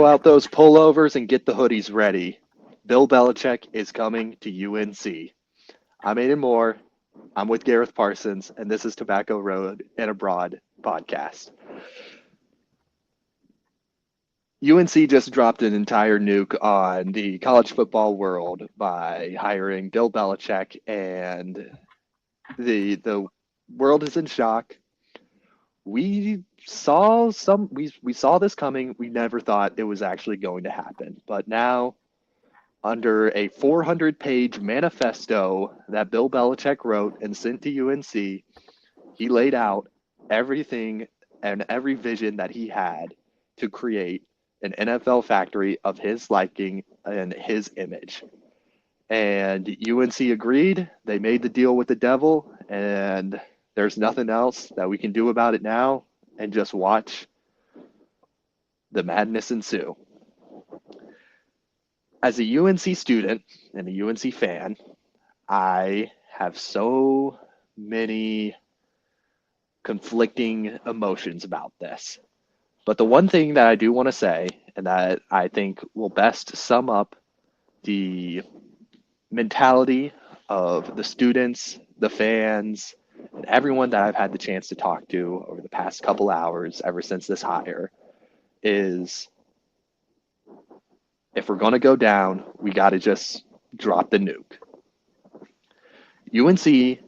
throw out those pullovers and get the hoodies ready. Bill Belichick is coming to UNC. I'm Aiden Moore. I'm with Gareth Parsons, and this is Tobacco Road and Abroad podcast. UNC just dropped an entire nuke on the college football world by hiring Bill Belichick, and the world is in shock. We saw this coming. We never thought it was actually going to happen. But now, under a 400-page manifesto that Bill Belichick wrote and sent to UNC, he laid out everything and every vision that he had to create an NFL factory of his liking and his image. And UNC agreed. They made the deal with the devil, and there's nothing else that we can do about it now and just watch the madness ensue. As a UNC student and a UNC fan, I have so many conflicting emotions about this. But the one thing that I do want to say, and that I think will best sum up the mentality of the students, the fans, and everyone that I've had the chance to talk to over the past couple hours ever since this hire is, if we're going to go down, we got to just drop the nuke. UNC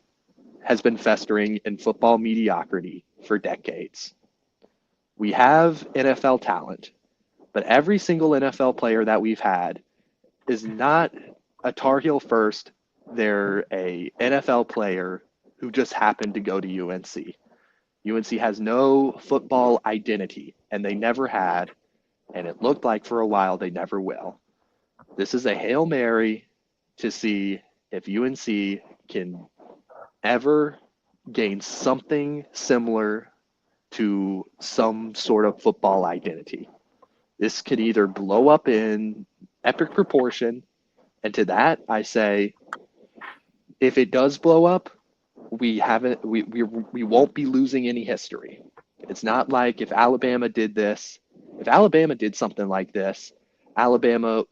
has been festering in football mediocrity for decades. We have NFL talent, but every single NFL player that we've had is not a Tar Heel first. They're a NFL player who just happened to go to UNC. UNC has no football identity, and they never had, and it looked like for a while they never will. This is a Hail Mary to see if UNC can ever gain something similar to some sort of football identity. This could either blow up in epic proportion, and to that I say, if it does blow up, we won't be losing any history. It's not like if Alabama did this. If Alabama did something like this, Alabama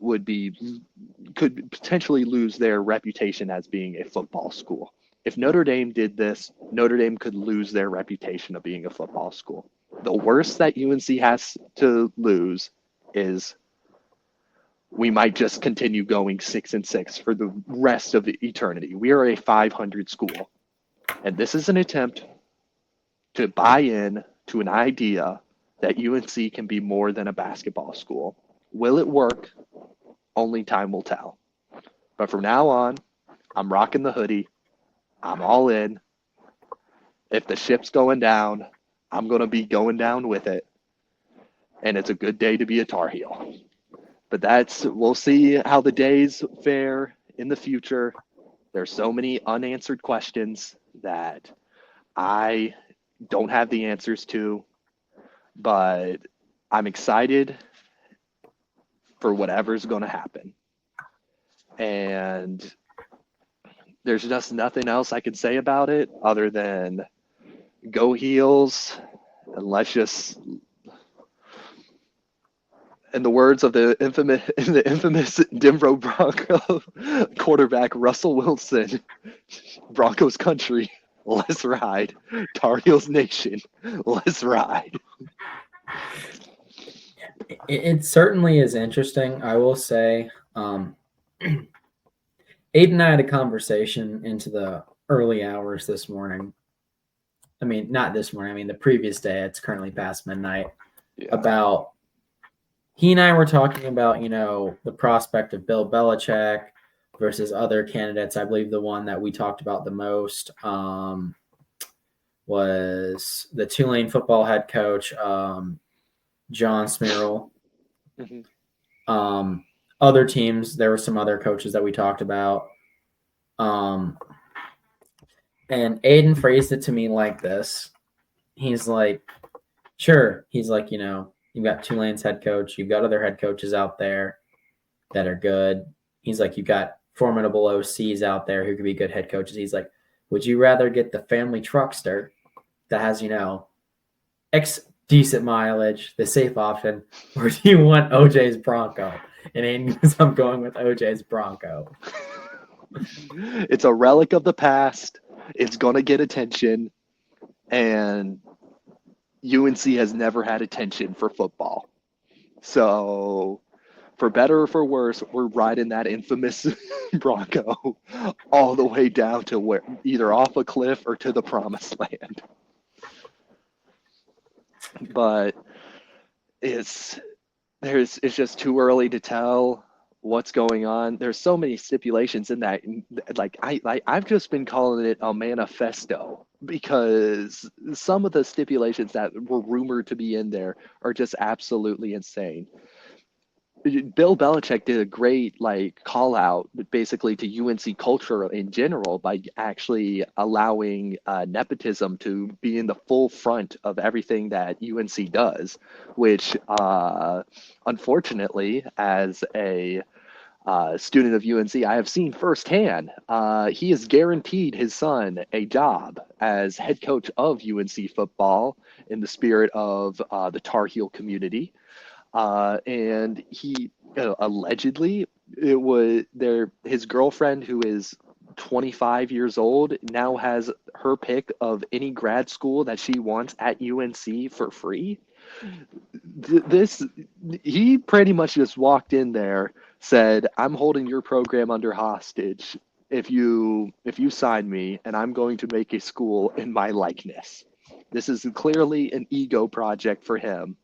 could potentially lose their reputation as being a football school. If Notre Dame did this, Notre Dame could lose their reputation of being a football school. The worst that UNC has to lose is we might just continue going 6-6 for the rest of eternity. We are a 500 school. And this is an attempt to buy in to an idea that UNC can be more than a basketball school. Will it work? Only time will tell. But from now on, I'm rocking the hoodie. I'm all in. If the ship's going down, I'm going to be going down with it. And it's a good day to be a Tar Heel. But we'll see how the days fare in the future. There's so many unanswered questions that I don't have the answers to, but I'm excited for whatever's going to happen. And there's just nothing else I can say about it other than go Heels, and let's just, in the words of the infamous Denver Bronco quarterback Russell Wilson, Broncos country, let's ride. Tar Heels Nation, let's ride. It certainly is interesting, I will say. Aiden and I had a conversation into the early hours this morning. I mean, not this morning. I mean, the previous day. It's currently past midnight. Yeah. About he and I were talking about, the prospect of Bill Belichick versus other candidates. I believe the one that we talked about the most was the Tulane football head coach, John Smirrell. Mm-hmm. Other teams, there were some other coaches that we talked about. And Aiden phrased it to me like this. He's like, sure. He's like, you've got Tulane's head coach. You've got other head coaches out there that are good. He's like, you've got formidable OCs out there who could be good head coaches. He's like, would you rather get the family truckster that has, X decent mileage, the safe option, or do you want OJ's Bronco? And Aiden goes, I'm going with OJ's Bronco. It's a relic of the past. It's going to get attention. And UNC has never had attention for football. So, for better or for worse, we're riding that infamous Bronco all the way down to where either off a cliff or to the promised land. But it's it's just too early to tell what's going on. There's so many stipulations in that. Like I've just been calling it a manifesto because some of the stipulations that were rumored to be in there are just absolutely insane. Bill Belichick did a great call out basically to UNC culture in general by actually allowing nepotism to be in the full front of everything that UNC does, which unfortunately, as a student of UNC, I have seen firsthand. He has guaranteed his son a job as head coach of UNC football in the spirit of the Tar Heel community. And he allegedly it was there his girlfriend who is 25 years old now has her pick of any grad school that she wants at UNC for free. This he pretty much just walked in there, said, "I'm holding your program under hostage if you sign me, and I'm going to make a school in my likeness." This is clearly an ego project for him,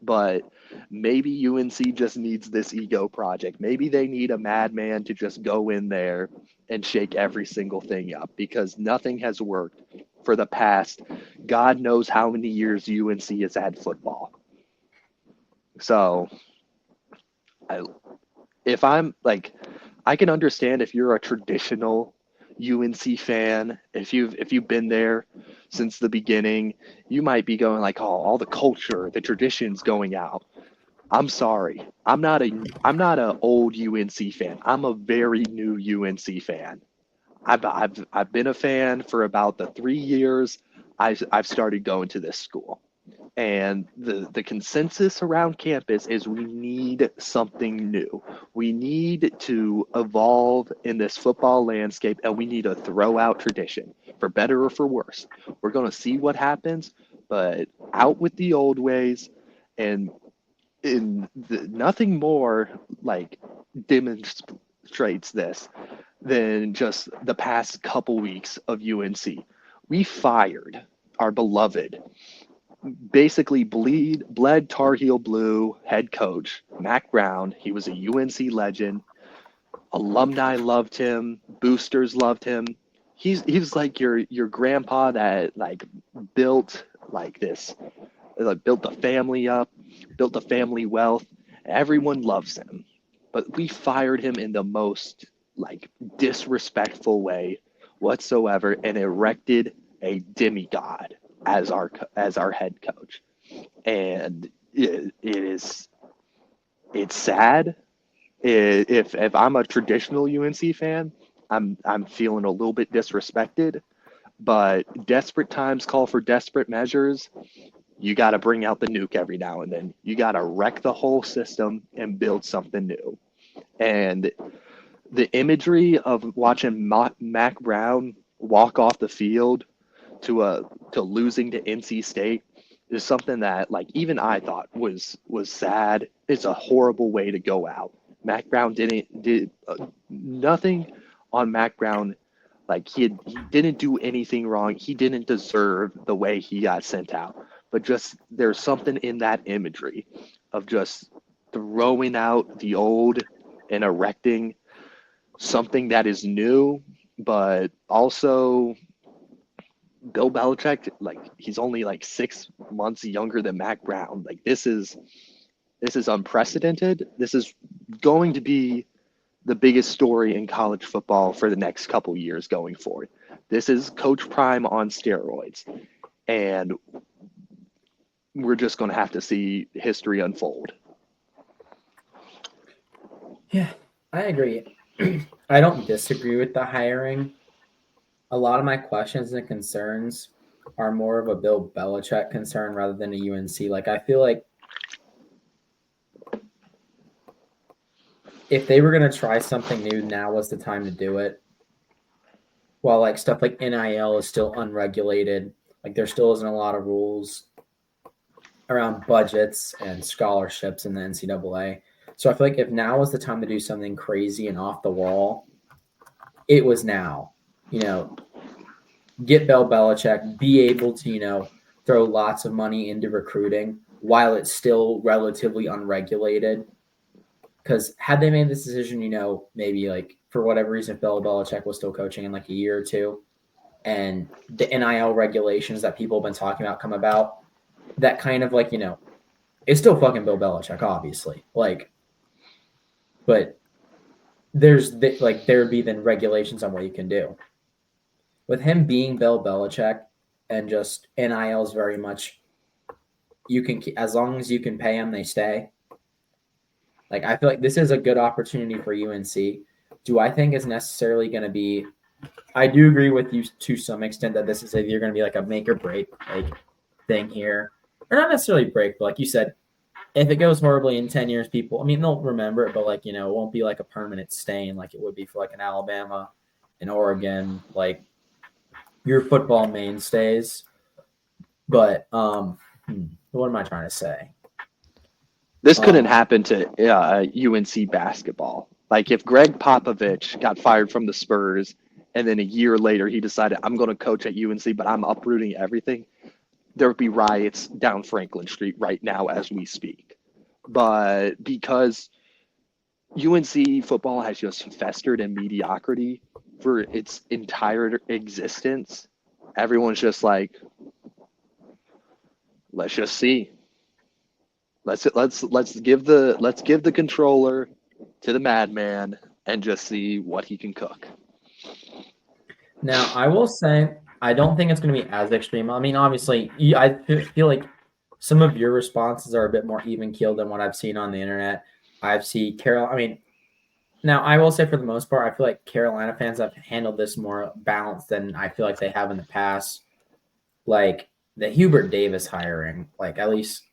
but maybe UNC just needs this ego project. Maybe they need a madman to just go in there and shake every single thing up because nothing has worked for the past God knows how many years UNC has had football. So, I, if I'm like, I can understand if you're a traditional UNC fan, if you've been there since the beginning, you might be going like, oh, all the culture, the traditions going out. I'm sorry. I'm not a old UNC fan. I'm a very new UNC fan. I've been a fan for about the 3 years I've started going to this school. And the consensus around campus is we need something new. We need to evolve in this football landscape and we need to throw out tradition for better or for worse. We're going to see what happens, but out with the old ways and nothing more like demonstrates this than just the past couple weeks of UNC. We fired our beloved, basically bled Tar Heel Blue head coach Mac Brown. He was a UNC legend. Alumni loved him. Boosters loved him. He's like your grandpa that built this, built the family up, built the family wealth. Everyone loves him, but we fired him in the most disrespectful way whatsoever and erected a demigod as our head coach. And it's sad. If I'm a traditional UNC fan, I'm feeling a little bit disrespected. But desperate times call for desperate measures. You got to bring out the nuke every now and then. You got to wreck the whole system and build something new. And the imagery of watching Mac Brown walk off the field to losing to NC State is something that even I thought was sad. It's a horrible way to go out. Mac Brown did nothing on Mac Brown. He didn't do anything wrong. He didn't deserve the way he got sent out. But just there's something in that imagery of just throwing out the old and erecting something that is new, but also Bill Belichick, he's only 6 months younger than Mac Brown. This is unprecedented. This is going to be the biggest story in college football for the next couple years going forward. This is Coach Prime on steroids, and we're just going to have to see history unfold. Yeah, I agree. I don't disagree with the hiring. A lot of my questions and concerns are more of a Bill Belichick concern rather than a UNC. Like, I feel like if they were going to try something new, now was the time to do it. While like stuff like NIL is still unregulated, like there still isn't a lot of rules around budgets and scholarships in the NCAA. So I feel like if now was the time to do something crazy and off the wall, it was now. You know, get Bill Belichick, be able to, throw lots of money into recruiting while it's still relatively unregulated. Because had they made this decision, maybe like for whatever reason, if Bill Belichick was still coaching in like a year or two, and the NIL regulations that people have been talking about come about, that kind of like, it's still fucking Bill Belichick, obviously. Like, but there's like there would be then regulations on what you can do. With him being Bill Belichick and just NIL is very much you can, as long as you can pay them, they stay. Like, I feel like this is a good opportunity for UNC. Do I think it's necessarily going to be? I do agree with you to some extent that this is either going to be like a make or break like thing here, or not necessarily break, but like you said, if it goes horribly in 10 years, people, I mean, they'll remember it, but like, it won't be like a permanent stain like it would be for like an Alabama, an Oregon, like your football mainstays. But what am I trying to say? This couldn't happen to UNC basketball. Like if Greg Popovich got fired from the Spurs and then a year later he decided I'm going to coach at UNC, but I'm uprooting everything, there would be riots down Franklin Street right now as we speak. But because UNC football has just festered in mediocrity for its entire existence, everyone's just like, let's just see. Let's give the controller to the madman and just see what he can cook. Now, I will say I don't think it's going to be as extreme. I mean, obviously, I feel like some of your responses are a bit more even keeled than what I've seen on the internet. I've seen Carol. I mean, now I will say for the most part, I feel like Carolina fans have handled this more balanced than I feel like they have in the past. Like the Hubert Davis hiring, like at least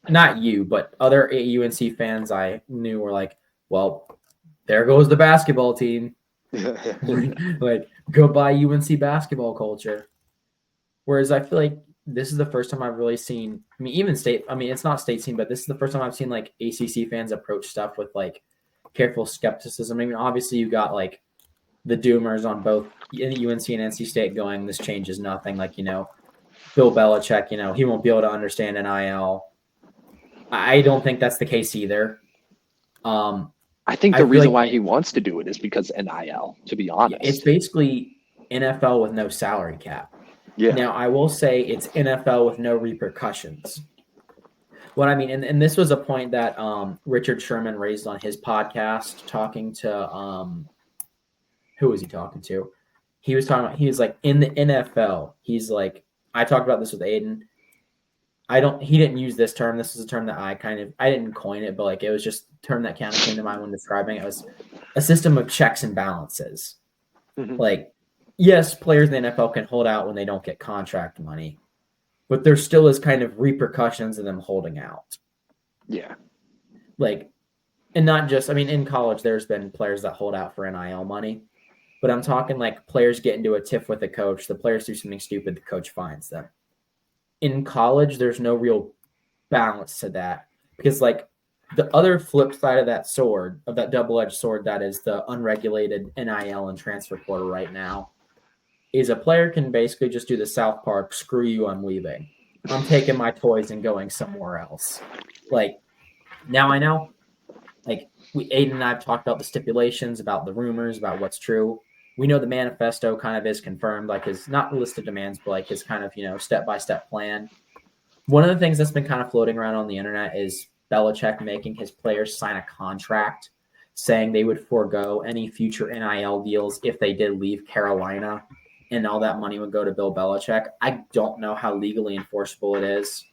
not you, but other UNC fans I knew were like, well, there goes the basketball team. Like, go buy UNC basketball culture. Whereas I feel like this is the first time I've really seen, I mean, even state, I mean, it's not state team, but this is the first time I've seen like ACC fans approach stuff with like careful skepticism. I mean, obviously you got like the doomers on both UNC and NC State going, this changes nothing. Like, Bill Belichick, he won't be able to understand NIL. I don't think that's the case either. I think the reason why he wants to do it is because NIL, to be honest. It's basically NFL with no salary cap. Yeah. Now, I will say it's NFL with no repercussions. What I mean, and this was a point that Richard Sherman raised on his podcast talking to who was he talking to? He was like, in the NFL, he's like, I talked about this with Aiden. He didn't use this term. This is a term that I didn't coin it, but like it was just a term that kind of came to mind when describing it. It was a system of checks and balances. Mm-hmm. Like, yes, players in the NFL can hold out when they don't get contract money, but there still is kind of repercussions of them holding out. Yeah. Like, and not just, I mean, in college, there's been players that hold out for NIL money, but I'm talking like players get into a tiff with a coach. The players do something stupid. The coach finds them. In college, there's no real balance to that because like the other flip side of that sword, of that double-edged sword that is the unregulated NIL and transfer portal right now, is a player can basically just do the South Park, screw you, I'm leaving. I'm taking my toys and going somewhere else. Like, now I know, like Aiden and I have talked about the stipulations, about the rumors, about what's true. We know the manifesto kind of is confirmed, like his not list of demands, but like his kind of, step-by-step plan. One of the things that's been kind of floating around on the internet is Belichick making his players sign a contract saying they would forego any future NIL deals if they did leave Carolina and all that money would go to Bill Belichick. I don't know how legally enforceable it is.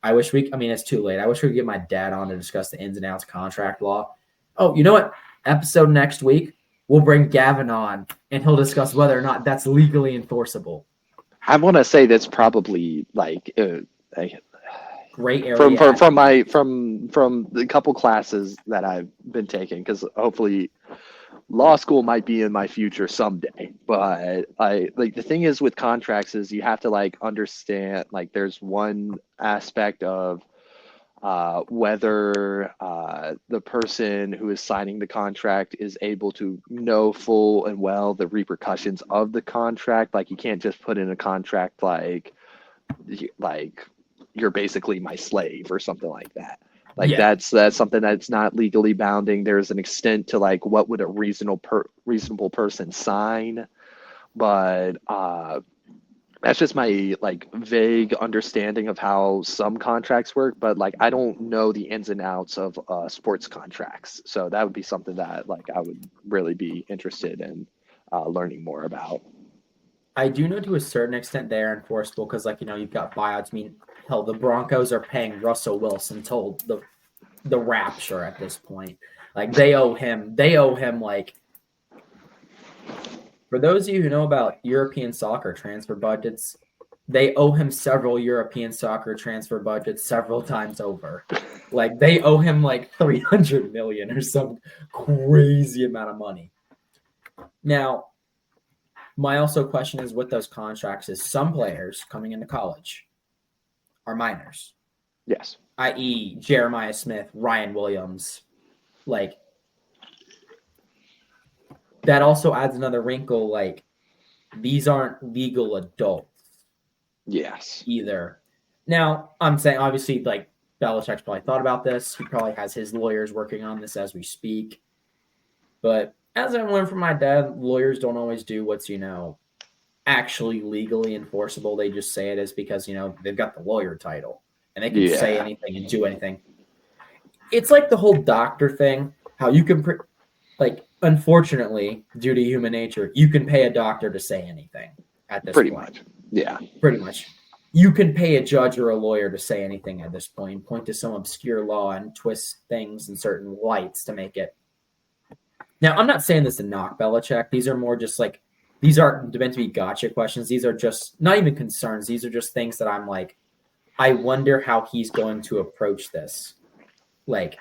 It's too late. I wish we could get my dad on to discuss the ins and outs of contract law. Oh, you know what? Episode next week, we'll bring Gavin on, and he'll discuss whether or not that's legally enforceable. I want to say that's probably like Gray from area. from the couple classes that I've been taking, because hopefully law school might be in my future someday. But I like the thing is with contracts is you have to like understand like there's one aspect of whether the person who is signing the contract is able to know full and well the repercussions of the contract. Like you can't just put in a contract like you're basically my slave or something like that. Like Yeah. that's something that's not legally bounding. There's an extent to like what would a reasonable person sign, but that's just my like vague understanding of how some contracts work. But like I don't know the ins and outs of sports contracts, so that would be something that like I would really be interested in learning more about. I do know to a certain extent they're enforceable because, like, you've got buyouts. I mean, hell, the Broncos are paying Russell Wilson till the rapture at this point. Like, they owe him. They owe him like. For those of you who know about European soccer transfer budgets, they owe him several European soccer transfer budgets several times over. Like they owe him like 300 million or some crazy amount of money. Now, my also question is with those contracts is some players coming into college are minors, Yes. i.e. Jeremiah Smith, Ryan Williams. Like that also adds another wrinkle. Like these aren't legal adults Yes. either. Now, I'm saying obviously like Belichick's probably thought about this. He probably has his lawyers working on this as we speak. But as I learned from my dad, lawyers don't always do what's, actually legally enforceable. They just say it is because, they've got the lawyer title and they can say Yeah. anything and do anything. It's like the whole doctor thing, how you can, unfortunately, due to human nature, you can pay a doctor to say anything at this Pretty point. much. Yeah. Pretty much. You can pay a judge or a lawyer to say anything at this point to some obscure law and twist things in certain lights to make it. Now, I'm not saying this to knock Belichick. These are more just like, these aren't meant to be gotcha questions. These are just not even concerns. These are just things that I'm like, I wonder how he's going to approach this. Like,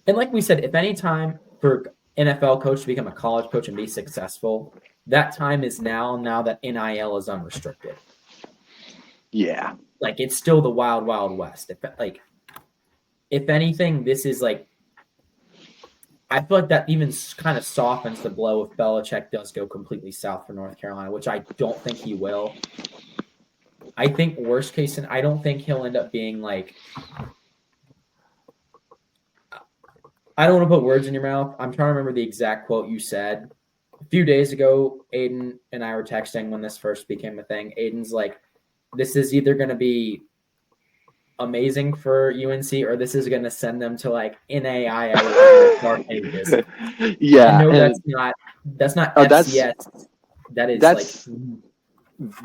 and like we said, if any time for NFL coach to become a college coach and be successful, that time is now that NIL is unrestricted. Yeah. Like it's still the wild, wild west. If anything, this is like, I feel like that even kind of softens the blow if Belichick does go completely south for North Carolina, which I don't think he will. I think worst case, and I don't think he'll end up being like, I don't want to put words in your mouth. I'm trying to remember the exact quote you said. A few days ago, Aiden and I were texting when this first became a thing. Aiden's like, this is either going to be amazing for UNC or this is going to send them to like NAIA dark ages. And Yeah. no, And that's not oh, FCS. That is like that's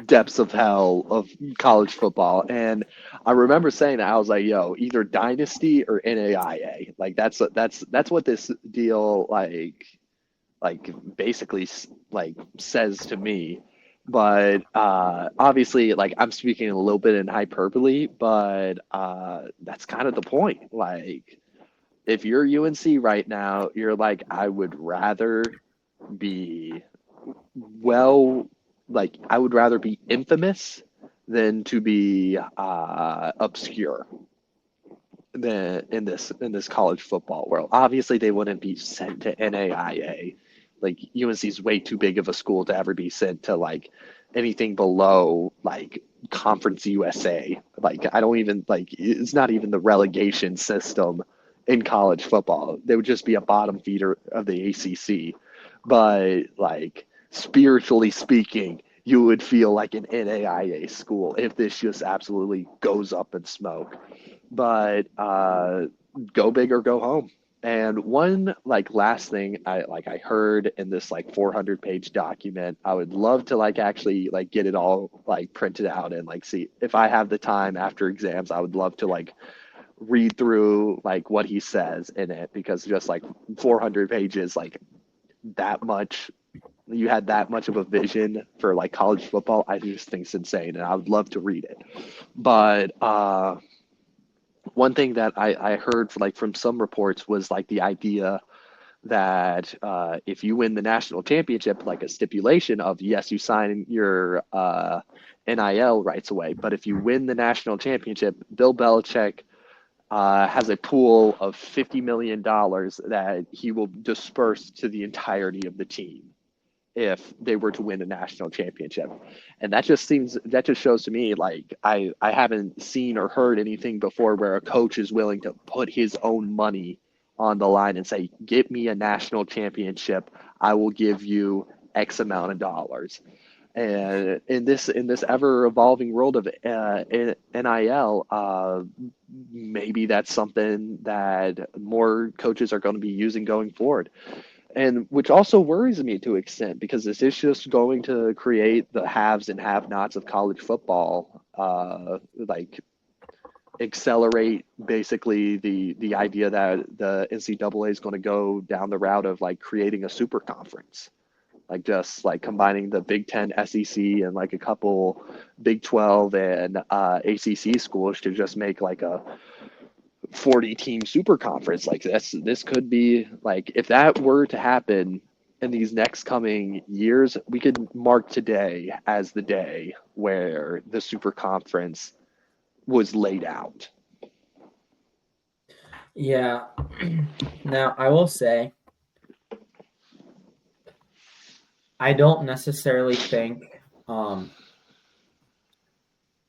depths of hell of college football. And I remember saying that I was like, "Yo, either dynasty or NAIA." Like that's what this deal like basically like says to me. But obviously, like I'm speaking a little bit in hyperbole, but that's kind of the point. Like if you're UNC right now, you're like, I would rather be well, like I would rather be infamous than to be obscure than in this college football world. Obviously, they wouldn't be sent to NAIA. Like UNC's way too big of a school to ever be sent to like anything below like Conference USA. Like I don't even like it's not even the relegation system in college football. They would just be a bottom feeder of the ACC. But like spiritually speaking, you would feel like an NAIA school if this just absolutely goes up in smoke. But go big or go home. And one like last thing I heard in this like 400-page document, I would love to like actually like get it all like printed out and like see if I have the time after exams. I would love to like read through like what he says in it because just like 400 pages, like that much you had that much of a vision for like college football, I just think it's insane, and I would love to read it. But one thing that I heard like from some reports was like the idea that if you win the national championship, like a stipulation of yes, you sign your NIL rights away, but if you win the national championship, Bill Belichick has a pool of $50 million that he will disperse to the entirety of the team if they were to win a national championship. And that just shows to me like I haven't seen or heard anything before where a coach is willing to put his own money on the line and say, "Get me a national championship. I will give you X amount of dollars." And in this ever evolving world of NIL, maybe that's something that more coaches are going to be using going forward, and which also worries me to an extent because this is just going to create the haves and have-nots of college football, like accelerate basically the idea that the NCAA is going to go down the route of like creating a super conference, like just like combining the Big Ten, SEC, and like a couple Big 12 and ACC schools to just make like a 40-team super conference. Like this could be like if that were to happen in these next coming years, we could mark today as the day where the super conference was laid out. Yeah. Now, I will say, I don't necessarily think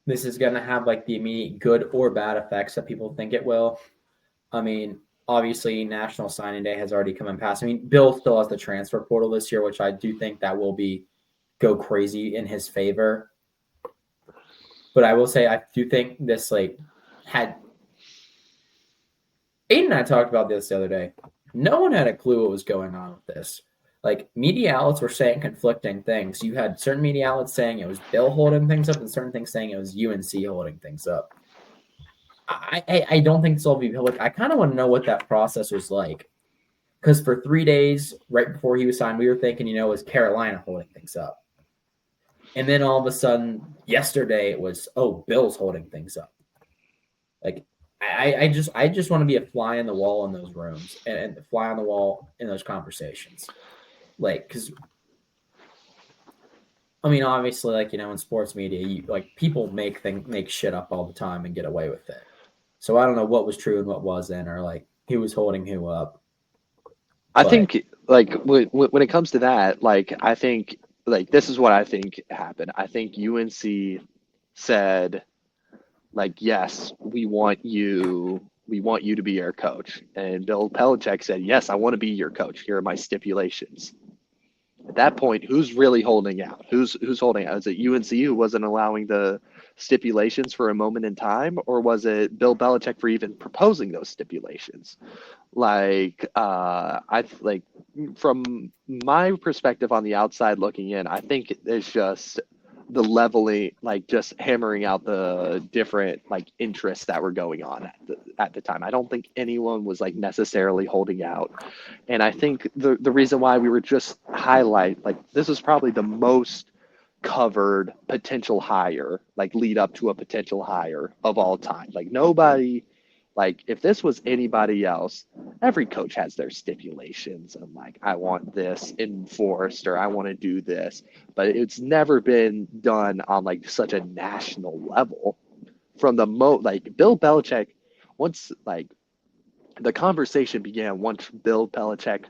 this is going to have like the immediate good or bad effects that people think it will. I mean, obviously, National Signing Day has already come and passed. I mean, Bill still has the transfer portal this year, which I do think that will go crazy in his favor. But I will say, I do think this like had. Aiden and I talked about this the other day. No one had a clue what was going on with this. Like media outlets were saying conflicting things. You had certain media outlets saying it was Bill holding things up, and certain things saying it was UNC holding things up. I don't think this will be public. I kind of want to know what that process was like. Because for 3 days, right before he was signed, we were thinking, it was Carolina holding things up. And then all of a sudden, yesterday, it was, Bill's holding things up. Like, I just want to be a fly on the wall in those rooms and fly on the wall in those conversations. Like, because, I mean, obviously, like, in sports media, people make shit up all the time and get away with it. So I don't know what was true and what wasn't, or like who was holding who up. I think like when it comes to that, like I think like this is what I think happened. I think UNC said like, yes, we want you to be our coach. And Bill Belichick said, yes, I want to be your coach. Here are my stipulations. At that point, who's really holding out? Who's holding out? Is it UNC who wasn't allowing the stipulations for a moment in time, or was it Bill Belichick for even proposing those stipulations? Like, I like from my perspective on the outside looking in, I think it's just the leveling, like just hammering out the different like interests that were going on at the time. I don't think anyone was like necessarily holding out. And I think the reason why we were just highlight like this is probably the most covered potential hire, like lead up to a potential hire of all time. Like nobody, like if this was anybody else, every coach has their stipulations and like I want this enforced or I want to do this, but it's never been done on like such a national level. From the like Bill Belichick, once like the conversation began once Bill Belichick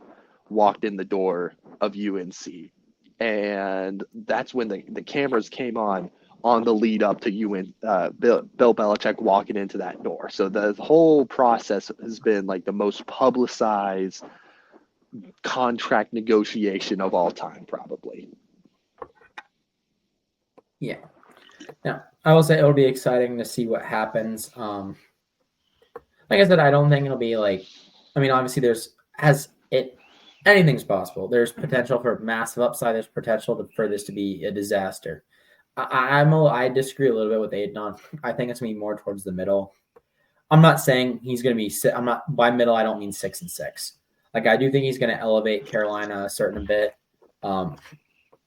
walked in the door of UNC, and that's when the cameras came on the lead up to Bill Belichick walking into that door. So the whole process has been like the most publicized contract negotiation of all time, probably. Yeah. Now, I will say it'll be exciting to see what happens. Like I said, I don't think it'll be like, I mean, obviously anything's possible. There's potential for massive upside. There's potential for this to be a disaster. I disagree a little bit with Aiden. I think it's going to be more towards the middle. I'm not saying he's going to be. I'm not by middle. I don't mean 6-6. Like I do think he's going to elevate Carolina a certain bit.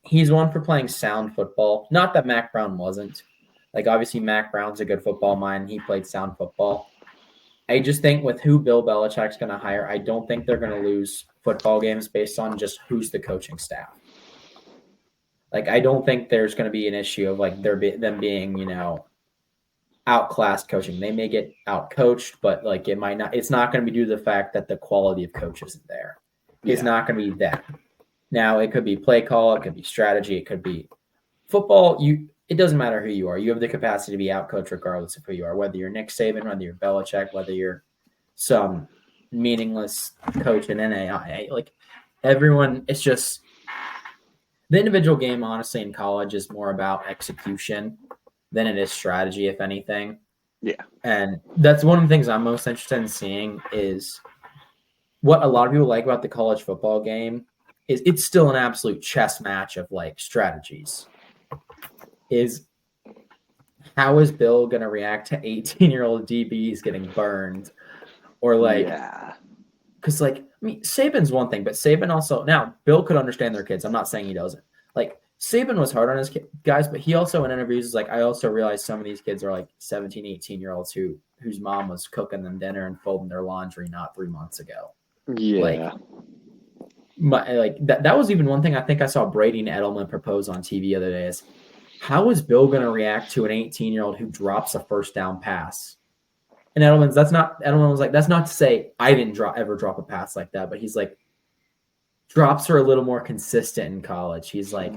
He's one for playing sound football. Not that Mac Brown wasn't. Like, obviously, Mac Brown's a good football mind. He played sound football. I just think with who Bill Belichick's going to hire, I don't think they're going to lose football games based on just who's the coaching staff. Like, I don't think there's going to be an issue of like them being, outclassed coaching. They may get outcoached, but like it might not. It's not going to be due to the fact that the quality of coach isn't there. It's not going to be that. Now it could be play call, it could be strategy, it could be football. It doesn't matter who you are. You have the capacity to be outcoached regardless of who you are. Whether you're Nick Saban, whether you're Belichick, whether you're some meaningless coach in NAIA. Like everyone, it's just the individual game. Honestly, in college is more about execution than it is strategy, if anything. Yeah. And that's one of the things I'm most interested in seeing is what a lot of people like about the college football game is it's still an absolute chess match of like strategies. Is how is Bill going to react to 18-year-old DBs getting burned? Or like, because like, I mean, Saban's one thing, but Saban also, now Bill could understand their kids. I'm not saying he doesn't. Like, Saban was hard on his guys, but he also in interviews is like, I also realized some of these kids are like 17, 18-year-olds whose mom was cooking them dinner and folding their laundry not 3 months ago. Yeah. Like that was even one thing I think I saw Brady and Edelman propose on TV the other day is how is Bill going to react to an 18-year-old who drops a first down pass? And Edelman was like, that's not to say I didn't ever drop a pass like that, but he's like, drops are a little more consistent in college. He's like,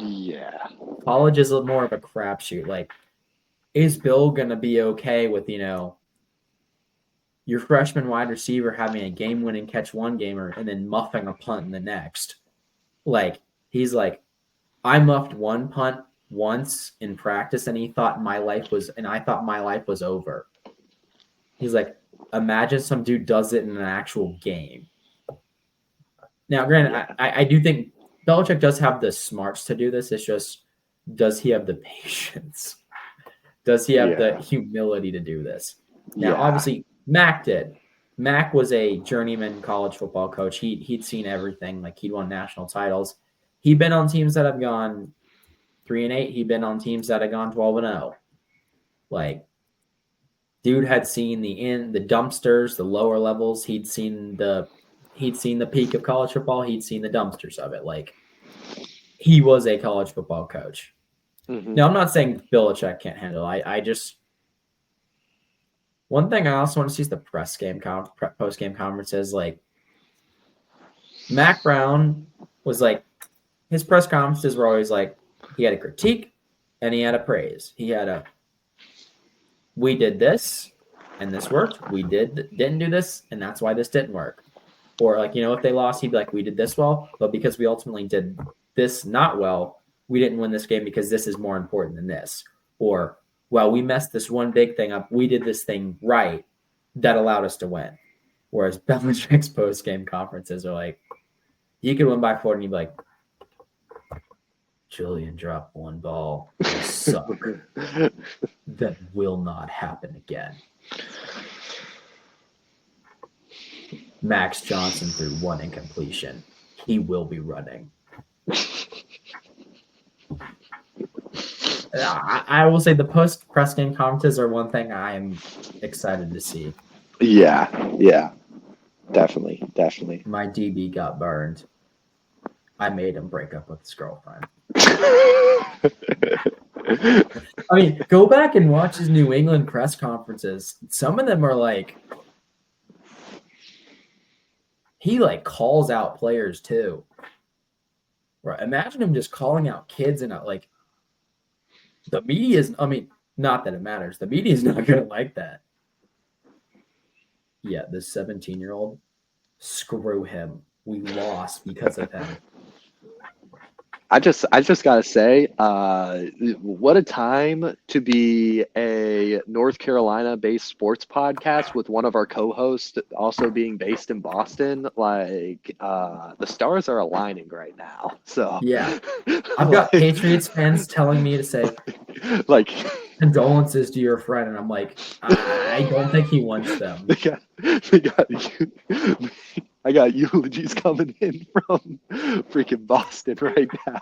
college is more of a crapshoot. Like, is Bill going to be okay with, your freshman wide receiver having a game-winning catch one game and then muffing a punt in the next? Like, he's like, I muffed one punt once in practice and I thought my life was over. He's like, imagine some dude does it in an actual game. Now, granted, I do think Belichick does have the smarts to do this. It's just, does he have the patience? Does he have the humility to do this? Now, obviously, Mac did. Mac was a journeyman college football coach. He'd seen everything. Like, he'd won national titles. He'd been on teams that have gone 3-8. He'd been on teams that have gone 12-0. Like, dude had seen the dumpsters, the lower levels. He'd seen the peak of college football. He'd seen the dumpsters of it. Like, he was a college football coach. Mm-hmm. Now, I'm not saying Belichick can't handle it. I just – one thing I also want to see is the post-game conferences. Like, Mac Brown was like – his press conferences were always like he had a critique and he had a praise. He had a – we did this and this worked. We didn't do this and that's why this didn't work. Or, like, if they lost, he'd be like, we did this well, but because we ultimately did this not well, we didn't win this game because this is more important than this. Or, well, we messed this one big thing up. We did this thing right that allowed us to win. Whereas Belichick's post-game conferences are like, you could win by 40 and you'd be like, Julian dropped one ball. It sucked. That will not happen again. Max Johnson threw one incompletion. He will be running. I will say the post-press game conferences are one thing I am excited to see. Yeah. Definitely. My DB got burned. I made him break up with his girlfriend. I mean, go back and watch his New England press conferences. Some of them are like, he like calls out players too. Right? Imagine him just calling out kids and like the media is. I mean, not that it matters. The media is not gonna like that. Yeah, this 17-year-old, screw him. We lost because of him. I just gotta say, what a time to be a North Carolina-based sports podcast with one of our co-hosts also being based in Boston. Like, the stars are aligning right now. So yeah, I've got Patriots fans telling me to say, like, condolences to your friend, and I'm like, I don't think he wants them. I got eulogies coming in from freaking Boston right now.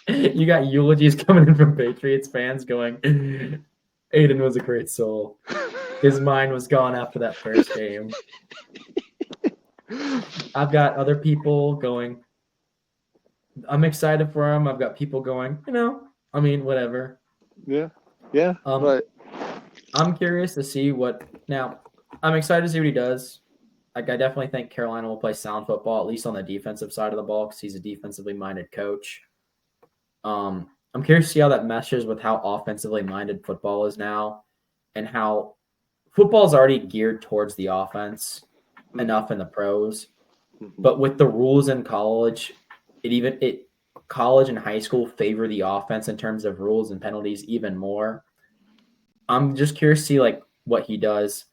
You got eulogies coming in from Patriots fans going, Aiden was a great soul. His mind was gone after that first game. I've got other people going, I'm excited for him. I've got people going, whatever. Yeah, Um, but I'm curious to see now, I'm excited to see what he does. Like, I definitely think Carolina will play sound football, at least on the defensive side of the ball, because he's a defensively minded coach. I'm curious to see how that meshes with how offensively minded football is now, and how football is already geared towards the offense enough in the pros, but with the rules in college, college and high school favor the offense in terms of rules and penalties even more. I'm just curious to see what he does.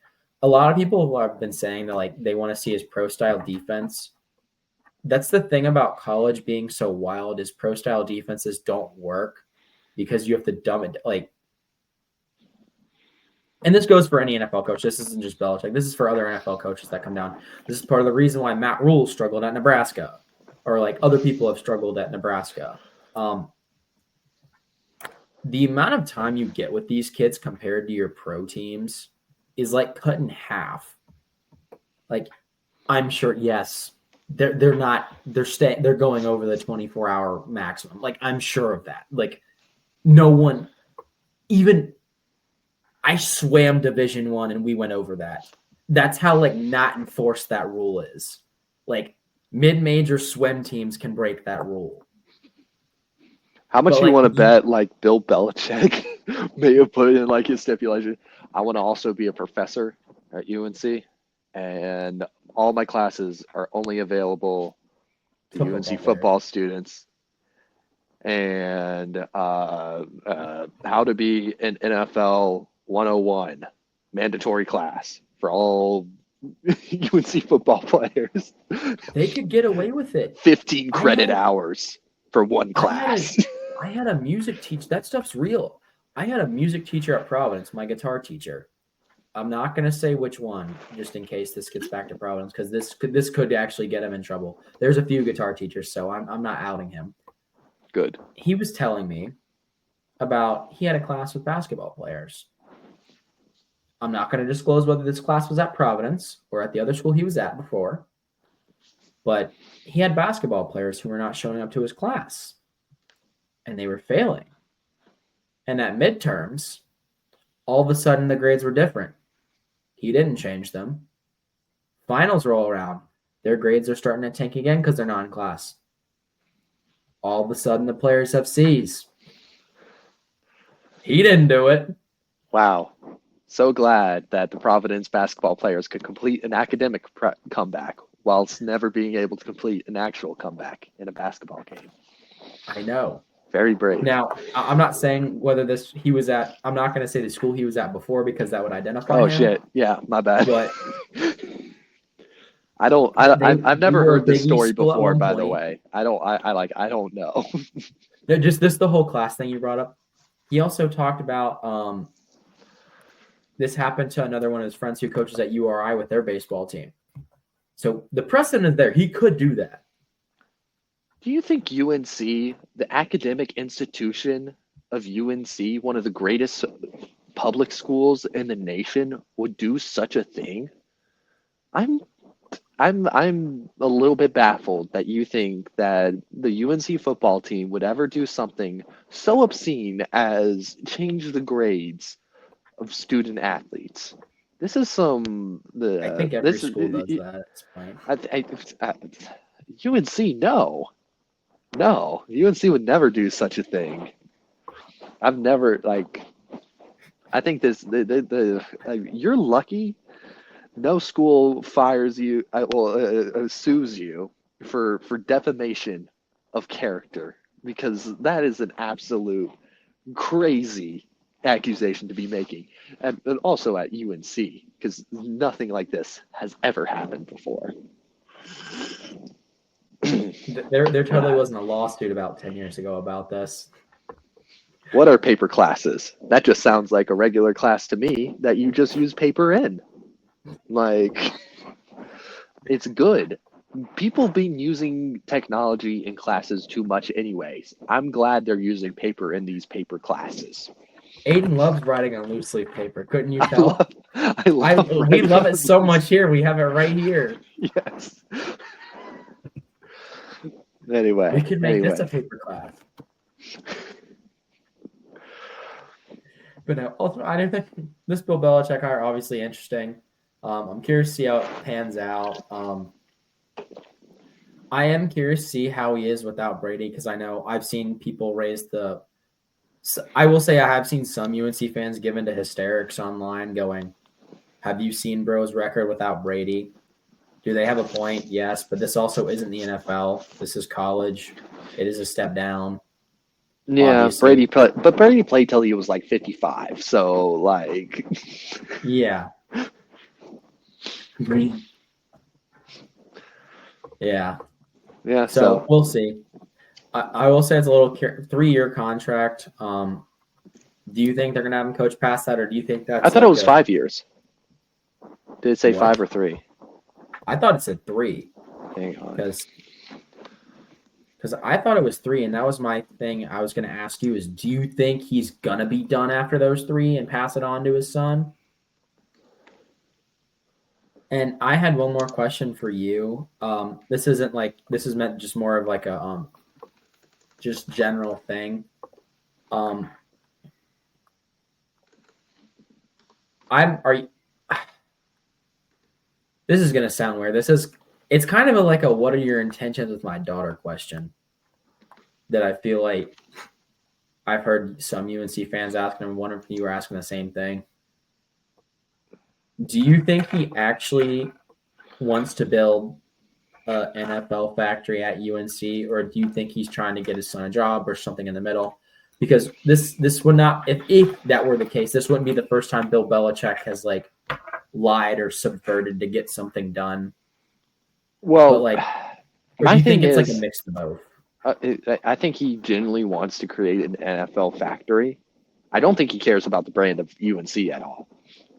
A lot of people have been saying that they want to see his pro style defense. That's the thing about college being so wild is pro style defenses don't work because you have to dumb it and this goes for any NFL coach. This isn't just Belichick. This is for other NFL coaches that come down. This is part of the reason why Matt Rule struggled at Nebraska, or other people have struggled at Nebraska. The amount of time you get with these kids compared to your pro teams is cut in half. I'm sure, yes, they're going over the 24-hour maximum. I'm sure of that. No one, even I swam Division I and we went over that. That's how not enforced that rule is. Mid-major swim teams can break that rule. how much you want to bet Bill Belichick may have put in his stipulation? I want to also be a professor at UNC, and all my classes are only available to UNC football students. And how to be an NFL 101 mandatory class for all UNC football players. They could get away with it. 15 credit hours for one class. I had a music teacher. That stuff's real. I had a music teacher at Providence, my guitar teacher. I'm not going to say which one, just in case this gets back to Providence, because this could actually get him in trouble. There's a few guitar teachers, so I'm not outing him. Good. He was telling me about he had a class with basketball players. I'm not going to disclose whether this class was at Providence or at the other school he was at before, but he had basketball players who were not showing up to his class, and they were failing. And at midterms, all of a sudden the grades were different. He didn't change them. Finals roll around. Their grades are starting to tank again because they're not in class. All of a sudden the players have C's. He didn't do it. Wow. So glad that the Providence basketball players could complete an academic comeback whilst never being able to complete an actual comeback in a basketball game. I know. Very brave. Now, I'm not saying whether I'm not going to say the school he was at before because that would identify him. Oh, shit. Yeah, my bad. But I've never heard this story before, by the way. I don't know. Just the whole class thing you brought up. He also talked about this happened to another one of his friends who coaches at URI with their baseball team. So the precedent is there. He could do that. Do you think UNC, the academic institution of UNC, one of the greatest public schools in the nation, would do such a thing? I'm a little bit baffled that you think that the UNC football team would ever do something so obscene as change the grades of student athletes. This is I think every school does that at this point. UNC, no, UNC would never do such a thing. I've never I think you're lucky. No school fires you, sues you for defamation of character, because that is an absolute crazy accusation to be making, and also at UNC, because nothing like this has ever happened before. There totally wasn't a lawsuit about 10 years ago about this. What are paper classes? That just sounds like a regular class to me that you just use paper in. It's good. People been using technology in classes too much anyways. I'm glad they're using paper in these paper classes. Aiden loves writing on loose leaf paper. Couldn't you I tell? love We writing love it on so loose. much here. We have it right here. Yes. We could make this a Anyway. paper class. But no, ultimately, I don't think this Bill Belichick hire obviously interesting. I'm curious to see how it pans out. I am curious to see how he is without Brady because I know I've seen people raise the. I will say I have seen some UNC fans give into hysterics online, going, "Have you seen Bro's record without Brady? Do they have a point? Yes, but this also isn't the NFL. This is college. It is a step down. Yeah, Obviously, but Brady played till he was like 55. So like, yeah, yeah. yeah. So So we'll see. I will say it's a little 3-year contract. Do you think they're gonna have him coach past that, or do you think I that's thought it like was a 5 years. Did it say what? 5 or 3? I thought it said 3 Hang on. because I thought it was 3, and that was my thing. I was gonna ask you is, do you think he's gonna be done after those 3 and pass it on to his son? And I had one more question for you. This isn't like this is meant just more of like a just general thing. Um, I'm are you, this is gonna sound weird. It's kind of like a what are your intentions with my daughter question that I feel like I've heard some UNC fans asking, and one of you were asking the same thing. Do you think he actually wants to build a NFL factory at UNC, or do you think he's trying to get his son a job or something in the middle? Because this would not, if that were the case, this wouldn't be the first time Bill Belichick has like lied or subverted to get something done. But Well, like, or do my you think thing it's like a is, mix of both? I think he genuinely wants to create an NFL factory. I don't think he cares about the brand of UNC at all.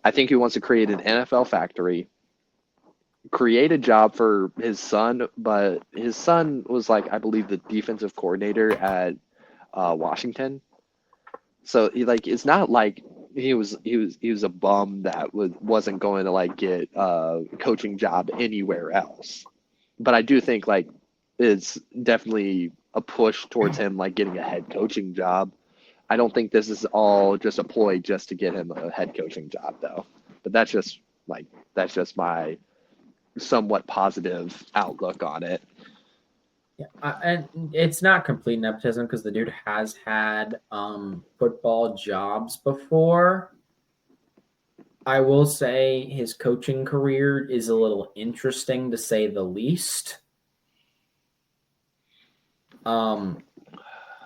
I think he wants to create an NFL factory, create a job for his son, but his son was like, I believe, the defensive coordinator at Washington. So he like it's not like he was a bum that wasn't going to like get a coaching job anywhere else. But I do think like it's definitely a push towards him like getting a head coaching job. I don't think this is all just a ploy just to get him a head coaching job though. But that's just my somewhat positive outlook on it. Yeah, and it's not complete nepotism because the dude has had football jobs before. I will say his coaching career is a little interesting to say the least.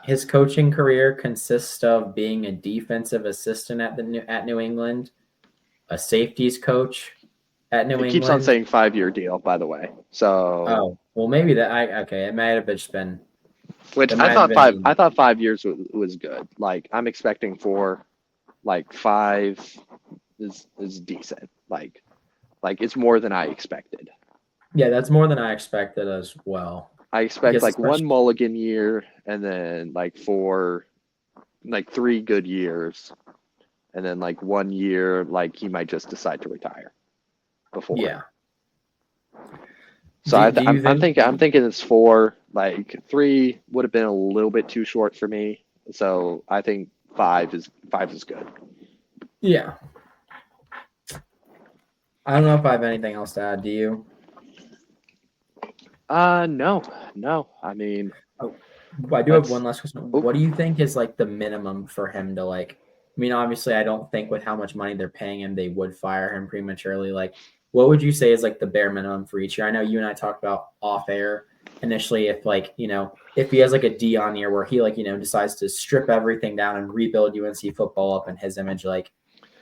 His coaching career consists of being a defensive assistant at New England, a safeties coach at New It keeps on England. saying 5 year deal, by the way. So Oh, well, maybe that. Okay, it might have just been. which It might have been I the. thought 5 years was good. Like I'm expecting 4, like 5 is decent. Like it's more than I expected. Yeah, that's more than I expected as well. I expect Because like one especially, mulligan year and then like 4, like 3 good years, and then like 1 year like he might just decide to retire before. yeah. So Do you think? I'm thinking it's 4. Like 3 would have been a little bit too short for me. So I think 5 is good. Yeah. I don't know if I have anything else to add. Do you? No, no. I mean, Oh, I do have one let's. last question. Oh, What do you think is like the minimum for him to like? I mean, obviously, I don't think with how much money they're paying him, they would fire him prematurely. Like, what would you say is like the bare minimum for each year? I know you and I talked about off air initially. If like if he has like a Dion year where he like decides to strip everything down and rebuild UNC football up in his image, like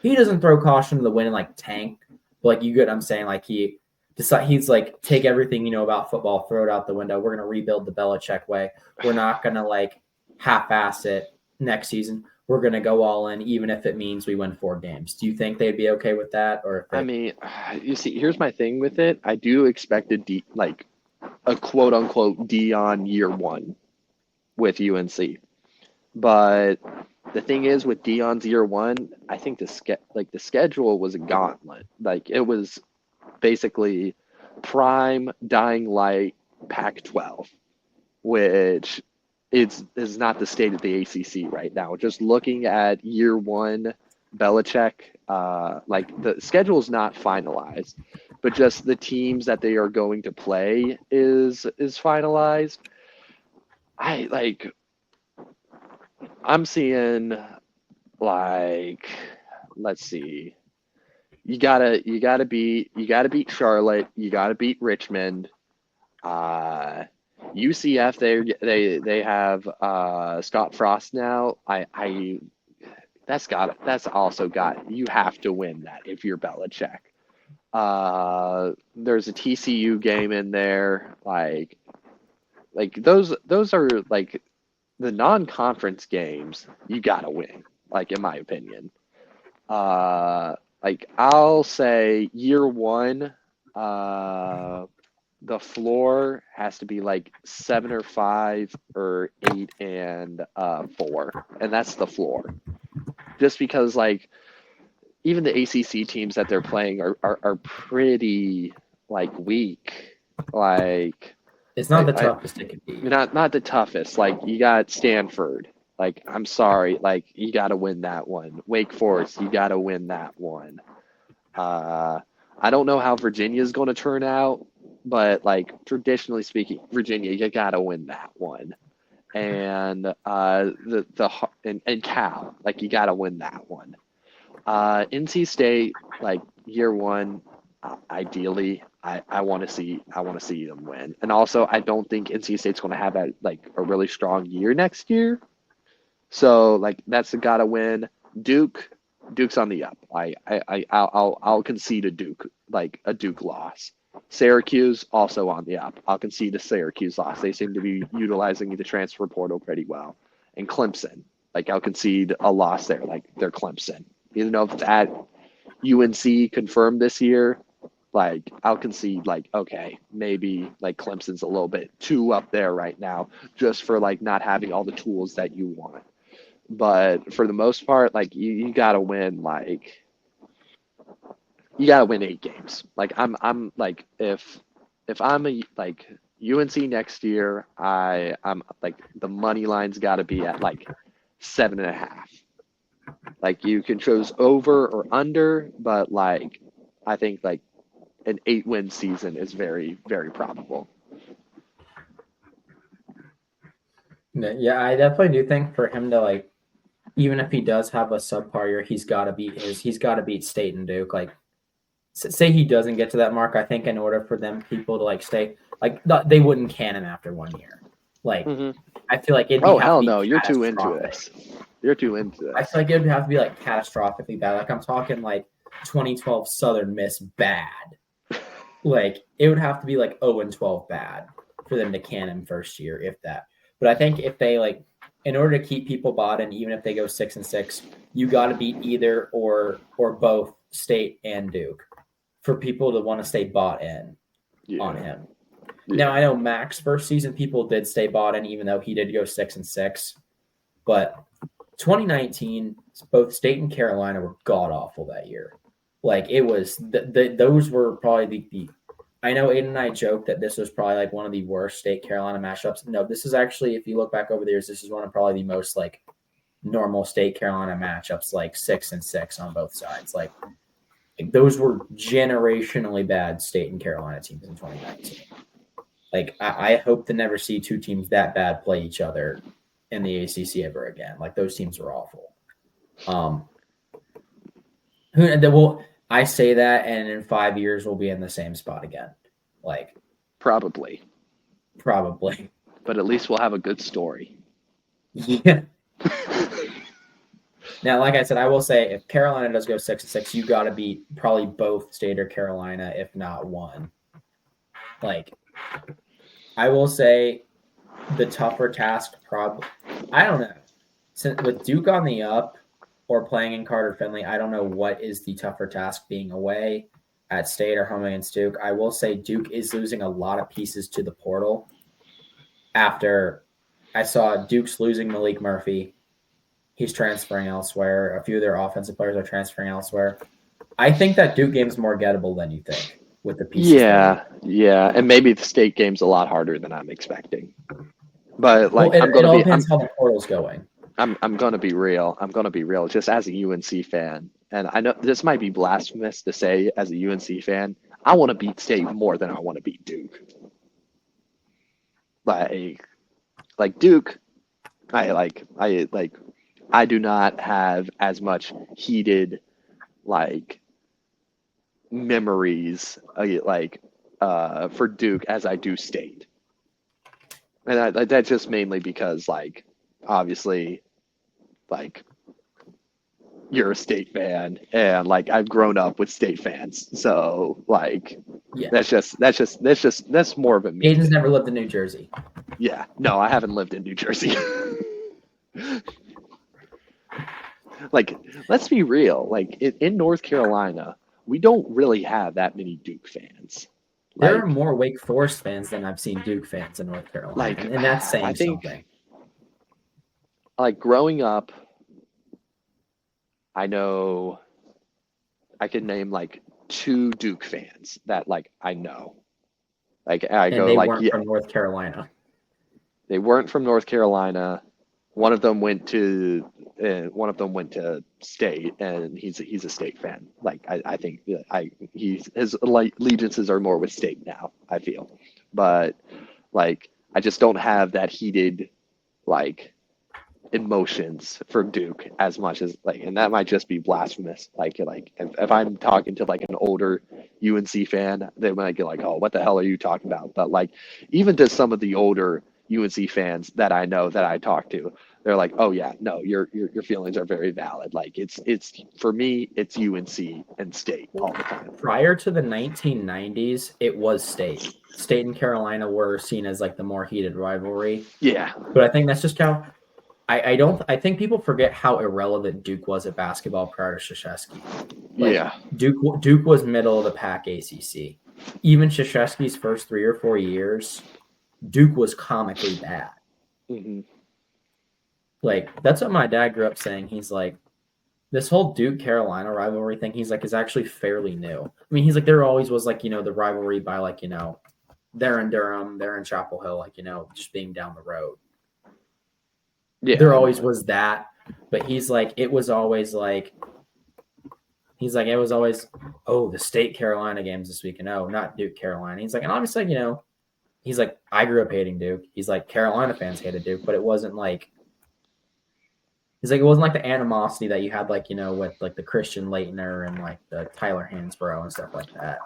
he doesn't throw caution to the wind and like tank. But like you get what I'm saying, like he's like take everything about football, throw it out the window. We're gonna rebuild the Belichick way. We're not gonna like half-ass it next season. we're going to go all in, even if it means we win 4 games. Do you think they'd be okay with that, or if I it? mean, you see, here's my thing with it. I do expect a quote unquote Dion year one with UNC, but the thing is with Dion's year one, I think the schedule was a gauntlet. Like it was basically prime dying light Pac-12, which is not the state of the ACC right now. Just looking at year one, Belichick, like the schedule is not finalized, but just the teams that they are going to play is finalized. I like I'm seeing like let's see. You gotta beat Charlotte. You gotta beat Richmond. Uh, UCF they have Scott Frost now. I that's also got you have to win that if you're Belichick. There's a TCU game in there. Those are like the non-conference games you gotta win. Like in my opinion. Like I'll say year one. Uh, the floor has to be like 7 or 5 or 8 and 4, and that's the floor. Just because like even the ACC teams that they're playing are pretty like weak. Like It's not the I toughest it could be. not the toughest. Like you got Stanford. Like I'm sorry, like you got to win that one. Wake Forest, you got to win that one. Uh, I don't know how Virginia's going to turn out, but like traditionally speaking, Virginia, you got to win that one. And and Cal, like you got to win that one. NC State, like year one, ideally, I want to see them win. And also, I don't think NC State's going to have a really strong year next year. So like that's a gotta win. Duke, Duke's on the up. I'll concede a Duke loss. Syracuse also on the up. I'll concede a Syracuse loss. They seem to be utilizing the transfer portal pretty well. And Clemson, like I'll concede a loss there. Like they're Clemson. Even though if that UNC confirmed this year, like I'll concede like okay, maybe like Clemson's a little bit too up there right now just for like not having all the tools that you want. But for the most part, like you gotta win you gotta win 8 games. Like I'm like if I'm a like UNC next year, I'm like the money line's gotta be at like 7.5. Like you can choose over or under, but like I think like an 8-win season is very, very probable. Yeah, I definitely do think for him to like, even if he does have a subpar year, he's got to beat State and Duke. Like, say he doesn't get to that mark, I think in order for them people to like stay, like they wouldn't can him after 1 year. Like, Mm-hmm. I feel like it'd Oh have to hell be no, you're too into catastrophic. this. You're too into I this. feel like it'd have to be like catastrophically bad. Like I'm talking like 2012 Southern Miss bad. Like it would have to be like 0-12 bad for them to can him first year, if that. But I think if they like, in order to keep people bought in, even if they go 6-6, you got to beat either or both State and Duke for people to want to stay bought in on Yeah. him. Now Yeah. I know Mac's first season people did stay bought in, even though he did go 6-6. But 2019, both State and Carolina were god awful that year. Like it was, those were probably the. I know Aiden and I joked that this was probably like one of the worst State Carolina matchups. No, this is actually, if you look back over the years, this is one of probably the most like normal State Carolina matchups, like 6-6 on both sides. Like those were generationally bad State and Carolina teams in 2019. Like I hope to never see two teams that bad play each other in the ACC ever again. Like those teams were awful. I say that, and in 5 years we'll be in the same spot again. Like Probably. probably. But at least we'll have a good story. Yeah. Now, like I said, I will say if Carolina does go 6-6, you got to beat probably both State or Carolina, if not one. Like I will say, the tougher task probably. I don't know. with Duke on the up or playing in Carter Finley, I don't know what is the tougher task, being away at State or home against Duke. I will say Duke is losing a lot of pieces to the portal. After I saw Duke's losing Malik Murphy, he's transferring elsewhere. A few of their offensive players are transferring elsewhere. I think that Duke game's more gettable than you think with the pieces they lose. Yeah, and maybe the state game's a lot harder than I'm expecting. But Well, like, it all depends how the portal's going. I'm gonna be real. I'm gonna be real. Just as a UNC fan, and I know this might be blasphemous to say as a UNC fan, I want to beat State more than I want to beat Duke. Like Duke, I do not have as much heated like memories for Duke as I do State, and that's just mainly because like obviously like you're a State fan and like I've grown up with State fans, so like Yeah. that's more of a me Aiden's thing. never lived in New Jersey. Yeah, no, I haven't lived in New Jersey. Like, let's be real. Like in North Carolina, we don't really have that many Duke fans. There are Like, more Wake Forest fans than I've seen Duke fans in North Carolina, like and that's I saying think something. like growing up, I know I can name like two Duke fans that like I know. Like I And go they like weren't yeah, from North Carolina. they weren't from North Carolina. One of them went to State, and he's a State fan. Like I think his allegiances are more with State now. I feel, but like I just don't have that heated like emotions for Duke as much as like, and that might just be blasphemous. Like if I'm talking to like an older UNC fan, they might get like, oh, what the hell are you talking about? But like even to some of the older UNC fans that I know that I talk to, they're like, oh yeah, no, your feelings are very valid. Like it's for me, it's UNC and State all the time. Prior to the 1990s, it was State. State and Carolina were seen as like the more heated rivalry. Yeah, But I think that's just how I think people forget how irrelevant Duke was at basketball prior to Krzyzewski. Like yeah, Duke was middle of the pack ACC. Even Krzyzewski's first 3 or 4 years, Duke was comically bad. hmm Like that's what my dad grew up saying. He's like, this whole Duke Carolina rivalry thing, he's like, is actually fairly new. I mean, he's like, there always was like, the rivalry by like, they're in Durham, they're in Chapel Hill, like, just being down the road. yeah. There always was that. But he's like, it was always, oh, the State Carolina games this week. And oh, not Duke Carolina. He's like, and obviously, he's like, I grew up hating Duke. He's like, Carolina fans hated Duke, but it wasn't like, he's like, it wasn't like the animosity that you had, like, with like the Christian Leitner and like the Tyler Hansbrough and stuff like that.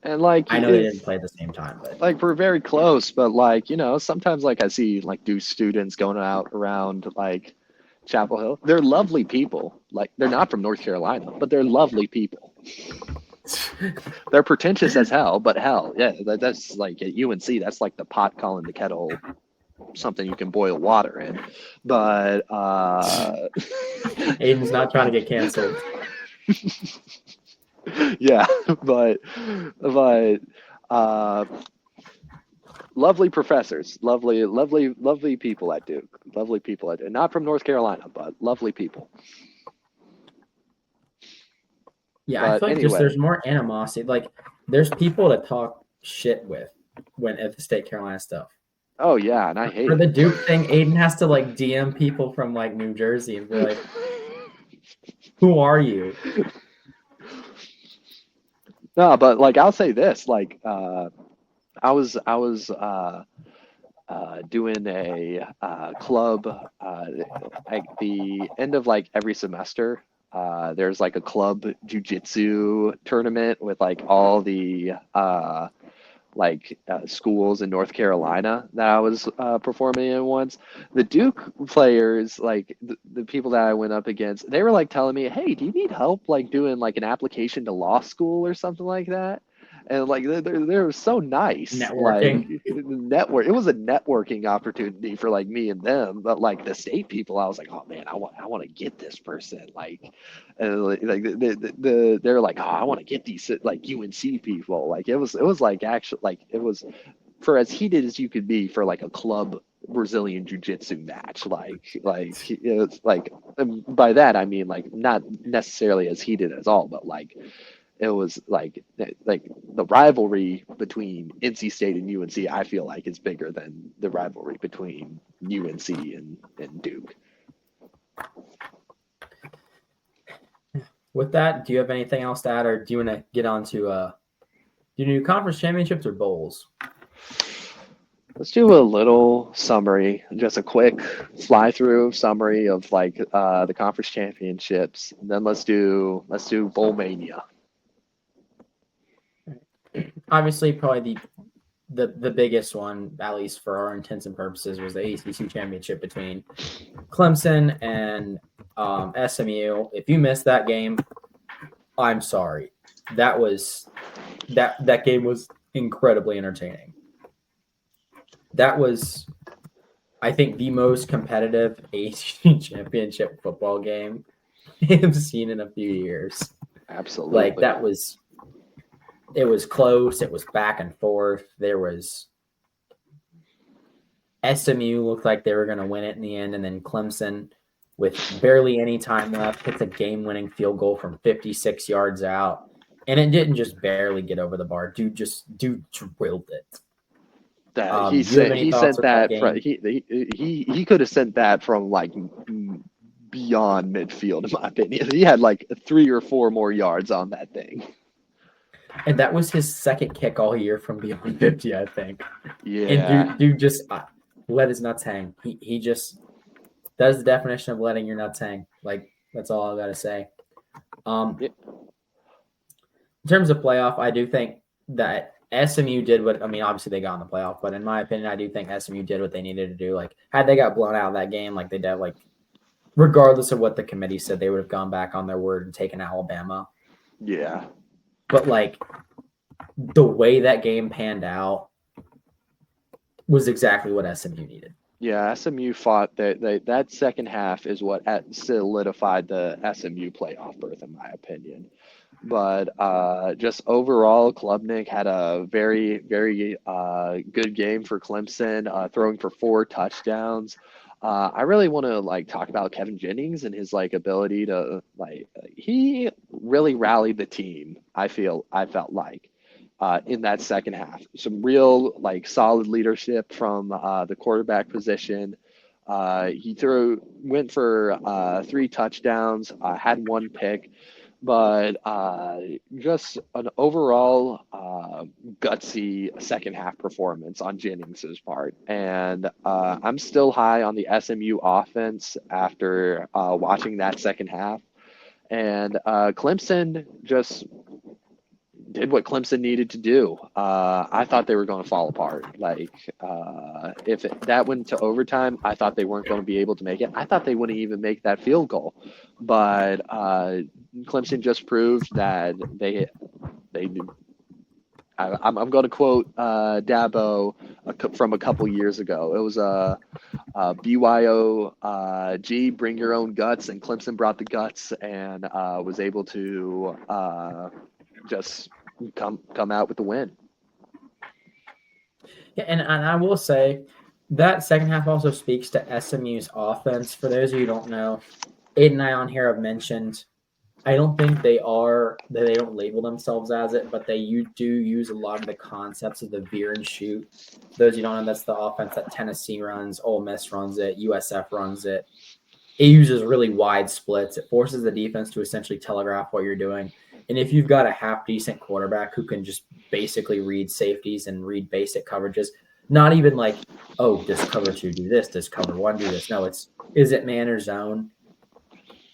And like I know they didn't play at the same time, but like we're very close, but like sometimes like I see like Duke students going out around like Chapel Hill. They're lovely people. Like they're not from North Carolina, but they're lovely people. They're pretentious as hell, but hell, yeah, that's like at UNC. That's like the pot calling the kettle something you can boil water in. But Aiden's not trying to get canceled. yeah, but uh, lovely professors, lovely people at Duke, lovely people at Duke. Not from North Carolina, but lovely people. Yeah, I But feel like just anyway, there's more animosity. Like there's people to talk shit with when at the State Carolina stuff. oh yeah, and I hate For the it. Duke thing, Aiden has to like DM people from like New Jersey and be like, "Who are you?" No, but like I'll say this, like I was doing a club at the end of like every semester. There's like a club jujitsu tournament with like all the schools in North Carolina that I was performing in once. The Duke players, like the people that I went up against, they were like telling me, "Hey, do you need help like doing like an application to law school or something like that?" and like they're so nice. Like Networking. network, it was a networking opportunity for like me and them. But like the state people, I was like, oh man, I want to get this person. Like, like they're like, oh, I want to get these like UNC people. Like it was like actually like it was for as heated as you could be for like a club Brazilian jiu-jitsu match. Like it's like by that I mean like not necessarily as heated as all, but like it was like the rivalry between NC State and UNC. I feel like is bigger than the rivalry between UNC and Duke. With that, do you have anything else to add, or do you want to get on to do you do conference championships or bowls? Let's do a little summary, just a quick fly through summary of like the conference championships. And then let's do Bowl Mania. Obviously, probably the biggest one, at least for our intents and purposes, was the ACC championship between Clemson and SMU. If you missed that game, I'm sorry. That game was incredibly entertaining. That was, I think, the most competitive ACC championship football game I've seen in a few years. Absolutely. Like it was close. It was back and forth. There was SMU looked like they were going to win it in the end, and then Clemson, with barely any time left, hits a game-winning field goal from 56 yards out, and it didn't just barely get over the bar. Dude drilled it. That Do you have any he thoughts sent on that that from game? he could have sent that from like beyond midfield in my opinion. He had like 3 or 4 more yards on that thing. And that was his second kick all year from beyond 50, I think. And Yeah. dude just let his nuts hang. He just does the definition of letting your nuts hang. Like, that's all I got to say. Yeah. In terms of playoff, I do think that SMU did what, I mean, obviously they got in the playoff, but in my opinion, I do think SMU did what they needed to do. Like, had they got blown out of that game, like they did, like, regardless of what the committee said, they would have gone back on their word and taken Alabama. Yeah. But, like, the way that game panned out was exactly what SMU needed. Yeah, SMU fought that second half is what solidified the SMU playoff berth, in my opinion. But just overall, Klubnik had a very, very good game for Clemson, throwing for 4 touchdowns. I really want to like talk about Kevin Jennings and his like ability to like he really rallied the team. I felt like in that second half, some real like solid leadership from the quarterback position. He went for 3 touchdowns, had 1 pick, but just an overall gutsy second half performance on Jennings's part. And I'm still high on the SMU offense after watching that second half. And Clemson just did what Clemson needed to do. I thought they were going to fall apart. Like, if that went to overtime, I thought they weren't going to be able to make it. I thought they wouldn't even make that field goal. But Clemson just proved that they knew. I'm going to quote Dabo from a couple years ago. It was BYOG, bring your own guts, and Clemson brought the guts and was able to just come out with the win. Yeah, and I will say that second half also speaks to SMU's offense. For those of you who don't know, Aiden and I on here have mentioned, I don't think they don't label themselves as it, but they do use a lot of the concepts of the veer and shoot. For those of you who don't know, that's the offense that Tennessee runs, Ole Miss runs it, USF runs it. It uses really wide splits. It forces the defense to essentially telegraph what you're doing. And if you've got a half decent quarterback who can just basically read safeties and read basic coverages, not even like, oh, does cover 2 do this? Does cover 1 do this? No, is it man or zone?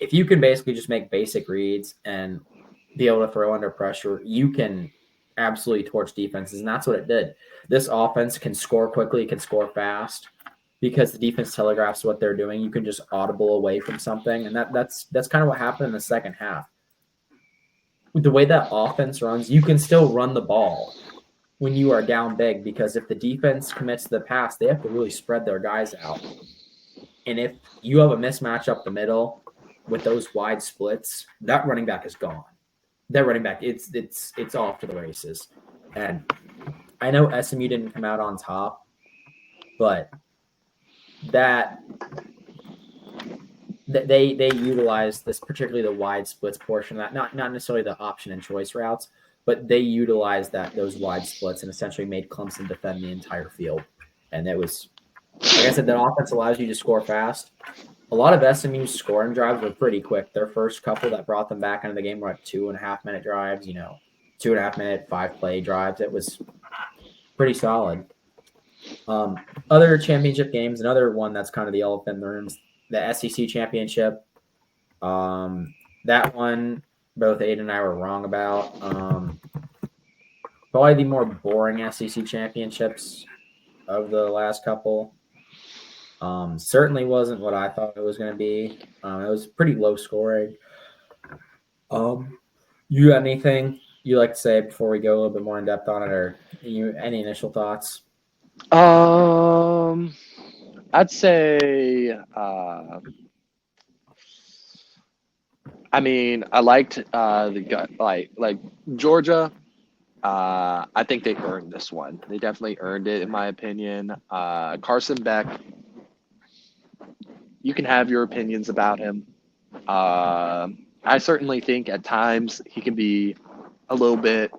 If you can basically just make basic reads and be able to throw under pressure, you can absolutely torch defenses. And that's what it did. This offense can score quickly, can score fast because the defense telegraphs what they're doing. You can just audible away from something. And that's kind of what happened in the second half. the way that offense runs, you can still run the ball when you are down big, because if the defense commits to the pass, they have to really spread their guys out. And if you have a mismatch up the middle with those wide splits, that running back is gone. That running back, it's off to the races. And I know SMU didn't come out on top, but that they utilized this, particularly the wide splits portion of that, not necessarily the option and choice routes, but they utilized those wide splits and essentially made Clemson defend the entire field. And it was, like I said, that offense allows you to score fast. A lot of SMU's scoring drives were pretty quick. Their first couple that brought them back into the game were like 2.5-minute drives, 2.5-minute, 5-play drives. It was pretty solid. Other championship games, another one that's kind of the elephant in the room, the SEC championship. That one, both Aiden and I were wrong about. Probably the more boring SEC championships of the last couple. Certainly wasn't what I thought it was going to be. It was pretty low scoring. You got anything you like to say before we go a little bit more in depth on it, or any initial thoughts? I'd say, I mean, I liked the gut, like Georgia. I think they earned this one. They definitely earned it, in my opinion. Carson Beck, you can have your opinions about him. I certainly think at times he can be a little bit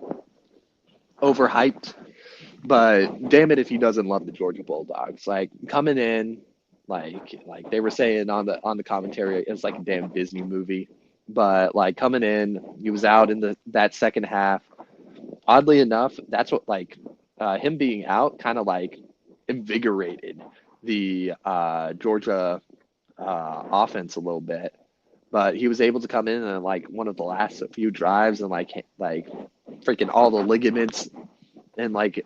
overhyped, but damn it if he doesn't love the Georgia Bulldogs. Like coming in, like they were saying on the commentary, it's like a damn Disney movie. But like coming in, he was out in that second half. Oddly enough, that's what him being out kind of like invigorated the Georgia offense a little bit. But he was able to come in and like one of the last few drives and like freaking all the ligaments and like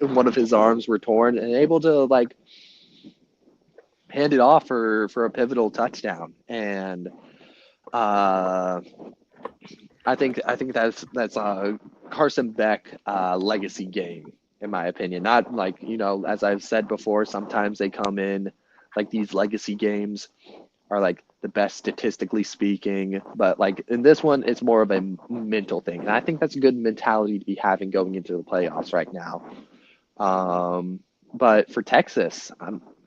one of his arms were torn and able to like hand it off for a pivotal touchdown. And I think that's a Carson Beck legacy game, in my opinion. Not like, as I've said before, sometimes they come in like these legacy games are like the best statistically speaking, but like in this one, it's more of a mental thing, and I think that's a good mentality to be having going into the playoffs right now. But for Texas,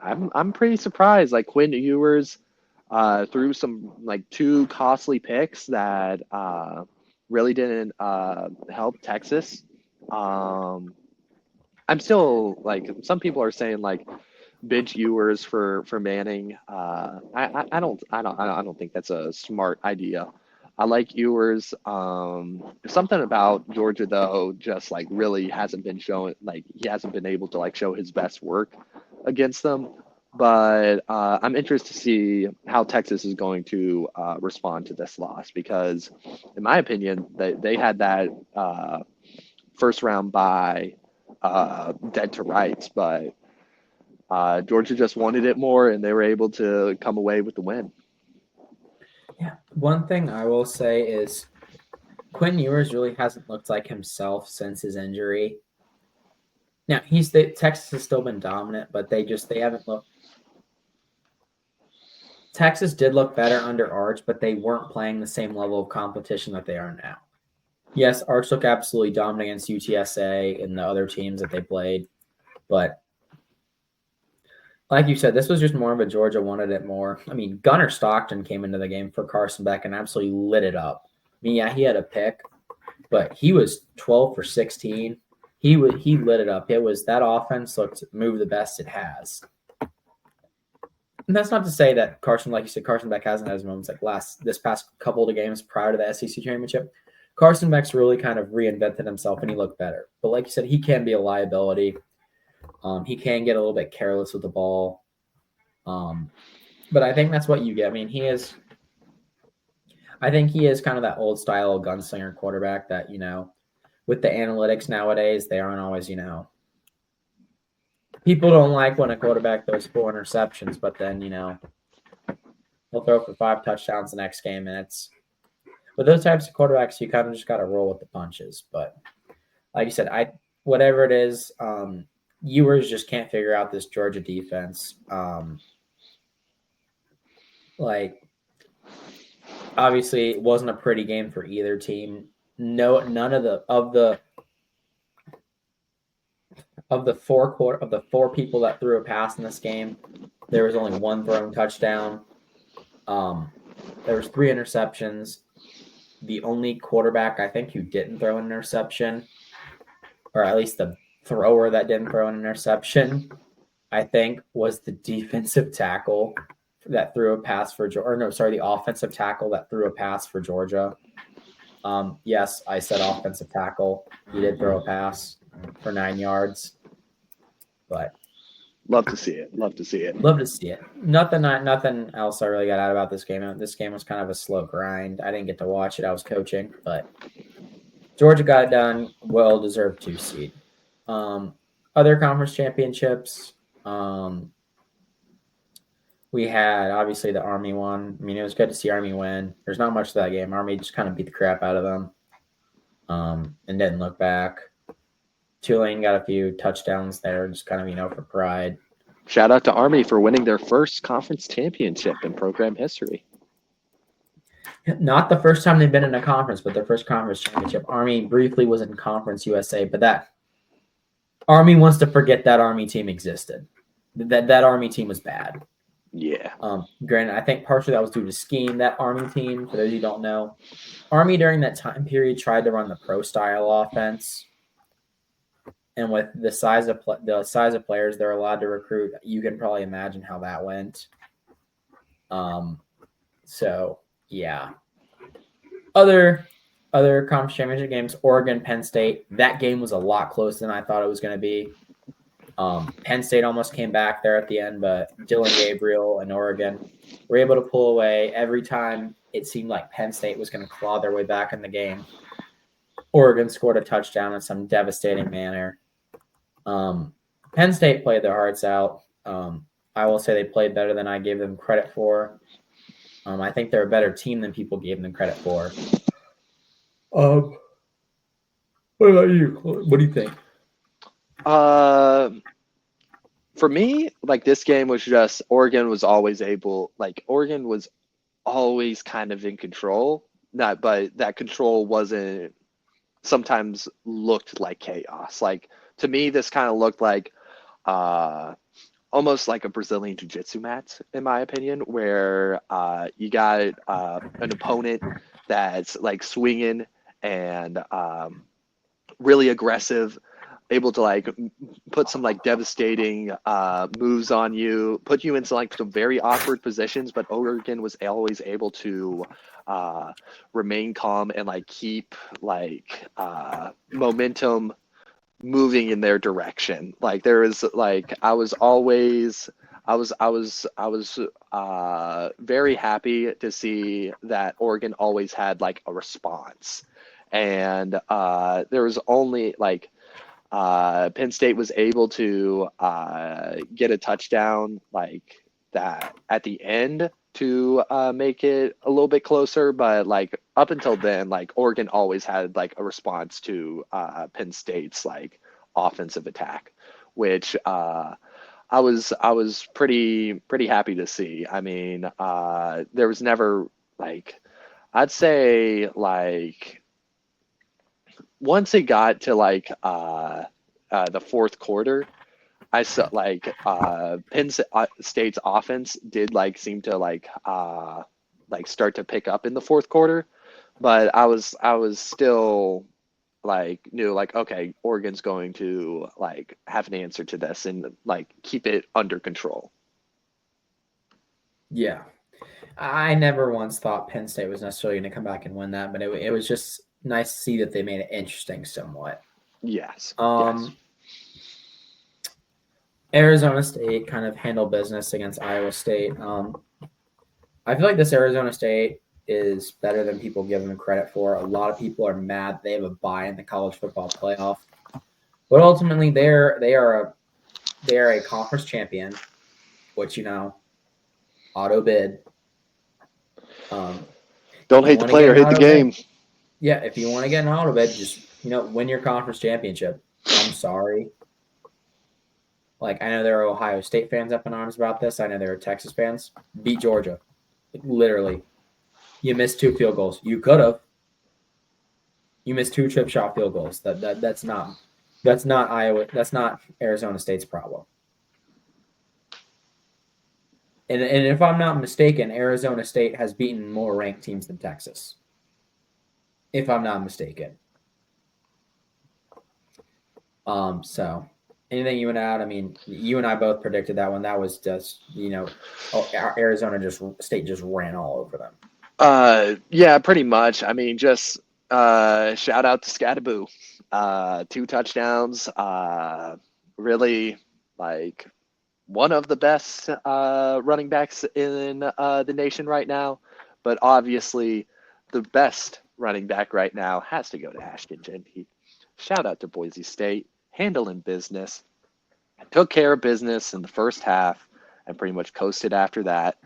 I'm pretty surprised. Like Quinn Ewers threw some like two costly picks that really didn't help Texas. I'm still like some people are saying like bench Ewers for Manning. I don't think that's a smart idea. I like Ewers. Something about Georgia though, just like really hasn't been showing. Like he hasn't been able to like show his best work against them. But I'm interested to see how Texas is going to respond to this loss because, in my opinion, they had that first round bye dead to rights, but Georgia just wanted it more, and they were able to come away with the win. Yeah, one thing I will say is Quinn Ewers really hasn't looked like himself since his injury. Now Texas has still been dominant, but they haven't looked. Texas did look better under Arch, but they weren't playing the same level of competition that they are now. Yes, Arch looked absolutely dominant against UTSA and the other teams that they played, but like you said, this was just more of a Georgia wanted it more. I mean, Gunnar Stockton came into the game for Carson Beck and absolutely lit it up. I mean, yeah, he had a pick, but he was 12 for 16. He lit it up. It was that offense moved the best it has. And that's not to say that Carson, like you said, Carson Beck hasn't had his moments like this past couple of games prior to the SEC championship. Carson Beck's really kind of reinvented himself and he looked better. But like you said, he can be a liability. He can get a little bit careless with the ball. But I think that's what you get. I mean, I think he is kind of that old style gunslinger quarterback that, with the analytics nowadays, they aren't always, people don't like when a quarterback throws 4 interceptions, but then, he'll throw for 5 touchdowns the next game. And with those types of quarterbacks, you kind of just got to roll with the punches. But like you said, whatever it is, Ewers just can't figure out this Georgia defense. Like obviously, it wasn't a pretty game for either team. No, none of the four people that threw a pass in this game, there was only one thrown touchdown. There was 3 interceptions. The only quarterback I think who didn't throw an interception, or at least the thrower that didn't throw an interception, I think was the defensive tackle that threw a pass for Georgia. Or no, sorry, the offensive tackle that threw a pass for Georgia. Yes, I said offensive tackle. He did throw a pass for 9 yards, but Love to see it. Love to see it. love to see it. Nothing else I really got out about this game. This game was kind of a slow grind. I didn't get to watch it. I was coaching, but Georgia got it done. Well deserved 2 seed. Other conference championships. We had obviously the Army one. I mean, it was good to see Army win. There's not much to that game. Army just kind of beat the crap out of them, and didn't look back. Tulane got a few touchdowns there, just kind of for pride. Shout out to Army for winning their first conference championship in program history. Not the first time they've been in a conference, but their first conference championship. Army briefly was in Conference USA, but that Army wants to forget that Army team existed. That Army team was bad. Yeah. Granted, I think partially that was due to scheme. That Army team, for those who don't know, Army during that time period tried to run the pro style offense, and with the size of players they're allowed to recruit, you can probably imagine how that went. So yeah. Other conference championship games, Oregon, Penn State. That game was a lot closer than I thought it was going to be. Penn State almost came back there at the end, but Dylan Gabriel and Oregon were able to pull away. Every time it seemed like Penn State was going to claw their way back in the game, Oregon scored a touchdown in some devastating manner. Penn State played their hearts out. I will say they played better than I gave them credit for. I think they're a better team than people gave them credit for. What about you? What do you think? For me, like this game was just Oregon was always kind of in control. But that control wasn't sometimes looked like chaos. Like to me, this kind of looked like almost like a Brazilian jiu-jitsu match, in my opinion, where you got an opponent that's like swinging and really aggressive, able to like put some like devastating moves on you, put you into like some very awkward positions, but Oregon was always able to remain calm and like keep like momentum moving in their direction. Like there was like I was very happy to see that Oregon always had like a response, and there was only like Penn State was able to get a touchdown like that at the end to make it a little bit closer, but like up until then, like Oregon always had like a response to Penn State's like offensive attack, which I was pretty happy to see. I mean, there was never like I'd say like once it got to like the fourth quarter, I saw like Penn State's offense did like seem to like start to pick up in the fourth quarter, but I was still like knew like okay, Oregon's going to like have an answer to this and like keep it under control. Yeah. I never once thought Penn State was necessarily going to come back and win that, but it was just nice to see that they made it interesting somewhat. Yes. Yes. Arizona State kind of handled business against Iowa State. I feel like this Arizona State is better than people give them credit for. A lot of people are mad they have a bye in the college football playoff, but ultimately they are a conference champion, which auto bid. If Don't you hate the want to get player, an hate the auto bid, game. yeah, if you want to get an auto bid, just win your conference championship. I'm sorry. Like, I know there are Ohio State fans up in arms about this. I know there are Texas fans. Beat Georgia. Literally. You missed 2 field goals. You could have. You missed 2 chip shot field goals. That's not Iowa. That's not Arizona State's problem. And if I'm not mistaken, Arizona State has beaten more ranked teams than Texas. If I'm not mistaken. So anything you want to add? I mean, you and I both predicted that one. That was just, Arizona State just ran all over them. Yeah, pretty much. I mean, just shout out to Scattaboo. 2 touchdowns. Really, like, one of the best running backs in the nation right now. But obviously, the best running back right now has to go to Ashton Genty. Shout out to Boise State, handling business. Took care of business in the first half and pretty much coasted after that.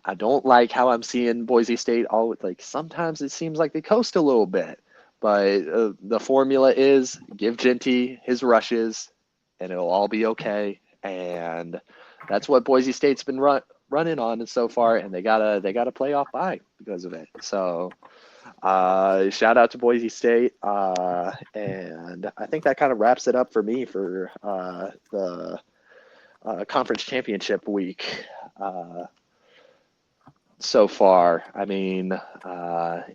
I don't like how I'm seeing Boise State all like sometimes it seems like they coast a little bit, but the formula is give Genty his rushes and it'll all be okay. And that's what Boise State's been running on so far, and they got a playoff bye because of it. So shout out to Boise State, and I think that kind of wraps it up for me for the conference championship week so far. I mean,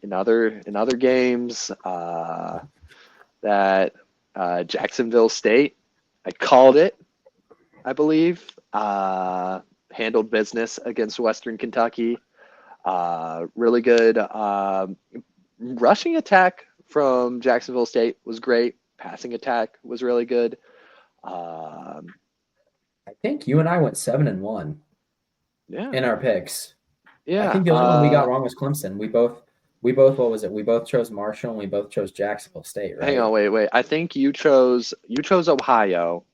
in other games, that Jacksonville State, I called it, I believe, handled business against Western Kentucky. Really good rushing attack from Jacksonville State was great. Passing attack was really good. Um, I think you and I went 7-1 yeah, in our picks. I yeah. think the only one we got wrong was Clemson. We both what was it? We both chose Marshall and we both chose Jacksonville State, Hang right? on, wait. I think you chose Ohio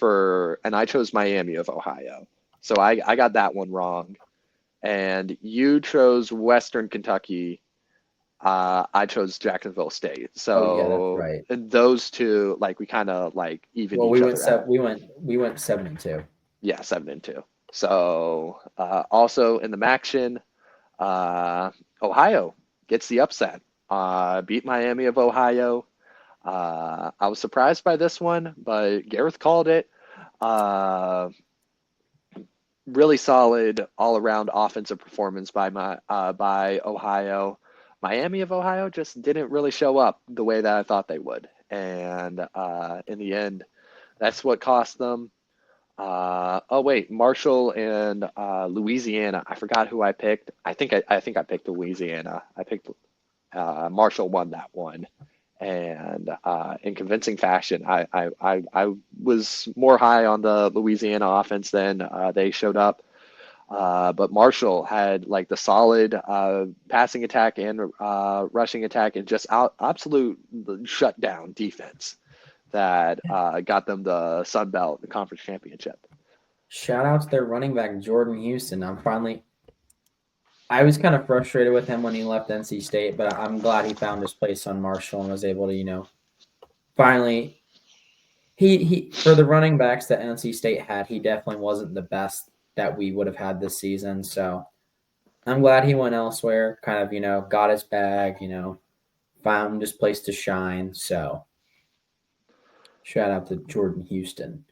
and I chose Miami of Ohio. So I got that one wrong. And you chose Western Kentucky. I chose Jacksonville State. Oh yeah, that's So right. those two, like we kind of like evened Well, each other out. we went 7-2. Yeah, 7-2. So also in the Maction, uh, Ohio gets the upset. Beat Miami of Ohio. I was surprised by this one, but Gareth called it. Uh, really solid all around offensive performance by Ohio. Miami of Ohio just didn't really show up the way that I thought they would, and in the end, that's what cost them. Oh wait, Marshall and Louisiana. I forgot who I picked. I think I picked Louisiana. I picked Marshall won that one, and in convincing fashion. I was more high on the Louisiana offense than they showed up. But Marshall had like the solid passing attack and rushing attack and just absolute shutdown defense that got them the Sun Belt, the conference championship. Shout out to their running back Jordan Houston. I was kind of frustrated with him when he left NC State, but I'm glad he found his place on Marshall and was able to, finally he for the running backs that NC State had, he definitely wasn't the best that we would have had this season. So I'm glad he went elsewhere, kind of, got his bag, found his place to shine. So shout out to Jordan Houston.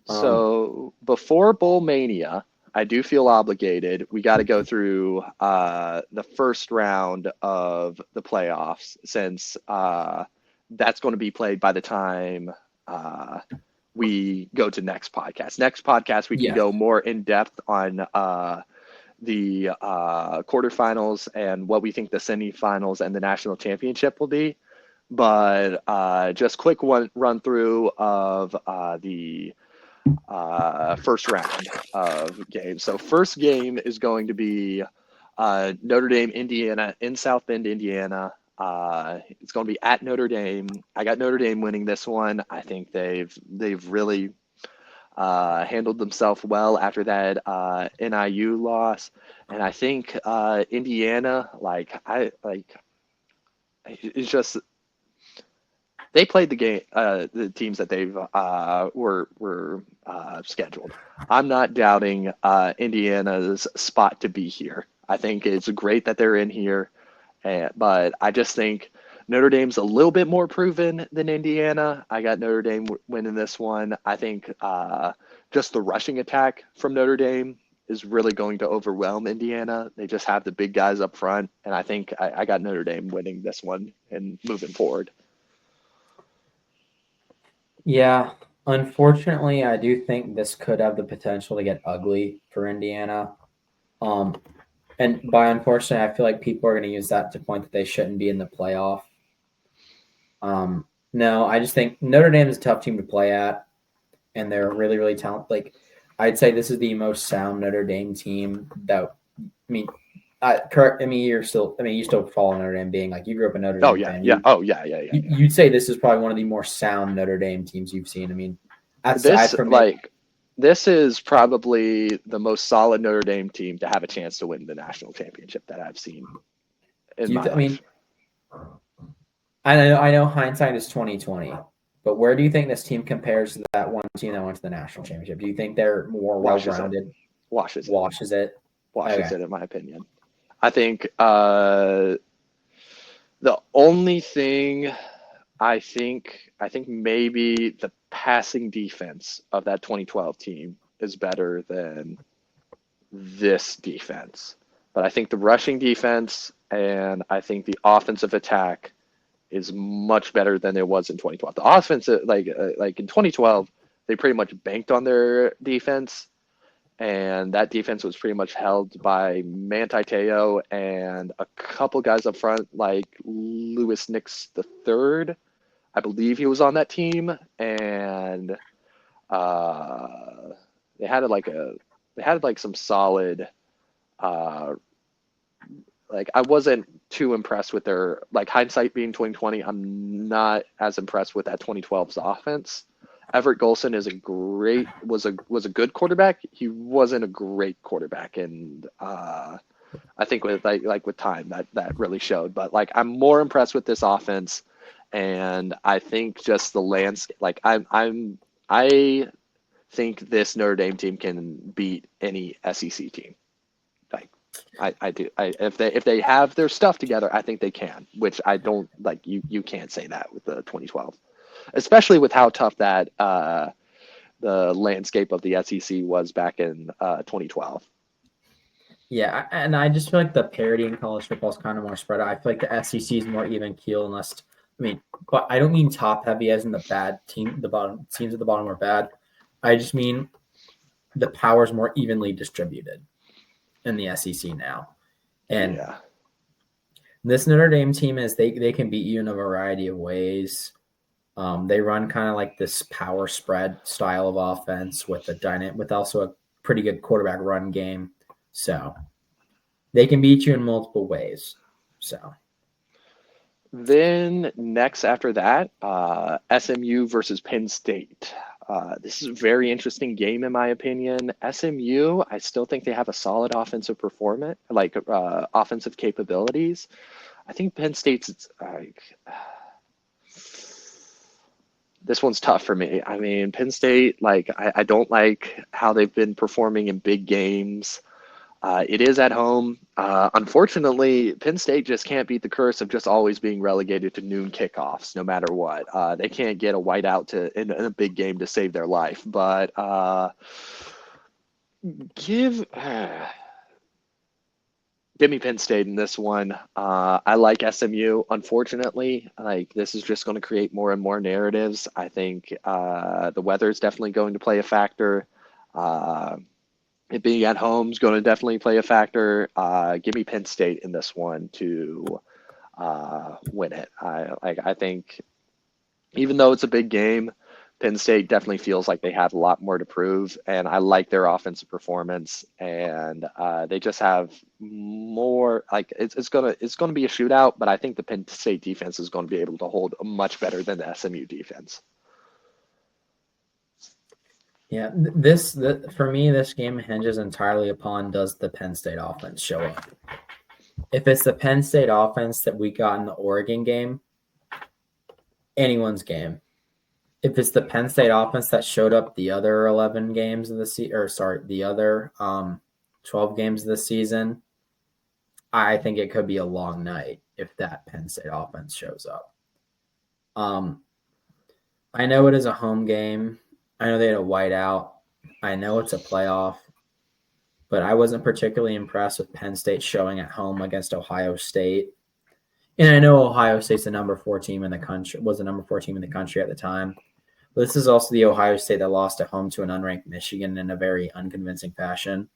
So before Bowl Mania, I do feel obligated. We got to go through the first round of the playoffs since that's going to be played by the time we go to next podcast. Next podcast, we can Yes. go more in depth on the quarterfinals and what we think the semifinals and the national championship will be. But just quick run through of the first round of games. So first game is going to be Notre Dame, Indiana, in South Bend, Indiana. It's going to be at Notre Dame. I got Notre Dame winning this one. I think they've really handled themselves well after that NIU loss, and I think Indiana, it's just they played the game, the teams that they've were scheduled. I'm not doubting Indiana's spot to be here. I think it's great that they're in here, but I just think Notre Dame's a little bit more proven than Indiana. I got Notre Dame winning this one. I think just the rushing attack from Notre Dame is really going to overwhelm Indiana. They just have the big guys up front, and I think I got Notre Dame winning this one and moving forward. Yeah, unfortunately, I do think this could have the potential to get ugly for Indiana. Um, and by unfortunately, I feel like people are going to use that to point that they shouldn't be in the playoff. No, I just think Notre Dame is a tough team to play at, and they're really, really talented. Like, I'd say this is the most sound Notre Dame team that. I mean, correct. I mean, you still follow Notre Dame, being like you grew up a Notre Oh Dame yeah, fan. yeah. Oh yeah, yeah, yeah, yeah. You'd say this is probably one of the more sound Notre Dame teams you've seen. I mean, aside This from like this is probably the most solid Notre Dame team to have a chance to win the national championship that I've seen in my I mean, life. I know hindsight is 2020, but where do you think this team compares to that one team that went to the national championship? Do you think they're more Washes it. well-rounded? Washes it. Washes it. Washes Okay. it, in my opinion. I think the only thing I think maybe the passing defense of that 2012 team is better than this defense. But I think the rushing defense and I think the offensive attack is much better than it was in 2012. The offense, like in 2012, they pretty much banked on their defense, and that defense was pretty much held by Manti Te'o and a couple guys up front, like Lewis Nix the third. I believe he was on that team, and uh, they had some solid. Uh, I wasn't too impressed with their hindsight being 2020. I'm not as impressed with that 2012's offense. Everett Golson was a good quarterback. He wasn't a great quarterback, and I think with with time that really showed. But I'm more impressed with this offense, and I think just the landscape. I think this Notre Dame team can beat any SEC team. I do. If they have their stuff together, I think they can. Which I don't like. You can't say that with the 2012, especially with how tough that the landscape of the SEC was back in 2012. Yeah, and I just feel like the parity in college football is kind of more spread out. I feel like the SEC is more even keel, unless but I don't mean top heavy as in the bad team. The bottom teams at the bottom are bad. I just mean the power is more evenly distributed in the SEC now. And Yeah. this Notre Dame team is they can beat you in a variety of ways. They run kind of like this power spread style of offense with also a pretty good quarterback run game. So they can beat you in multiple ways. So Then next after that, SMU versus Penn State. This is a very interesting game in my opinion. SMU, I still think they have a solid offensive performance, offensive capabilities. I think Penn State's this one's tough for me. I mean, Penn State, I don't like how they've been performing in big games. It is at home. Unfortunately, Penn State just can't beat the curse of just always being relegated to noon kickoffs, no matter what. They can't get a whiteout in a big game to save their life. But give give me Penn State in this one. I like SMU. Unfortunately, this is just going to create more and more narratives. I think the weather is definitely going to play a factor. It being at home is going to definitely play a factor. Give me Penn State in this one to win it. I think even though it's a big game, Penn State definitely feels like they have a lot more to prove, and I like their offensive performance. And they just have more. It's gonna be a shootout, but I think the Penn State defense is going to be able to hold much better than the SMU defense. Yeah, for me, this game hinges entirely upon does the Penn State offense show up. If it's the Penn State offense that we got in the Oregon game, anyone's game. If it's the Penn State offense that showed up the other 11 games of the season, or sorry, the other 12 games of the season, I think it could be a long night if that Penn State offense shows up. I know it is a home game. I know they had a whiteout. I know it's a playoff, but I wasn't particularly impressed with Penn State showing at home against Ohio State. And I know Ohio State's the number 4 team in the country, was the number 4 team in the country at the time. But this is also the Ohio State that lost at home to an unranked Michigan in a very unconvincing fashion.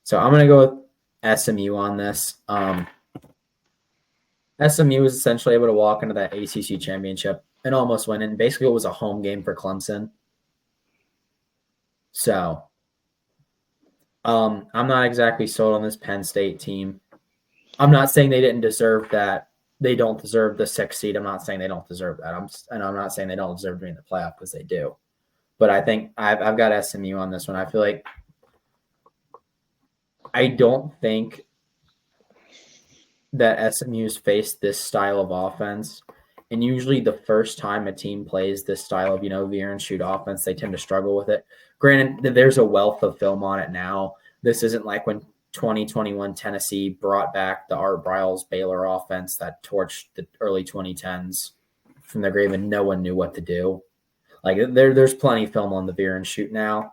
So I'm going to go with SMU on this. SMU was essentially able to walk into that ACC championship and almost win. And basically, it was a home game for Clemson. So I'm not exactly sold on this Penn State team. I'm not saying they didn't deserve that. They don't deserve the 6th seed. I'm not saying they don't deserve that. I'm not saying they don't deserve to be in the playoff because they do. But I think I've got SMU on this one. I feel like I don't think that SMU's faced this style of offense. And usually the first time a team plays this style of, veer and shoot offense, they tend to struggle with it. Granted, there's a wealth of film on it now. This isn't like when 2021 Tennessee brought back the Art Briles Baylor offense that torched the early 2010s from the grave and no one knew what to do. Like there's plenty of film on the veer and shoot now.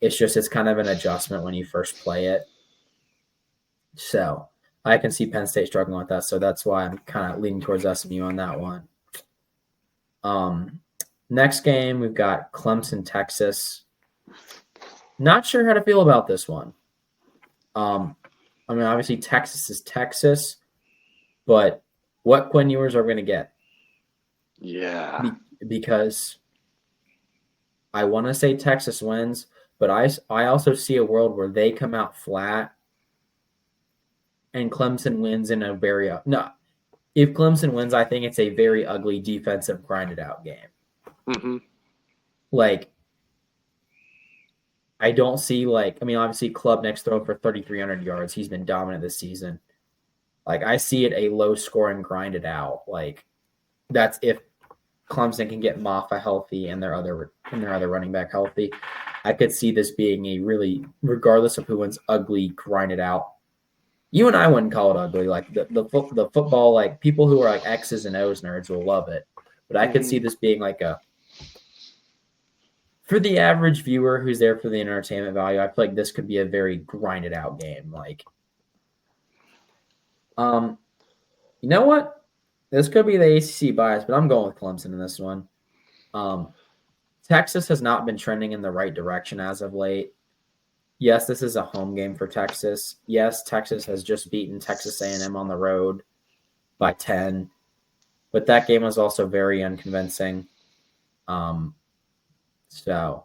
It's kind of an adjustment when you first play it. So I can see Penn State struggling with that. So that's why I'm kind of leaning towards SMU on that one. Next game, we've got Clemson, Texas. Not sure how to feel about this one. Obviously Texas is Texas, but what Quinn Ewers are we going to get? Yeah. Because I want to say Texas wins, but I also see a world where they come out flat and Clemson wins in a very if Clemson wins, I think it's a very ugly defensive grinded out game. Mm-hmm. Like I don't see obviously Klubnik's thrown for 3,300 yards. He's been dominant this season. Like I see it a low scoring grinded out. Like that's if Clemson can get Maffa healthy and their other running back healthy. I could see this being a really, regardless of who wins, ugly grinded out. You and I wouldn't call it ugly. Like the football, like people who are like X's and O's nerds will love it. But I could see this being like for the average viewer who's there for the entertainment value, I feel like this could be a very grinded out game. Like, you know what? This could be the ACC bias, but I'm going with Clemson in this one. Texas has not been trending in the right direction as of late. Yes, this is a home game for Texas. Yes, Texas has just beaten Texas A&M on the road by 10, but that game was also very unconvincing. So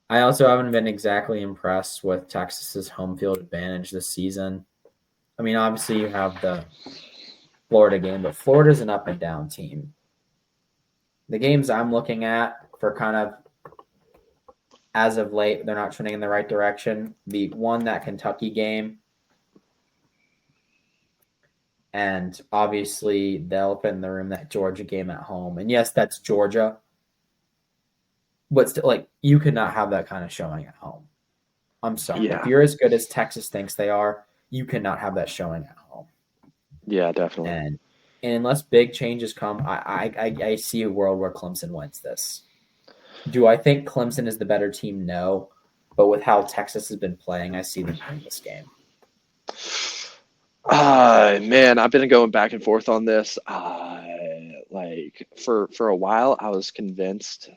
I also haven't been exactly impressed with Texas's home field advantage this season. I mean, obviously you have the Florida game, but Florida's an up and down team. The games I'm looking at for kind of as of late, they're not trending in the right direction. The one, that Kentucky game, and obviously the elephant in the room, that Georgia game at home. And yes, that's Georgia, but still, like you could not have that kind of showing at home. I'm sorry. Yeah. If you're as good as Texas thinks they are, you cannot have that showing at home. Yeah, definitely. And unless big changes come, I see a world where Clemson wins this. Do I think Clemson is the better team? No. But with how Texas has been playing, I see them winning this game. Man, I've been going back and forth on this. Like for a while, I was convinced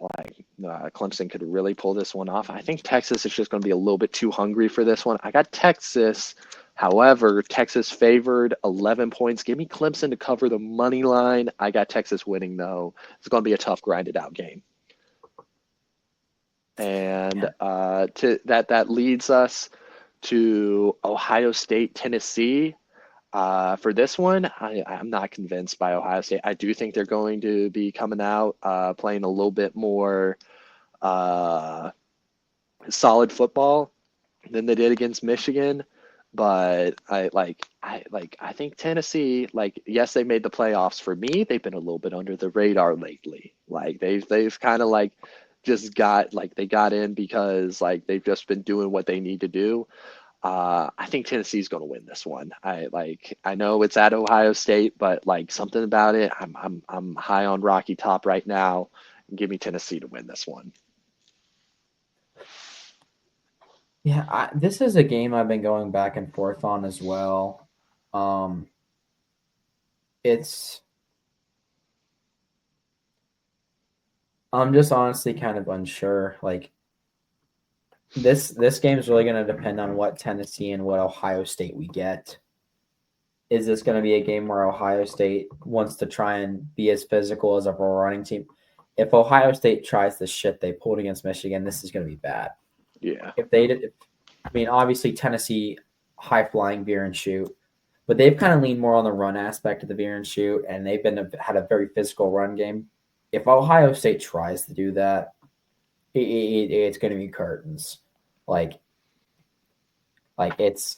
Clemson could really pull this one off. I think Texas is just going to be a little bit too hungry for this one. I got Texas. However, Texas favored 11 points. Give me Clemson to cover the money line. I got Texas winning, though. It's going to be a tough, grinded out game. And that leads us to Ohio State, Tennessee. For this one, I'm not convinced by Ohio State. I do think they're going to be coming out playing a little bit more uh, solid football than they did against Michigan. But I think Tennessee, like, yes, they made the playoffs. For me, they've been a little bit under the radar lately. Like they've kind of like just got like they got in because like they've just been doing what they need to do. I think Tennessee's going to win this one. I know it's at Ohio State, but like something about it, I'm high on Rocky Top right now. Give me Tennessee to win this one. Yeah, this is a game I've been going back and forth on as well. Um, it's I'm just honestly kind of unsure. Like this game is really going to depend on what Tennessee and what Ohio State we get. Is this going to be a game where Ohio State wants to try and be as physical as a running team? If Ohio State tries the shit they pulled against Michigan, this is going to be bad. Yeah. If they did, I mean, obviously Tennessee high flying veer and shoot, but they've kind of leaned more on the run aspect of the veer and shoot, and they've had a very physical run game. If Ohio State tries to do that, it's going to be curtains. Like it's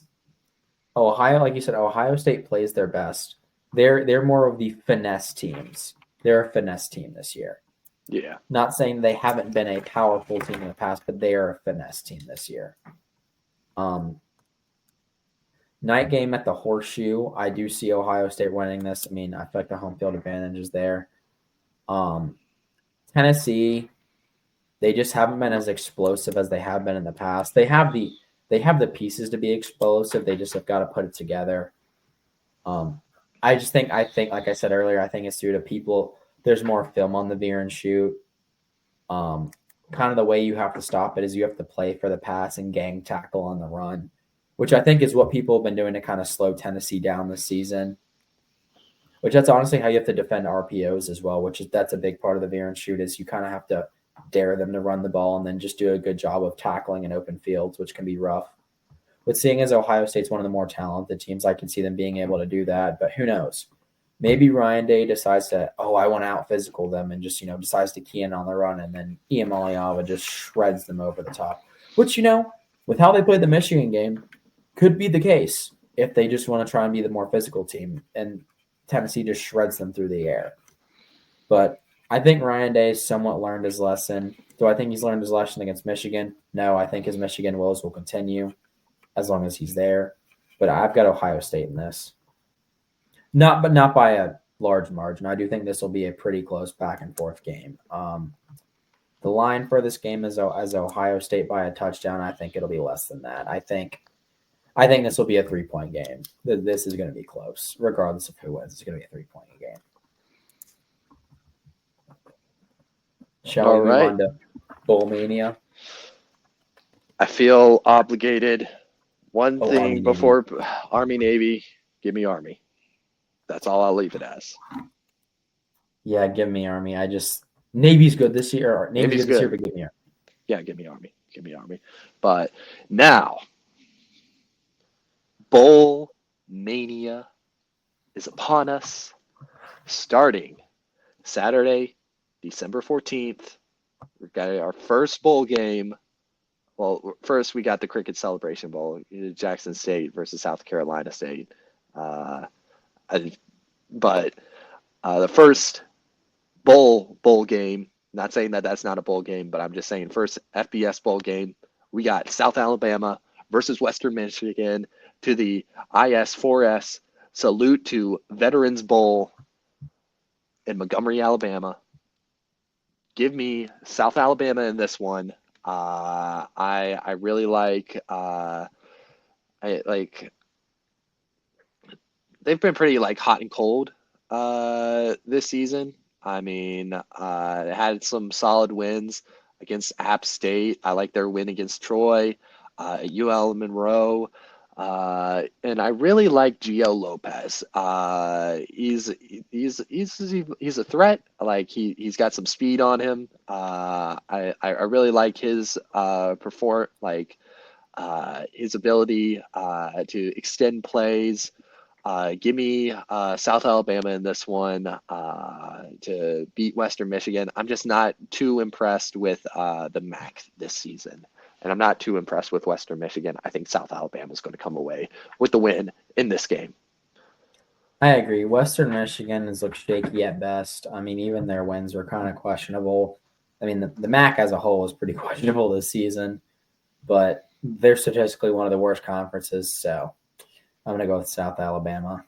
Ohio, like you said, Ohio State plays their best. They're more of the finesse teams. They're a finesse team this year. Yeah. Not saying they haven't been a powerful team in the past, but they are a finesse team this year. Night game at the Horseshoe. I do see Ohio State winning this. I mean, I feel like the home field advantage is there. Tennessee, they just haven't been as explosive as they have been in the past. They have the pieces to be explosive. They just have got to put it together. I think like I said earlier, I think it's due to people. There's more film on the veer and shoot. Kind of the way you have to stop it is you have to play for the pass and gang tackle on the run, which I think is what people have been doing to kind of slow Tennessee down this season. Which that's honestly how you have to defend RPOs as well, that's a big part of the veer and shoot is you kind of have to dare them to run the ball and then just do a good job of tackling in open fields, which can be rough. But seeing as Ohio State's one of the more talented teams, I can see them being able to do that. But who knows? Maybe Ryan Day decides to, I want to out physical them and just, decides to key in on the run. And then Ian Maliava just shreds them over the top, which, with how they played the Michigan game, could be the case if they just want to try and be the more physical team. And Tennessee just shreds them through the air. But I think Ryan Day somewhat learned his lesson. Do I think he's learned his lesson against Michigan? No, I think his Michigan woes will continue as long as he's there. But I've got Ohio State in this. Not by a large margin. I do think this will be a pretty close back and forth game. The line for this game is as Ohio State by a touchdown. I think it'll be less than that. I think this will be a 3-point game. This is going to be close, regardless of who wins. It's going to be a 3-point game. Shall we move on to Bowl Mania? I feel obligated. One thing Army, before Navy. Army, Navy, give me Army. That's all I'll leave it as. Yeah, give me Army. Navy's good this year. Navy's good this year, but give me Army. Yeah, give me Army. Give me Army. But now, Bowl Mania is upon us, starting Saturday, December 14th. We've got our first bowl game. Well, first we got the Cricket Celebration Bowl, Jackson State versus South Carolina State. But the first bowl game, not saying that that's not a bowl game, but I'm just saying first FBS bowl game, we got South Alabama versus Western Michigan to the IS4S Salute to Veterans Bowl in Montgomery, Alabama. Give me South Alabama in this one. I really like they've been pretty like hot and cold this season. I mean, they had some solid wins against App State. I like their win against Troy, UL Monroe. And I really like Gio Lopez. He's a threat. Like he's got some speed on him. I really like his his ability to extend plays. Give me South Alabama in this one to beat Western Michigan. I'm just not too impressed with the MAC this season. And I'm not too impressed with Western Michigan. I think South Alabama is going to come away with the win in this game. I agree. Western Michigan has looked shaky at best. I mean, even their wins were kind of questionable. I mean, the MAC as a whole is pretty questionable this season, but they're statistically one of the worst conferences. So I'm going to go with South Alabama.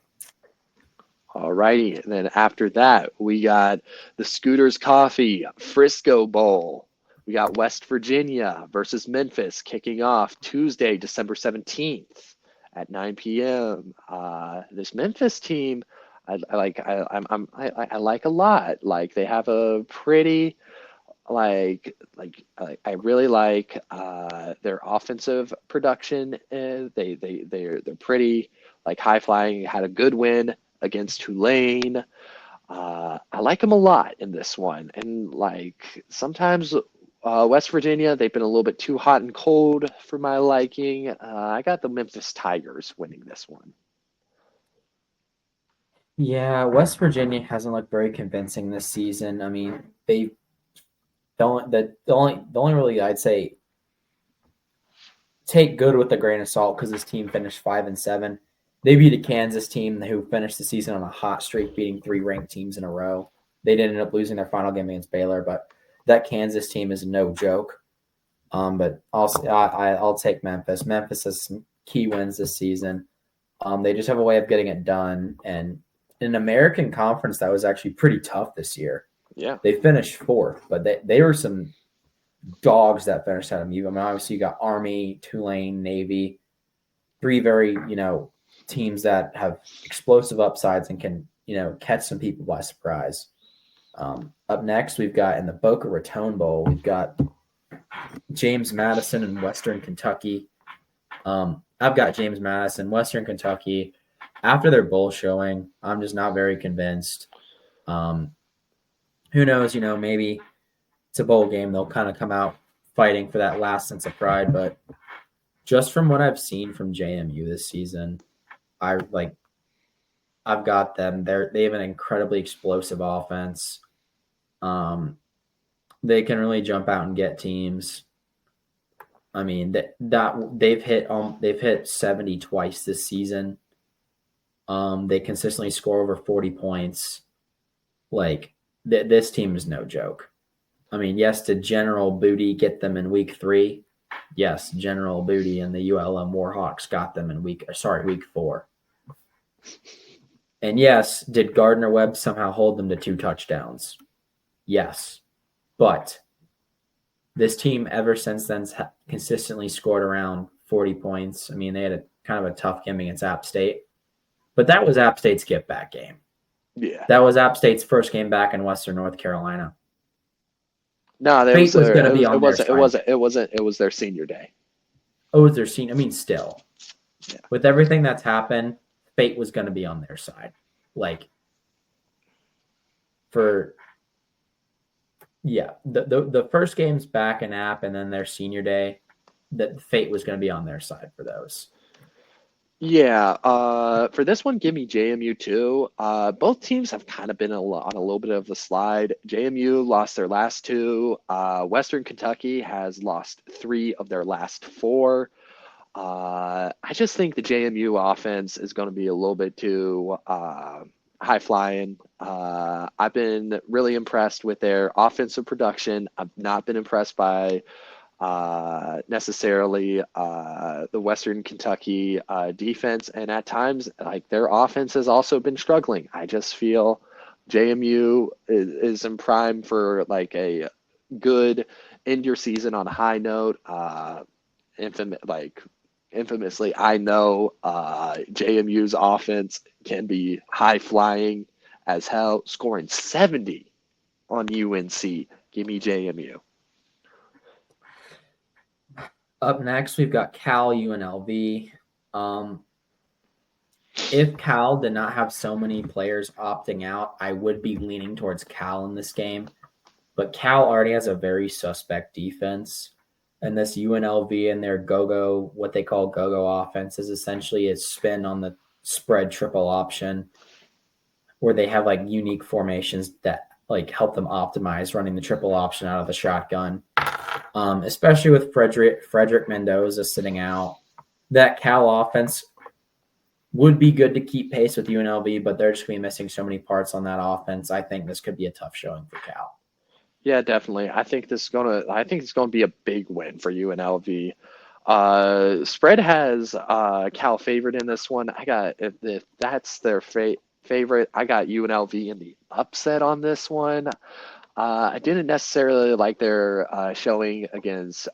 All righty. And then after that, we got the Scooters Coffee Frisco Bowl. We got West Virginia versus Memphis kicking off Tuesday, December 17th at 9 p.m. This Memphis team, I like a lot. Like they have a pretty I really like their offensive production. They're pretty like high flying. Had a good win against Tulane. I like them a lot in this one, and like sometimes West Virginia, they've been a little bit too hot and cold for my liking. I got the Memphis Tigers winning this one. Yeah, West Virginia hasn't looked very convincing this season. I mean, they don't the only really I'd say take good with a grain of salt because this team finished 5-7. They beat a Kansas team who finished the season on a hot streak, beating 3 ranked teams in a row. They did end up losing their final game against Baylor, but that Kansas team is no joke. But also, I'll take Memphis. Memphis has some key wins this season. They just have a way of getting it done. And in an American conference that was actually pretty tough this year. Yeah. They finished 4th, but they were some dogs that finished out of you. I mean, obviously you got Army, Tulane, Navy, 3 very, teams that have explosive upsides and can, catch some people by surprise. Up next, we've got in the Boca Raton Bowl, we've got James Madison and Western Kentucky. I've got James Madison, Western Kentucky. After their bowl showing, I'm just not very convinced. Who knows, maybe it's a bowl game. They'll kind of come out fighting for that last sense of pride. But just from what I've seen from JMU this season, I've got them. They have an incredibly explosive offense. They can really jump out and get teams. I mean that they've hit 70 twice this season. They consistently score over 40 points. This team is no joke. I mean, yes, did General Booty get them in week 3? Yes, General Booty and the ULM Warhawks got them in week 4. And yes, did Gardner Webb somehow hold them to 2 touchdowns? Yes. But this team ever since then has consistently scored around 40 points. I mean, they had a kind of a tough game against App State. But that was App State's get-back game. Yeah. That was App State's first game back in Western North Carolina. No, Fate was going to be on their side. It was their senior day. Oh, their senior. I mean, still. Yeah. With everything that's happened, fate was going to be on their side. The first game's back in App and then their senior day, that fate was going to be on their side for those. Yeah, for this one, give me JMU too. Both teams have kind of been on a little bit of a slide. JMU lost their last 2. Western Kentucky has lost 3 of their last 4. I just think the JMU offense is going to be a little bit too high flying. I've been really impressed with their offensive production. I've not been impressed by necessarily the Western Kentucky defense, and at times their offense has also been struggling. I just feel JMU is in prime for a good end your season on a high note. Infamously, I know JMU's offense can be high flying as hell, scoring 70 on UNC. Give me JMU. Up next, we've got Cal UNLV. If Cal did not have so many players opting out, I would be leaning towards Cal in this game. But Cal already has a very suspect defense. And this UNLV and their what they call go-go offense is essentially a spin on the spread triple option where they have like unique formations that like help them optimize running the triple option out of the shotgun. Especially with Frederick Mendoza sitting out. That Cal offense would be good to keep pace with UNLV, but they're just going to be missing so many parts on that offense. I think this could be a tough showing for Cal. Yeah, definitely. I think it's gonna be a big win for UNLV. Spread has Cal favored in this one. If that's their favorite, I got UNLV in the upset on this one. I didn't necessarily like their showing against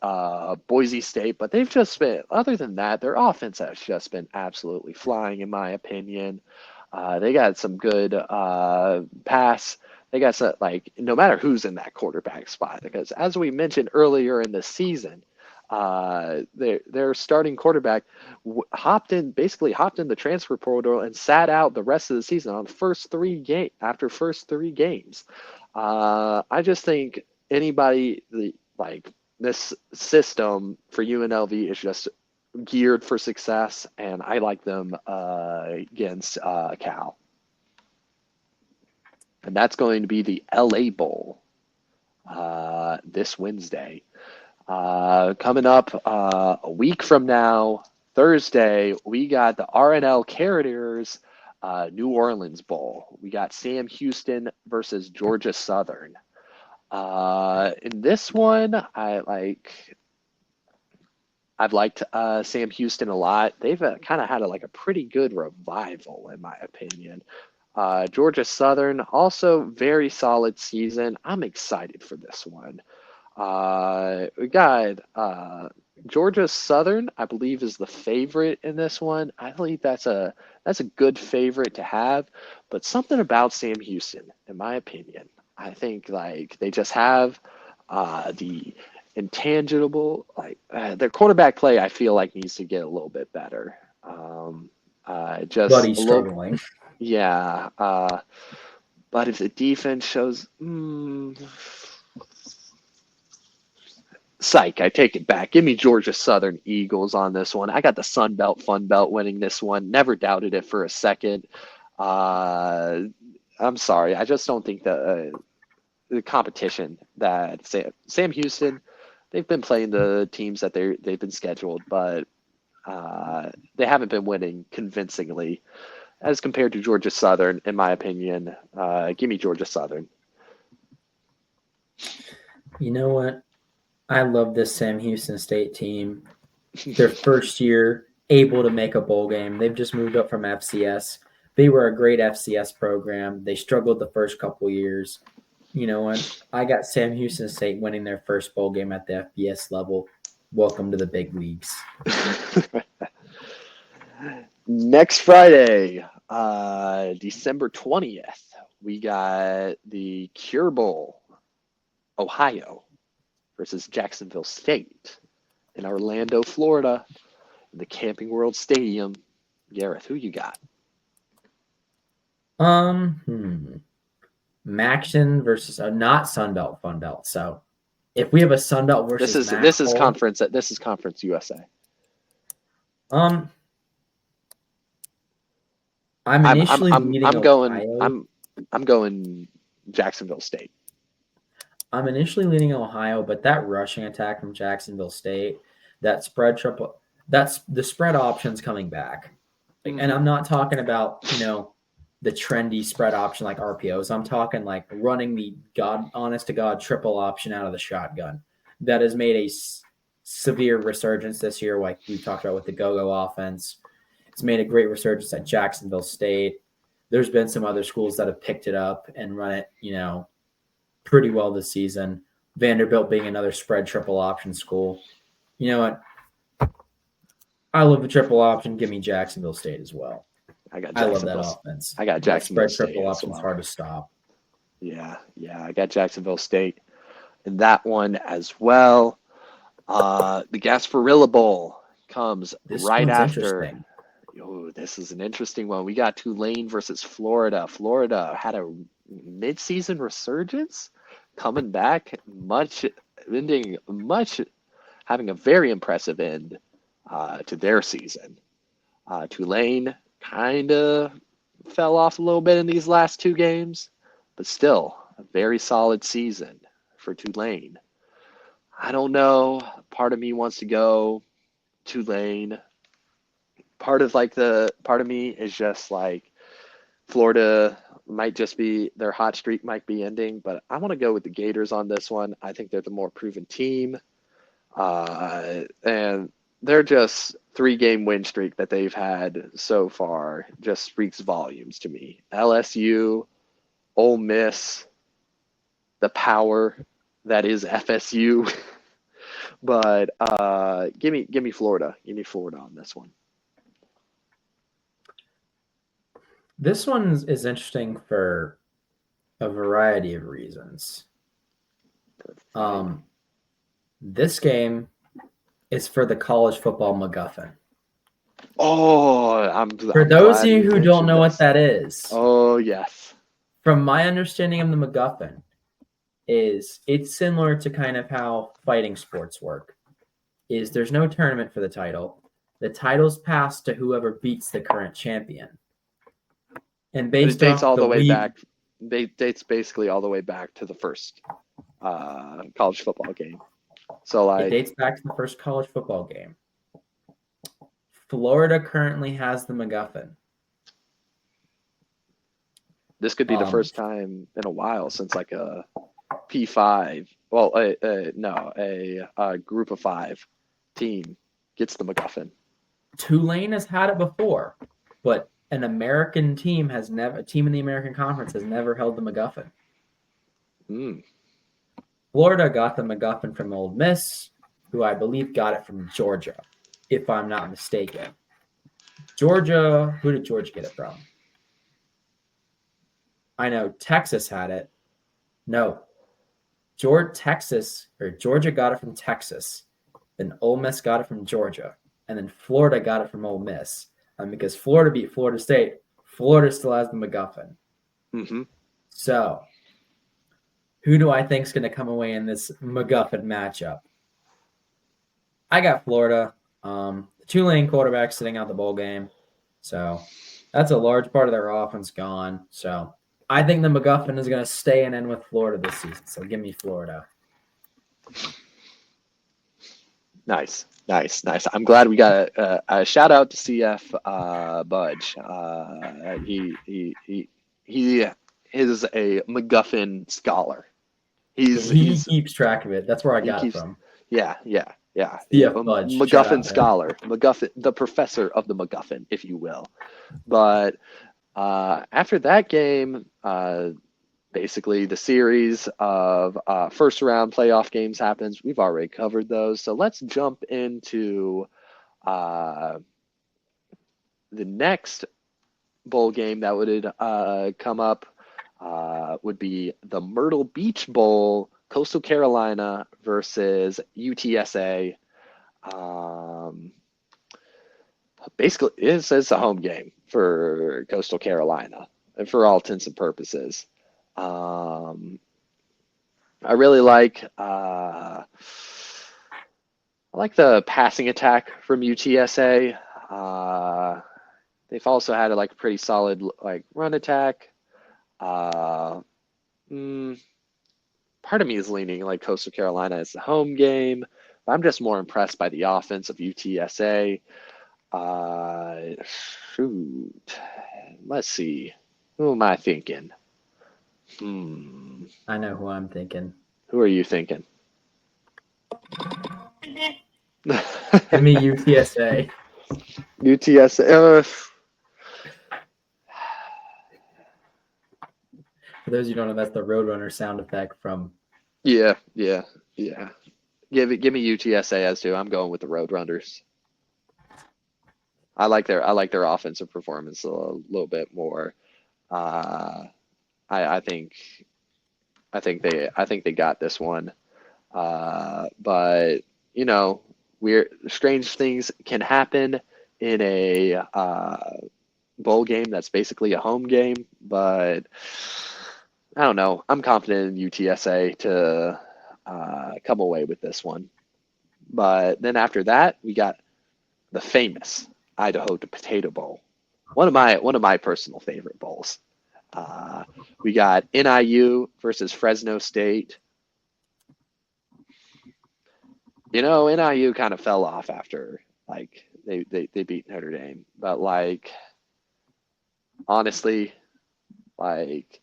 Boise State, but they've just been, other than that, their offense has just been absolutely flying, in my opinion. They got some good pass. They got some, like, no matter who's in that quarterback spot, because as we mentioned earlier in the season, their starting quarterback basically hopped in the transfer portal and sat out the rest of the season on after first 3 games. I just think anybody like this system for UNLV is just geared for success, and I like them against Cal. And that's going to be the LA Bowl this Wednesday. Coming up a week from now, Thursday, we got the RNL Carriers New Orleans Bowl. We got Sam Houston versus Georgia Southern. In this one, I've liked Sam Houston a lot. They've kind of had a pretty good revival, in my opinion. Georgia Southern, also very solid season. I'm excited for this one. We got Georgia Southern, I believe, is the favorite in this one. I believe that's a good favorite to have, but something about Sam Houston, in my opinion, I think they just have the intangible, their quarterback play. I feel like needs to get a little bit better. Just But he's a little, struggling. yeah. But if the defense shows, psych, I take it back. Give me Georgia Southern Eagles on this one. I got the Sun Belt, Fun Belt winning this one. Never doubted it for a second. I'm sorry. I just don't think the competition that Sam Houston, they've been playing the teams that they've been scheduled, but they haven't been winning convincingly as compared to Georgia Southern, in my opinion. Give me Georgia Southern. You know what? I love this Sam Houston State team. Their first year able to make a bowl game. They've just moved up from FCS. They were a great FCS program. They struggled the first couple years. You know what? I got Sam Houston State winning their first bowl game at the FBS level. Welcome to the big leagues. Next Friday, December 20th, we got the Cure Bowl, Ohio versus Jacksonville State in Orlando, Florida, in the Camping World Stadium. Gareth, who you got? Maxon versus not Sunbelt, Fun Belt. So if we have a Sunbelt versus this is Conference USA. I'm initially leaning Ohio. I'm going Jacksonville State. I'm initially leaning Ohio, but that rushing attack from Jacksonville State, that spread triple, that's the spread options coming back. And I'm not talking about, the trendy spread option like RPOs. I'm talking like running the honest to God triple option out of the shotgun. That has made a severe resurgence this year, like we talked about with the go-go offense. It's made a great resurgence at Jacksonville State. There's been some other schools that have picked it up and run it, pretty well this season. Vanderbilt being another spread triple option school. You know what? I love the triple option. Give me Jacksonville State as well. I love that offense. I got Jacksonville State. Triple option's hard to stop. Yeah, I got Jacksonville State in that one as well. The Gasparilla Bowl comes right after. Oh, this is an interesting one. We got Tulane versus Florida. Florida had a mid-season resurgence, coming back having a very impressive end to their season. Tulane kind of fell off a little bit in these last two games, but still a very solid season for Tulane. I don't know. Part of me wants to go Tulane. Part of me is just like Florida might just be their hot streak might be ending, but I want to go with the Gators on this one. I think they're the more proven team. And they're just 3 game win streak that they've had so far just speaks volumes to me. LSU, Ole Miss, the power that is FSU. But give me Florida. Give me Florida on this one. This one is interesting for a variety of reasons. This game is for the college football MacGuffin. For those of you who don't know what that is. Oh, yes. From my understanding of the MacGuffin, it's similar to kind of how fighting sports work. There's no tournament for the title. The title's passed to whoever beats the current champion. And based dates off dates basically all the way back to the first college football game. So it dates back to the first college football game. Florida currently has the MacGuffin. This could be the first time in a while since like a P5. Well, a group of 5 team gets the MacGuffin. Tulane has had it before, but an American team a team in the American Conference has never held the MacGuffin. Florida got the MacGuffin from Ole Miss, who I believe got it from Georgia, if I'm not mistaken. Who did Georgia get it from? I know Texas had it. No. Georgia got it from Texas. Then Ole Miss got it from Georgia. And then Florida got it from Ole Miss. And because Florida beat Florida State, Florida still has the MacGuffin. Mm-hmm. So, who do I think is going to come away in this MacGuffin matchup? I got Florida. The Tulane quarterback sitting out the bowl game. So, that's a large part of their offense gone. So, I think the MacGuffin is going to stay and end with Florida this season. So, give me Florida. Nice. I'm glad we got a shout out to CF Budge. He is a MacGuffin scholar. He keeps track of it. That's where I got it from. Yeah. CF Budge, MacGuffin scholar, MacGuffin, the professor of the MacGuffin, if you will. But after that game, basically the series of first round playoff games happens. We've already covered those. So let's jump into the next bowl game that would come up would be the Myrtle Beach Bowl, Coastal Carolina versus UTSA. Basically, it's a home game for Coastal Carolina, and for all intents and purposes. I really like the passing attack from UTSA. They've also had a pretty solid run attack. Part of me is leaning Coastal Carolina as the home game. But I'm just more impressed by the offense of UTSA. Let's see. Who am I thinking? I know who I'm thinking. Who are you thinking? Give me UTSA. UTSA. For those of you who don't know, that's the Roadrunner sound effect from. Yeah. Give me UTSA as to. I'm going with the Roadrunners. I like their offensive performance a little bit more. I think they got this one. But strange things can happen in a bowl game that's basically a home game. But I don't know. I'm confident in UTSA to come away with this one. But then after that, we got the famous Idaho to Potato Bowl. one of my personal favorite bowls. We got NIU versus Fresno State. NIU kind of fell off after like they beat Notre Dame, but like honestly, like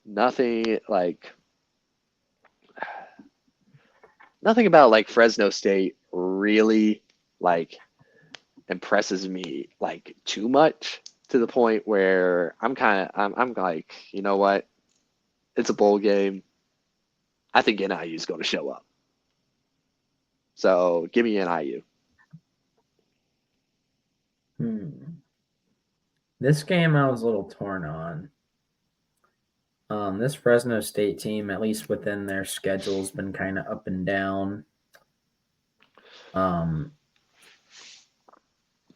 nothing like nothing about like Fresno State really like impresses me like too much to the point where I'm like, you know what? It's a bowl game. I think NIU is going to show up. So give me NIU. This game I was a little torn on. This Fresno State team, at least within their schedule, has been kind of up and down.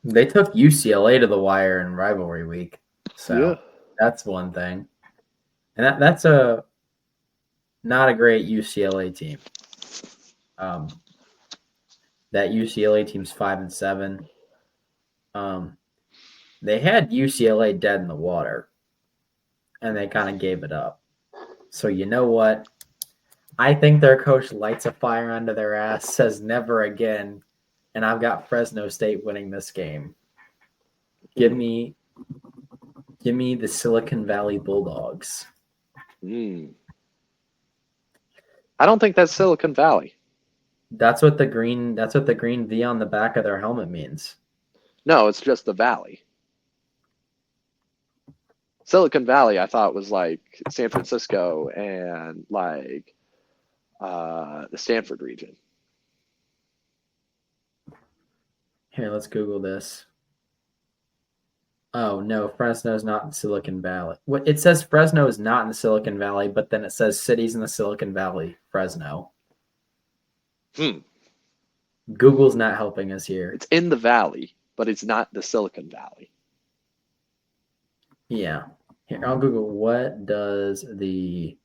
They took UCLA to the wire in rivalry week, so that's one thing, and that's a not a great UCLA team. That UCLA team's 5-7. They had UCLA dead in the water, and they kind of gave it up. So you know what? I think their coach lights a fire under their ass, says never again, and I've got Fresno State winning this game. Give me the Silicon Valley Bulldogs. I don't think that's Silicon Valley. That's what the green V on the back of their helmet means. No, it's just the Valley. Silicon Valley, I thought was like San Francisco and like the Stanford region. Here, let's Google this. Oh no, Fresno's not in Silicon Valley. It says Fresno is not in the Silicon Valley, but then it says cities in the Silicon Valley, Fresno. Google's not helping us here. It's in the Valley, but it's not the Silicon Valley. Yeah. Here, I'll Google what does the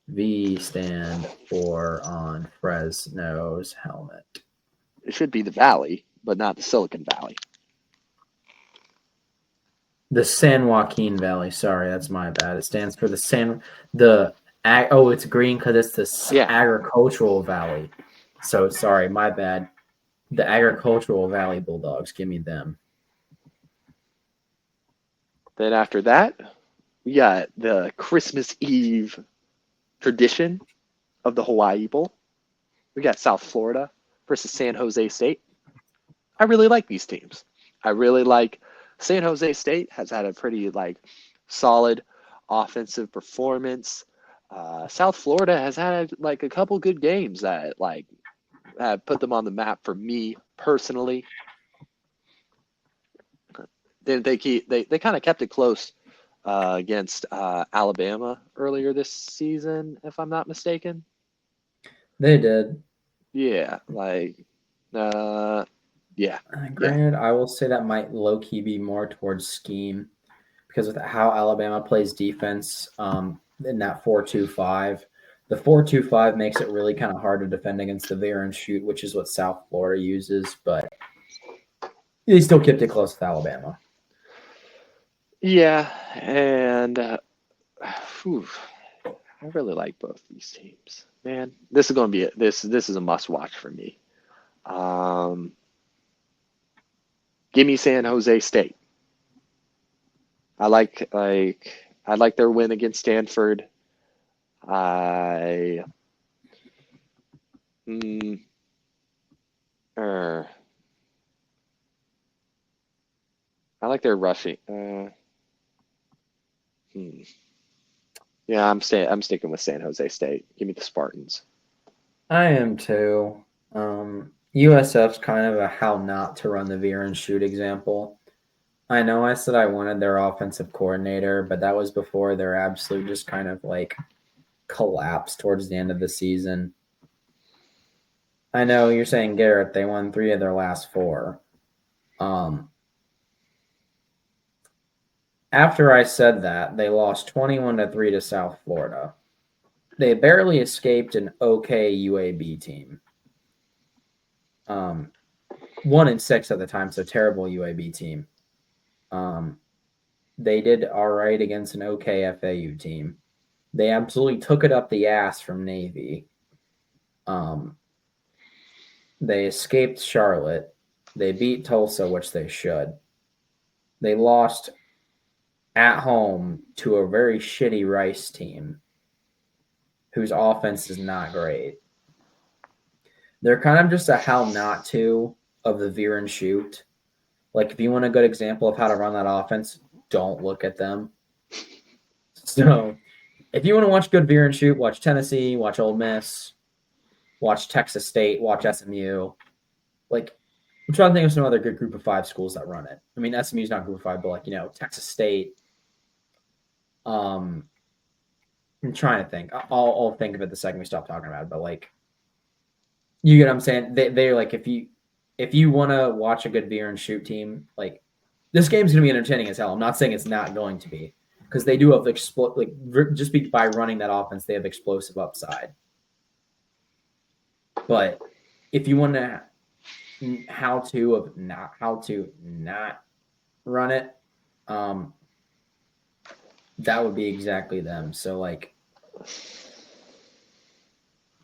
V stand for on Fresno's helmet. It should be the Valley, but not the Silicon Valley. The San Joaquin Valley. Sorry, that's my bad. It stands for it's green because it's the agricultural valley. So sorry, my bad. The Agricultural Valley Bulldogs. Give me them. Then after that, we got the Christmas Eve tradition of the Hawaii Bowl. We got South Florida versus San Jose State. I really like these teams. I really like San Jose State has had a pretty like solid offensive performance. South Florida has had like a couple good games that like have put them on the map for me personally. They kind of kept it close against Alabama earlier this season, if I'm not mistaken. They did. Yeah, like yeah. Granted, I will say that might low key be more towards scheme because with how Alabama plays defense in that 4-2-5, the 4-2-5 makes it really kind of hard to defend against the veer and shoot, which is what South Florida uses. But they still kept it close with Alabama. Yeah, and I really like both these teams. Man, this is going to be this is a must watch for me. Give me San Jose State. I like their win against Stanford. I like their rushing. Yeah, I'm sticking with San Jose State. Give me the Spartans. I am too. USF's kind of a how not to run the veer and shoot example. I know I said I wanted their offensive coordinator, but that was before their absolute just kind of like collapse towards the end of the season. I know you're saying Garrett, they won 3 of their last 4. After I said that, they lost 21-3 to South Florida. They barely escaped an okay UAB team. 1-6 at the time, so terrible UAB team. they did all right against an okay FAU team. They absolutely took it up the ass from Navy. Um, they escaped Charlotte. They beat Tulsa, which they should. They lost at home to a very shitty Rice team whose offense is not great. They're kind of just a how not to of the veer and shoot. Like, if you want a good example of how to run that offense, don't look at them. So, if you want to watch good veer and shoot, watch Tennessee, watch Ole Miss, watch Texas State, watch SMU. Like, I'm trying to think of some other good group of five schools that run it. I mean, SMU's not group of five, but like, Texas State. I'm trying to think. I'll think of it the second we stop talking about it. But like, you get what I'm saying? They're like, if you want to watch a good veer and shoot team, like, this game's going to be entertaining as hell. I'm not saying it's not going to be, because they do have just by running that offense, they have explosive upside. But if you want to how to not run it, that would be exactly them. So like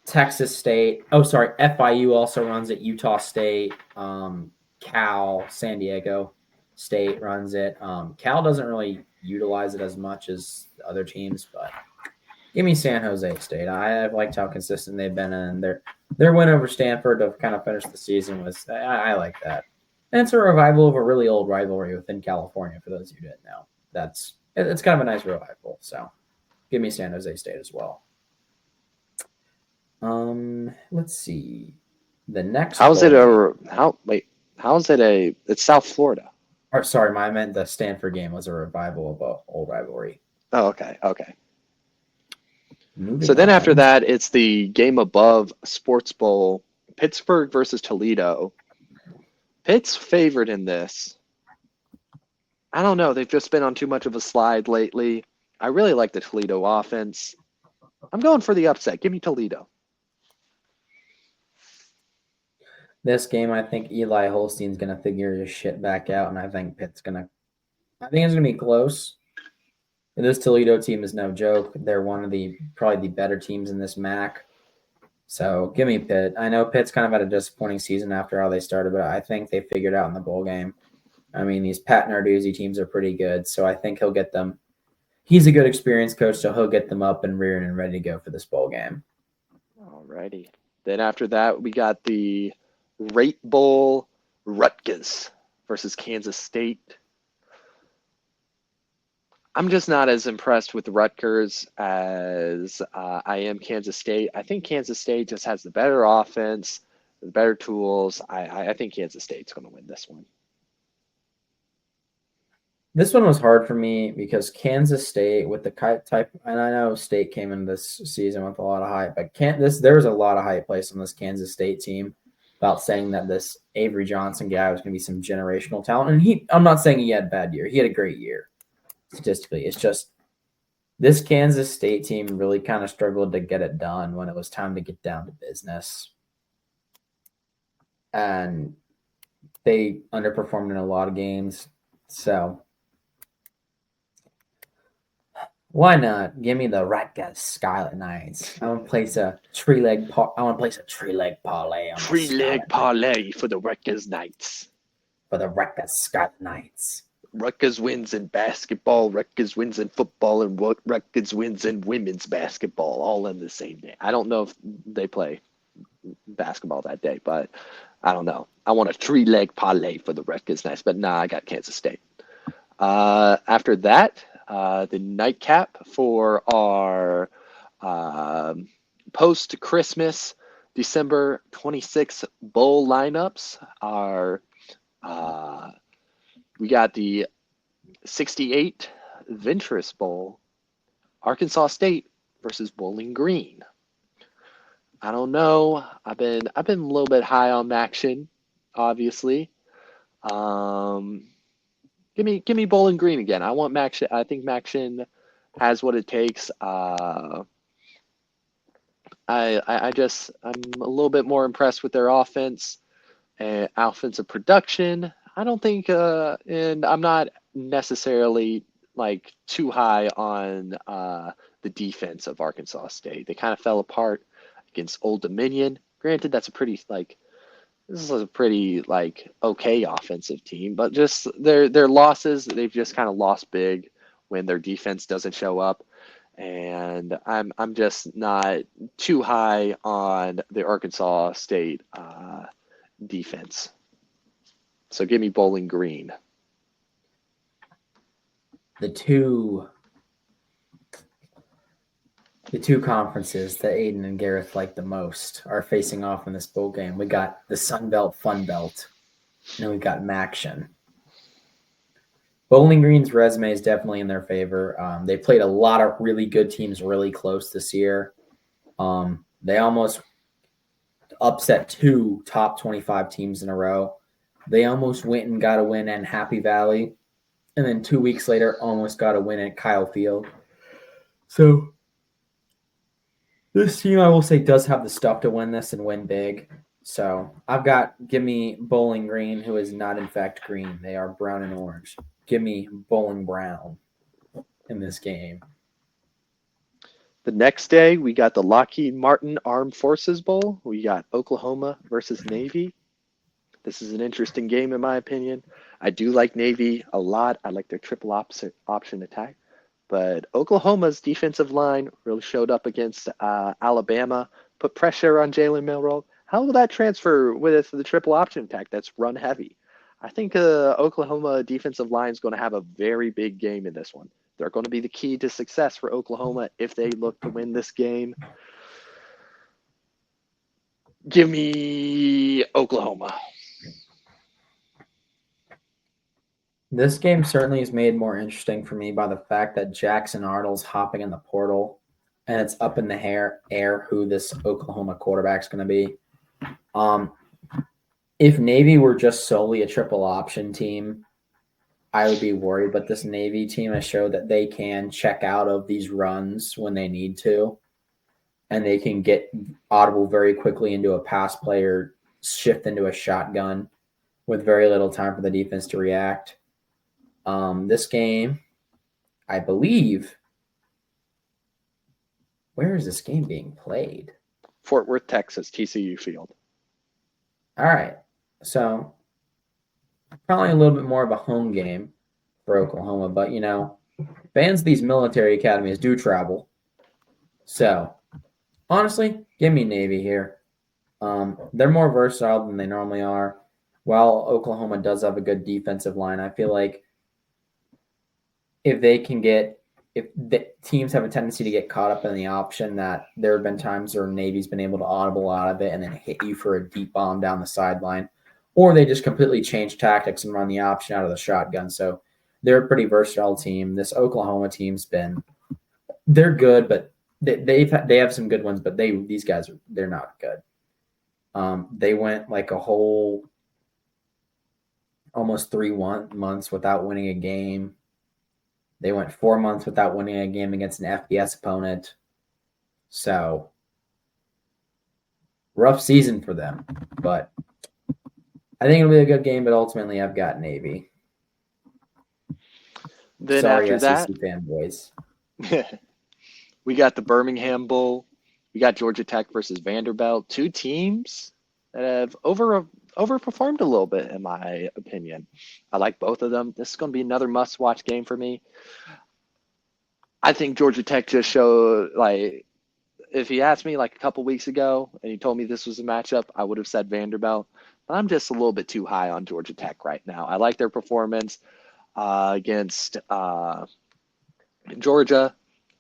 Texas State, FIU also runs it. Utah State, Cal, San Diego State runs it. Cal doesn't really utilize it as much as the other teams, but give me San Jose State. I've liked how consistent they've been, and their win over Stanford to kind of finish the season was I like that. And it's a revival of a really old rivalry within California. For those of you who didn't know, it's kind of a nice revival. So give me San Jose State as well. Let's see. The next. How's it it's South Florida. Or, sorry, I meant the Stanford game was a revival of an old rivalry. Oh, okay. So then after that, it's the game above Sports Bowl, Pittsburgh versus Toledo. Pitt's favored in this. I don't know. They've just been on too much of a slide lately. I really like the Toledo offense. I'm going for the upset. Give me Toledo. This game, I think Eli Holstein's going to figure his shit back out, and I think it's going to be close. This Toledo team is no joke. They're one of probably the better teams in this MAC. So give me Pitt. I know Pitt's kind of had a disappointing season after how they started, but I think they figured out in the bowl game. I mean, these Pat Narduzzi teams are pretty good, so I think he'll get them. He's a good experienced coach, so he'll get them up and rearing and ready to go for this bowl game. Alrighty. Then after that, we got the Rate Bowl, Rutgers versus Kansas State. I'm just not as impressed with Rutgers as I am Kansas State. I think Kansas State just has the better offense, the better tools. I think Kansas State's going to win this one. This one was hard for me because Kansas State with the type, and I know State came in this season with a lot of hype, but there was a lot of hype placed on this Kansas State team about saying that this Avery Johnson guy was going to be some generational talent. And I'm not saying he had a bad year. He had a great year statistically. It's just this Kansas State team really kind of struggled to get it done when it was time to get down to business. And they underperformed in a lot of games. So why not? Give me the Rutgers Scarlet Knights. I want to place a tree-leg parlay. Tree-leg parlay for the Rutgers Knights. For the Rutgers Scarlet Knights. Rutgers wins in basketball, Rutgers wins in football, and Rutgers wins in women's basketball, all in the same day. I don't know if they play basketball that day, but I don't know. I want a tree-leg parlay for the Rutgers Knights, but nah, I got Kansas State. After that, the nightcap for our post-Christmas December 26th bowl lineups are we got the 68 Venturous Bowl, Arkansas State versus Bowling Green. I don't know. I've been a little bit high on Maction, obviously. Give me Bowling Green again. I want Maction. I think Maction has what it takes. I'm a little bit more impressed with their offense and offensive production. I don't think, and I'm not necessarily like too high on the defense of Arkansas State. They kind of fell apart against Old Dominion. Granted, that's a pretty like this is a pretty like okay offensive team, but just their losses, they've just kind of lost big when their defense doesn't show up. And I'm just not too high on the Arkansas State defense. So give me Bowling Green. The two conferences that Aiden and Gareth like the most are facing off in this bowl game. We got the Sun Belt, Fun Belt, and then we got Maction. Bowling Green's resume is definitely in their favor. They played a lot of really good teams really close this year. They almost upset 2 top 25 teams in a row. They almost went and got a win in Happy Valley, and then 2 weeks later almost got a win at Kyle Field. So this team, I will say, does have the stuff to win this and win big. So give me Bowling Green, who is not in fact green. They are brown and orange. Give me Bowling Brown in this game. The next day, we got the Lockheed Martin Armed Forces Bowl. We got Oklahoma versus Navy. This is an interesting game, in my opinion. I do like Navy a lot. I like their triple option attack. But Oklahoma's defensive line really showed up against Alabama, put pressure on Jalen Milroe. How will that transfer with the triple option attack that's run heavy? I think Oklahoma defensive line is going to have a very big game in this one. They're going to be the key to success for Oklahoma if they look to win this game. Give me Oklahoma. This game certainly is made more interesting for me by the fact that Jackson Arnold's hopping in the portal, and it's up in the air who this Oklahoma quarterback's going to be. If Navy were just solely a triple option team, I would be worried. But this Navy team has showed that they can check out of these runs when they need to, and they can get audible very quickly into a pass play or shift into a shotgun with very little time for the defense to react. This game, I believe, where is this game being played? Fort Worth, Texas, TCU Field. All right. So probably a little bit more of a home game for Oklahoma, but fans of these military academies do travel. So honestly, give me Navy here. They're more versatile than they normally are. While Oklahoma does have a good defensive line, I feel like if the teams have a tendency to get caught up in the option, that there have been times where Navy's been able to audible out of it and then hit you for a deep bomb down the sideline, or they just completely change tactics and run the option out of the shotgun. So they're a pretty versatile team. This Oklahoma team's they're good, but they have some good ones, but these guys they're not good. They went like a whole almost 3 months without winning a game. They went 4 months without winning a game against an FBS opponent. So, rough season for them. But I think it'll be a good game, but ultimately I've got Navy. Then sorry, after SEC that, fanboys. We got the Birmingham Bowl. We got Georgia Tech versus Vanderbilt. 2 teams that have overperformed a little bit, in my opinion. I like both of them. This is going to be another must-watch game for me. I think Georgia Tech just showed, like, if he asked me like a couple weeks ago and he told me this was a matchup, I would have said Vanderbilt. But I'm just a little bit too high on Georgia Tech right now. I like their performance against Georgia,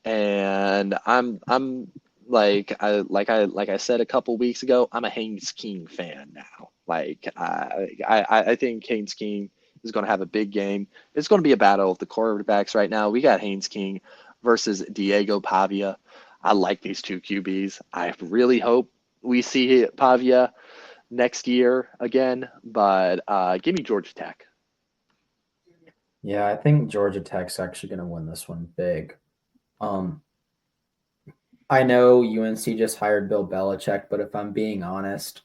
and I'm like I said a couple weeks ago, I'm a Haynes King fan now. I think Haynes King is going to have a big game. It's going to be a battle of the quarterbacks right now. We got Haynes King versus Diego Pavia. I like these 2 QBs. I really hope we see Pavia next year again, but give me Georgia Tech. Yeah, I think Georgia Tech's actually going to win this one big. I know UNC just hired Bill Belichick, but if I'm being honest,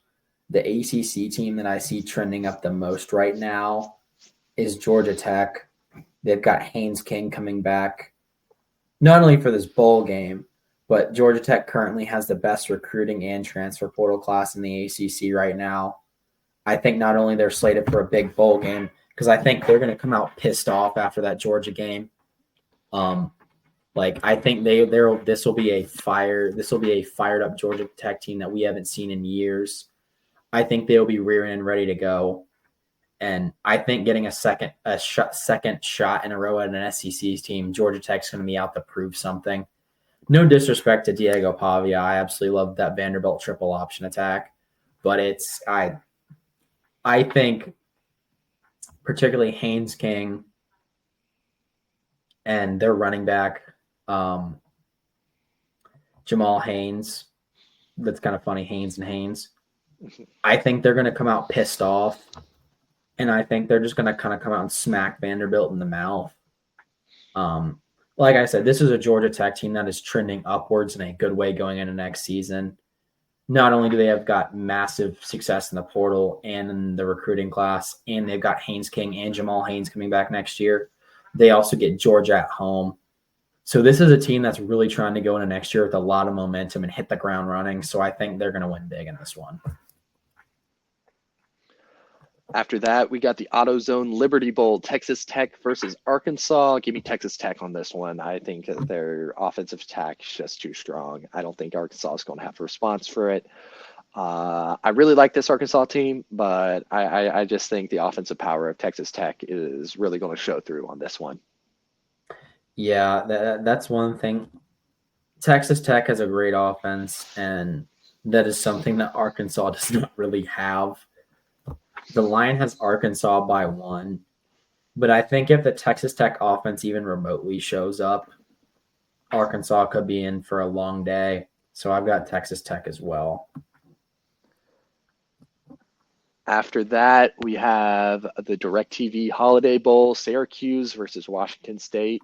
the ACC team that I see trending up the most right now is Georgia Tech. They've got Haynes King coming back, not only for this bowl game, but Georgia Tech currently has the best recruiting and transfer portal class in the ACC right now. I think not only they're slated for a big bowl game, because I think they're going to come out pissed off after that Georgia game. I think this will be a fired up Georgia Tech team that we haven't seen in years. I think they'll be rearing and ready to go. And I think getting a second shot in a row at an SEC team, Georgia Tech's going to be out to prove something. No disrespect to Diego Pavia. I absolutely love that Vanderbilt triple option attack. But I think particularly Haynes King and their running back, Jamal Haynes. That's kind of funny, Haynes and Haynes. I think they're going to come out pissed off. And I think they're just going to kind of come out and smack Vanderbilt in the mouth. Like I said, this is a Georgia Tech team that is trending upwards in a good way going into next season. Not only do they have got massive success in the portal and in the recruiting class, and they've got Haynes King and Jamal Haynes coming back next year, they also get Georgia at home. So this is a team that's really trying to go into next year with a lot of momentum and hit the ground running. So I think they're going to win big in this one. After that, we got the AutoZone Liberty Bowl, Texas Tech versus Arkansas. Give me Texas Tech on this one. I think their offensive attack is just too strong. I don't think Arkansas is going to have a response for it. I really like this Arkansas team, but I just think the offensive power of Texas Tech is really going to show through on this one. Yeah, that's one thing. Texas Tech has a great offense, and that is something that Arkansas does not really have. The line has Arkansas by 1, but I think if the Texas Tech offense even remotely shows up, Arkansas could be in for a long day. So I've got Texas Tech as well. After that, we have the DirecTV Holiday Bowl, Syracuse versus Washington State.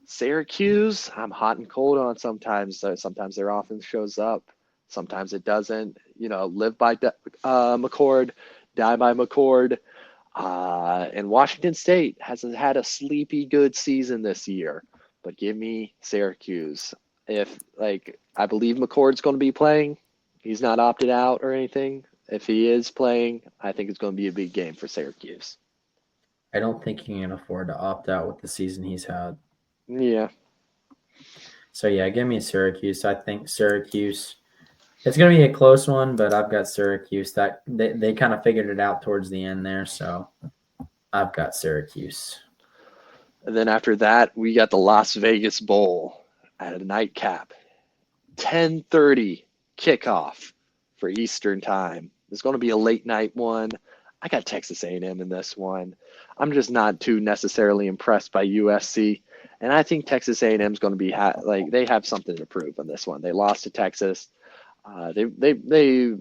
Syracuse, I'm hot and cold on sometimes. Sometimes their offense shows up. Sometimes it doesn't. Live by McCord, die by McCord. And Washington State hasn't had a sleepy good season this year. But give me Syracuse. I believe McCord's going to be playing. He's not opted out or anything. If he is playing, I think it's going to be a big game for Syracuse. I don't think he can afford to opt out with the season he's had. Yeah. So, yeah, give me Syracuse. I think Syracuse, it's going to be a close one, but I've got Syracuse. That they kind of figured it out towards the end there, so I've got Syracuse. And then after that, we got the Las Vegas Bowl at a nightcap. 10:30 kickoff for Eastern time. It's going to be a late night one. I got Texas A&M in this one. I'm just not too necessarily impressed by USC. And I think Texas A&M is going to be they have something to prove on this one. They lost to Texas. They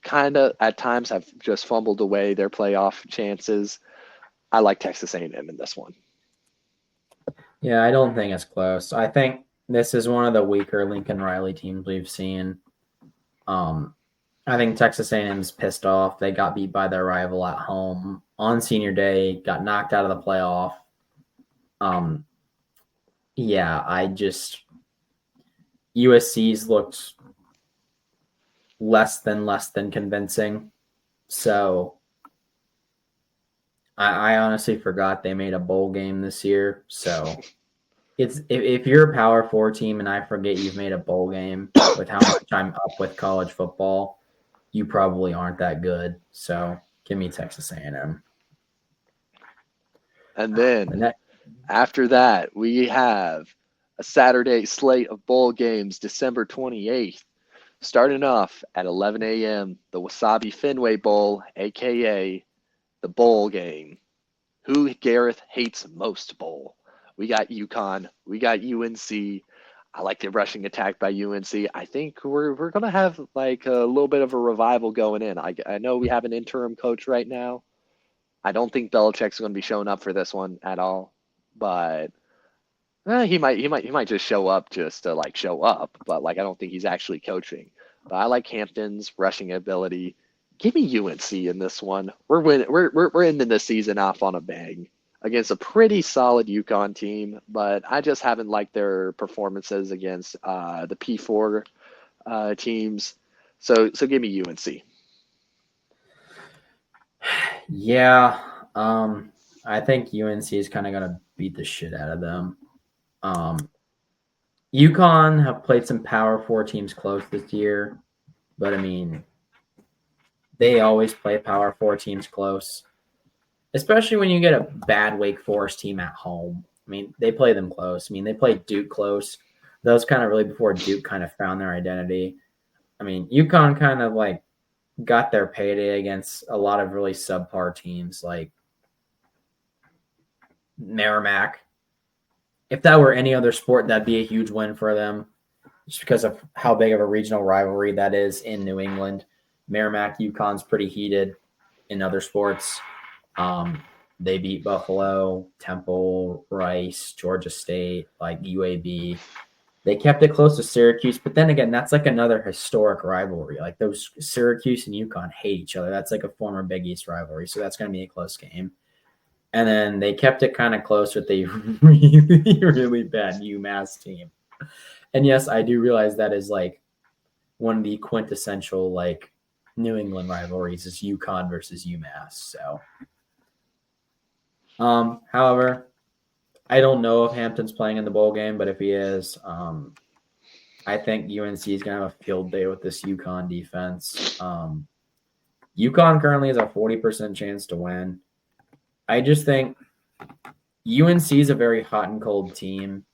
kind of at times have just fumbled away their playoff chances. I like Texas A&M in this one. Yeah, I don't think it's close. I think this is one of the weaker Lincoln Riley teams we've seen. I think Texas A&M's pissed off. They got beat by their rival at home on senior day, got knocked out of the playoff. USC's looked less than convincing. So I honestly forgot they made a bowl game this year. So if you're a Power 4 team and I forget you've made a bowl game with how much I'm up with college football, you probably aren't that good. So give me Texas A&M. And then after that, we have a Saturday slate of bowl games, December 28th. Starting off at 11 a.m., the Wasabi Fenway Bowl, a.k.a. the bowl game. Who Gareth hates most bowl. We got UConn. We got UNC. I like the rushing attack by UNC. I think we're going to have a little bit of a revival going in. I know we have an interim coach right now. I don't think Belichick's going to be showing up for this one at all. But he might just show up just to show up. But I don't think he's actually coaching. But I like Hampton's rushing ability. Give me UNC in this one. We're ending the season off on a bang. against a pretty solid UConn team, but I just haven't liked their performances against the P4 teams. So give me UNC. Yeah, I think UNC is kind of going to beat the shit out of them. UConn have played some Power Four teams close this year, but I mean, they always play Power Four teams close, especially when you get a bad Wake Forest team at home. I mean, they play them close. I mean, they played Duke close. That was kind of really before Duke kind of found their identity. I mean, UConn kind of like got their payday against a lot of really subpar teams like Merrimack. If that were any other sport, that'd be a huge win for them just because of how big of a regional rivalry that is in New England. Merrimack, UConn's pretty heated in other sports. They beat Buffalo, Temple, Rice, Georgia State, like UAB. They kept it close to Syracuse, but then again, that's like another historic rivalry. Like those Syracuse and UConn hate each other. That's like a former Big East rivalry, so that's going to be a close game. And then they kept it kind of close with a really, really bad UMass team. And yes, I do realize that is like one of the quintessential like New England rivalries is UConn versus UMass. So, however, I don't know if Hampton's playing in the bowl game, but if he is, I think UNC is going to have a field day with this UConn defense. UConn currently has a 40% chance to win. I just think UNC is a very hot and cold team.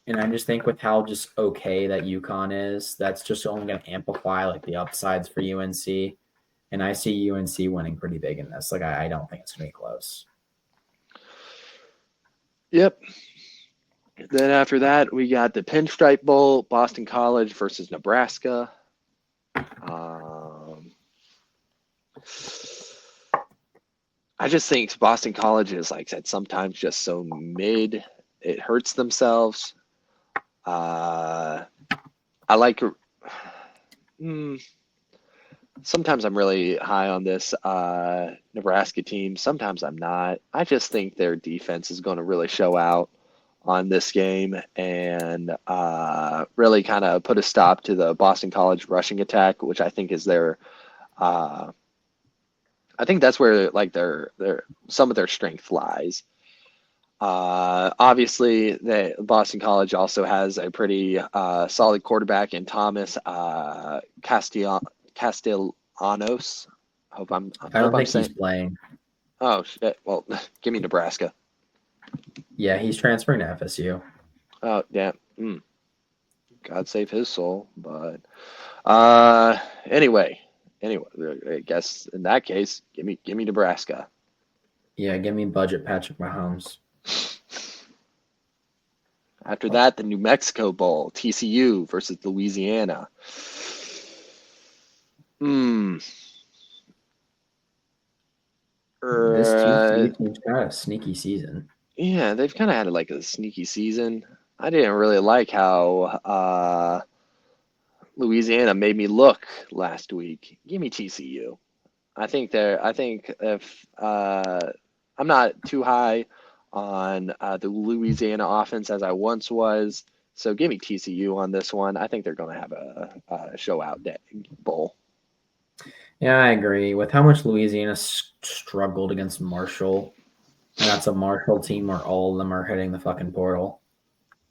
And I just think with how just okay that UConn is, that's just only going to amplify like the upsides for UNC. And I see UNC winning pretty big in this. Like I don't think it's going to be close. Yep. Then after that, we got the Pinstripe Bowl, Boston College versus Nebraska. I just think Boston College is, like I said, sometimes just so mid. It hurts themselves. I like. Sometimes I'm really high on this Nebraska team. Sometimes I'm not. I just think their defense is going to really show out on this game and really kind of put a stop to the Boston College rushing attack, which I think is their. I think that's where like their some of their strength lies. Obviously, the Boston College also has a pretty solid quarterback in Thomas Castellanos. I don't think he's playing. Oh shit! Well, give me Nebraska. Yeah, he's transferring to FSU. Oh damn. God save his soul. But anyway, I guess in that case, give me Nebraska. Yeah, give me budget Patrick Mahomes. After that, the New Mexico Bowl, TCU versus Louisiana. This TCU team's got a sneaky season. Yeah, they've kind of had like a sneaky season. I didn't really like how Louisiana made me look last week. Give me TCU. I think if I'm not too high on the Louisiana offense as I once was, so give me TCU on this one. I think they're going to have a show out bowl. Yeah, I agree. With how much Louisiana struggled against Marshall, and that's a Marshall team where all of them are hitting the fucking portal.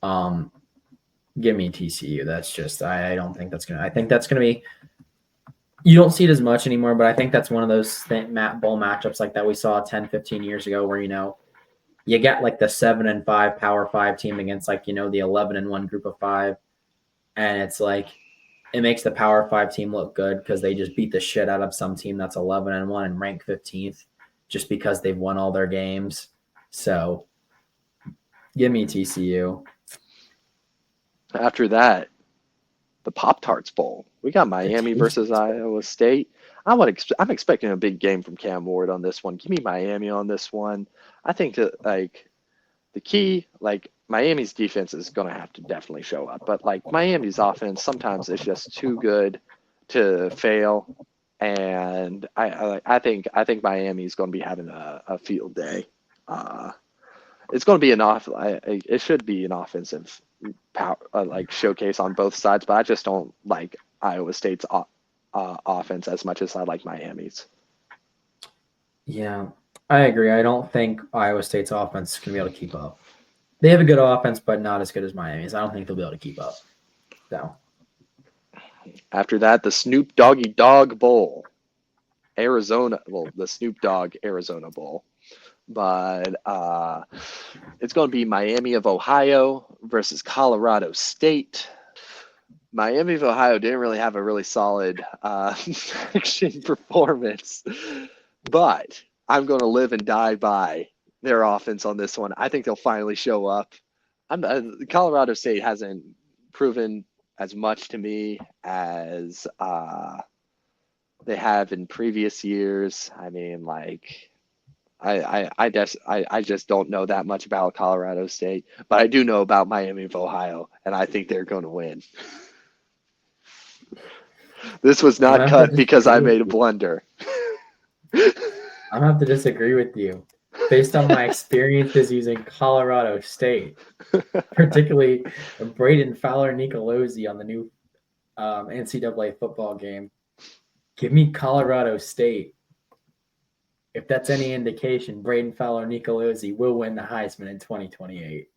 Give me TCU. That's just I don't think that's gonna. I think that's gonna be. You don't see it as much anymore, but I think that's one of those bowl matchups like that we saw 10, 15 years ago where, you get like the 7-5 Power 5 team against like, the 11-1 group of 5. And it's like, it makes the Power 5 team look good because they just beat the shit out of some team that's 11-1 and ranked 15th just because they've won all their games. So give me TCU. After that, the Pop-Tarts Bowl. We got Miami versus Iowa State. I'm expecting a big game from Cam Ward on this one. Give me Miami on this one. I think that like the key, like Miami's defense is going to have to definitely show up, but like Miami's offense sometimes is just too good to fail, and I think Miami's going to be having a field day It's going to be it should be an offensive power like showcase on both sides, but I just don't like Iowa State's offense as much as I like Miami's. Yeah, I agree. I don't think Iowa State's offense is going to be able to keep up. They have a good offense, but not as good as Miami's. I don't think they'll be able to keep up. So After that, the Snoop Doggy Dogg Bowl, Arizona. Well, the Snoop Dogg Arizona Bowl, but it's going to be Miami of Ohio versus Colorado State. Miami of Ohio didn't really have a really solid action performance, but I'm going to live and die by their offense on this one. I think they'll finally show up. Colorado State hasn't proven as much to me as they have in previous years. I mean, like, I just don't know that much about Colorado State, but I do know about Miami of Ohio, and I think they're going to win. This was not cut because I made a blunder. I'm gonna have to disagree with you. Based on my experiences using Colorado State, particularly Braden Fowler Nicolosi on the new NCAA football game, give me Colorado State. If that's any indication, Braden Fowler Nicolosi will win the Heisman in 2028.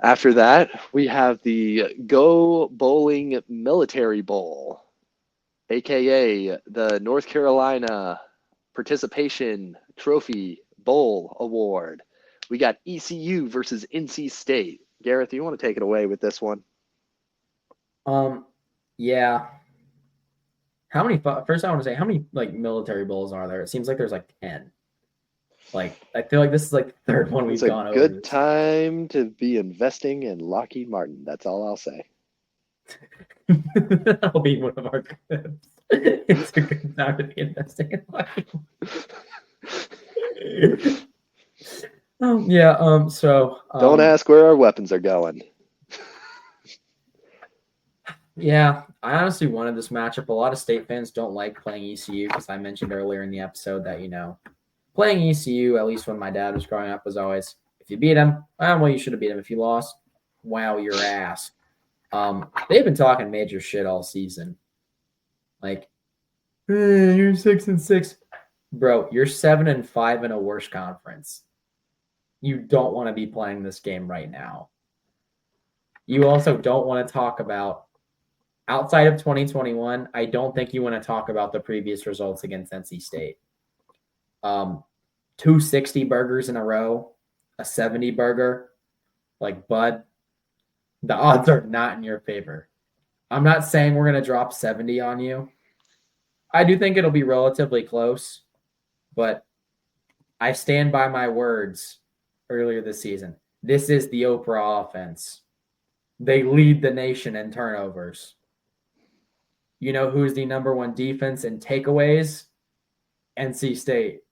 After that, we have the Go Bowling Military Bowl, aka the North Carolina Participation Trophy Bowl Award. We got ECU versus NC State. Gareth, you want to take it away with this one? Yeah. How many? First, I want to say, how many like military bowls are there? It seems like there's like 10. Like, I feel like this is like the third one we've gone over. It's a good time to be investing in Lockheed Martin. That's all I'll say. That'll be one of our clips. It's a good time to be investing in Lockheed Martin. So don't ask where our weapons are going. Yeah, I honestly wanted this matchup. A lot of State fans don't like playing ECU because I mentioned earlier in the episode that, playing ECU, at least when my dad was growing up, was always, if you beat him, well, you should have beat him. If you lost, wow, your ass. They've been talking major shit all season. Like, hey, you're 6-6. Bro, you're 7-5 in a worse conference. You don't want to be playing this game right now. You also don't want to talk about, outside of 2021, I don't think you want to talk about the previous results against NC State. 260 burgers in a row, a 70 burger, like, bud, the odds are not in your favor. I'm not saying we're going to drop 70 on you. I do think it'll be relatively close, but I stand by my words earlier this season. This is the Oprah offense. They lead the nation in turnovers. You know who's the number one defense in takeaways? NC State.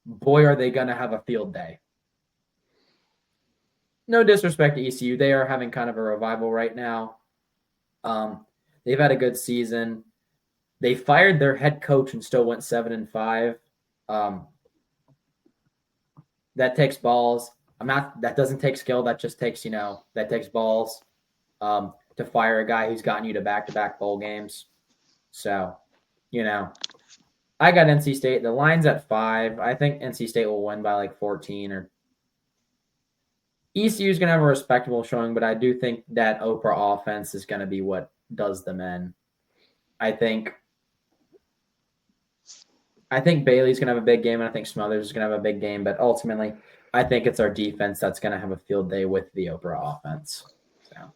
Boy, are they going to have a field day. No disrespect to ECU. They are having kind of a revival right now. They've had a good season. They fired their head coach and still went 7-5. That takes balls. That doesn't take skill. That just takes, that takes balls to fire a guy who's gotten you to back-to-back bowl games. So, I got NC State. The line's at 5. I think NC State will win by like 14 or ECU is going to have a respectable showing, but I do think that Oprah offense is going to be what does them in. I think Bailey's going to have a big game, and I think Smothers is going to have a big game, but ultimately, I think it's our defense that's going to have a field day with the Oprah offense. So.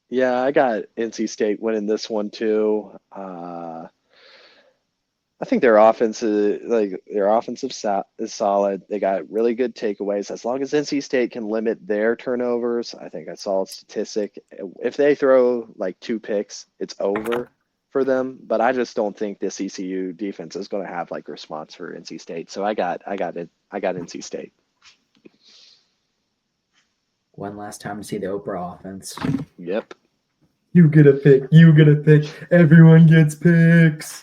Yeah, I got NC State winning this one too. I think their offense is solid. They got really good takeaways. As long as NC State can limit their turnovers, I think I saw a statistic. If they throw like 2 picks, it's over for them. But I just don't think this ECU defense is going to have like response for NC State. So I got NC State. One last time to see the Oprah offense. Yep. You get a pick. Everyone gets picks.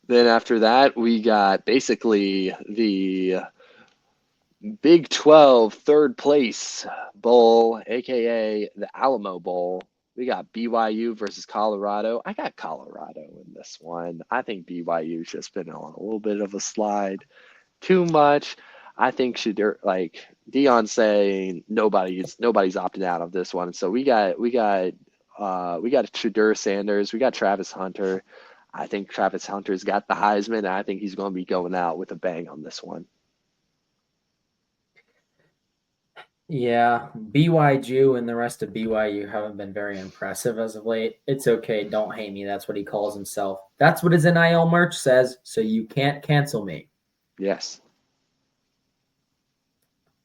Then after that, we got basically the Big 12 third place bowl, aka the Alamo Bowl. We got BYU versus Colorado. I got Colorado in this one. I think BYU's just been on a little bit of a slide. Too much. I think should like Dion saying nobody's opting out of this one. So we got Shadur Sanders, we got Travis Hunter. I think Travis Hunter's got the Heisman, and I think he's going to be going out with a bang on this one. Yeah, BYU and the rest of BYU haven't been very impressive as of late. It's okay, don't hate me. That's what he calls himself. That's what his NIL merch says, so you can't cancel me. Yes.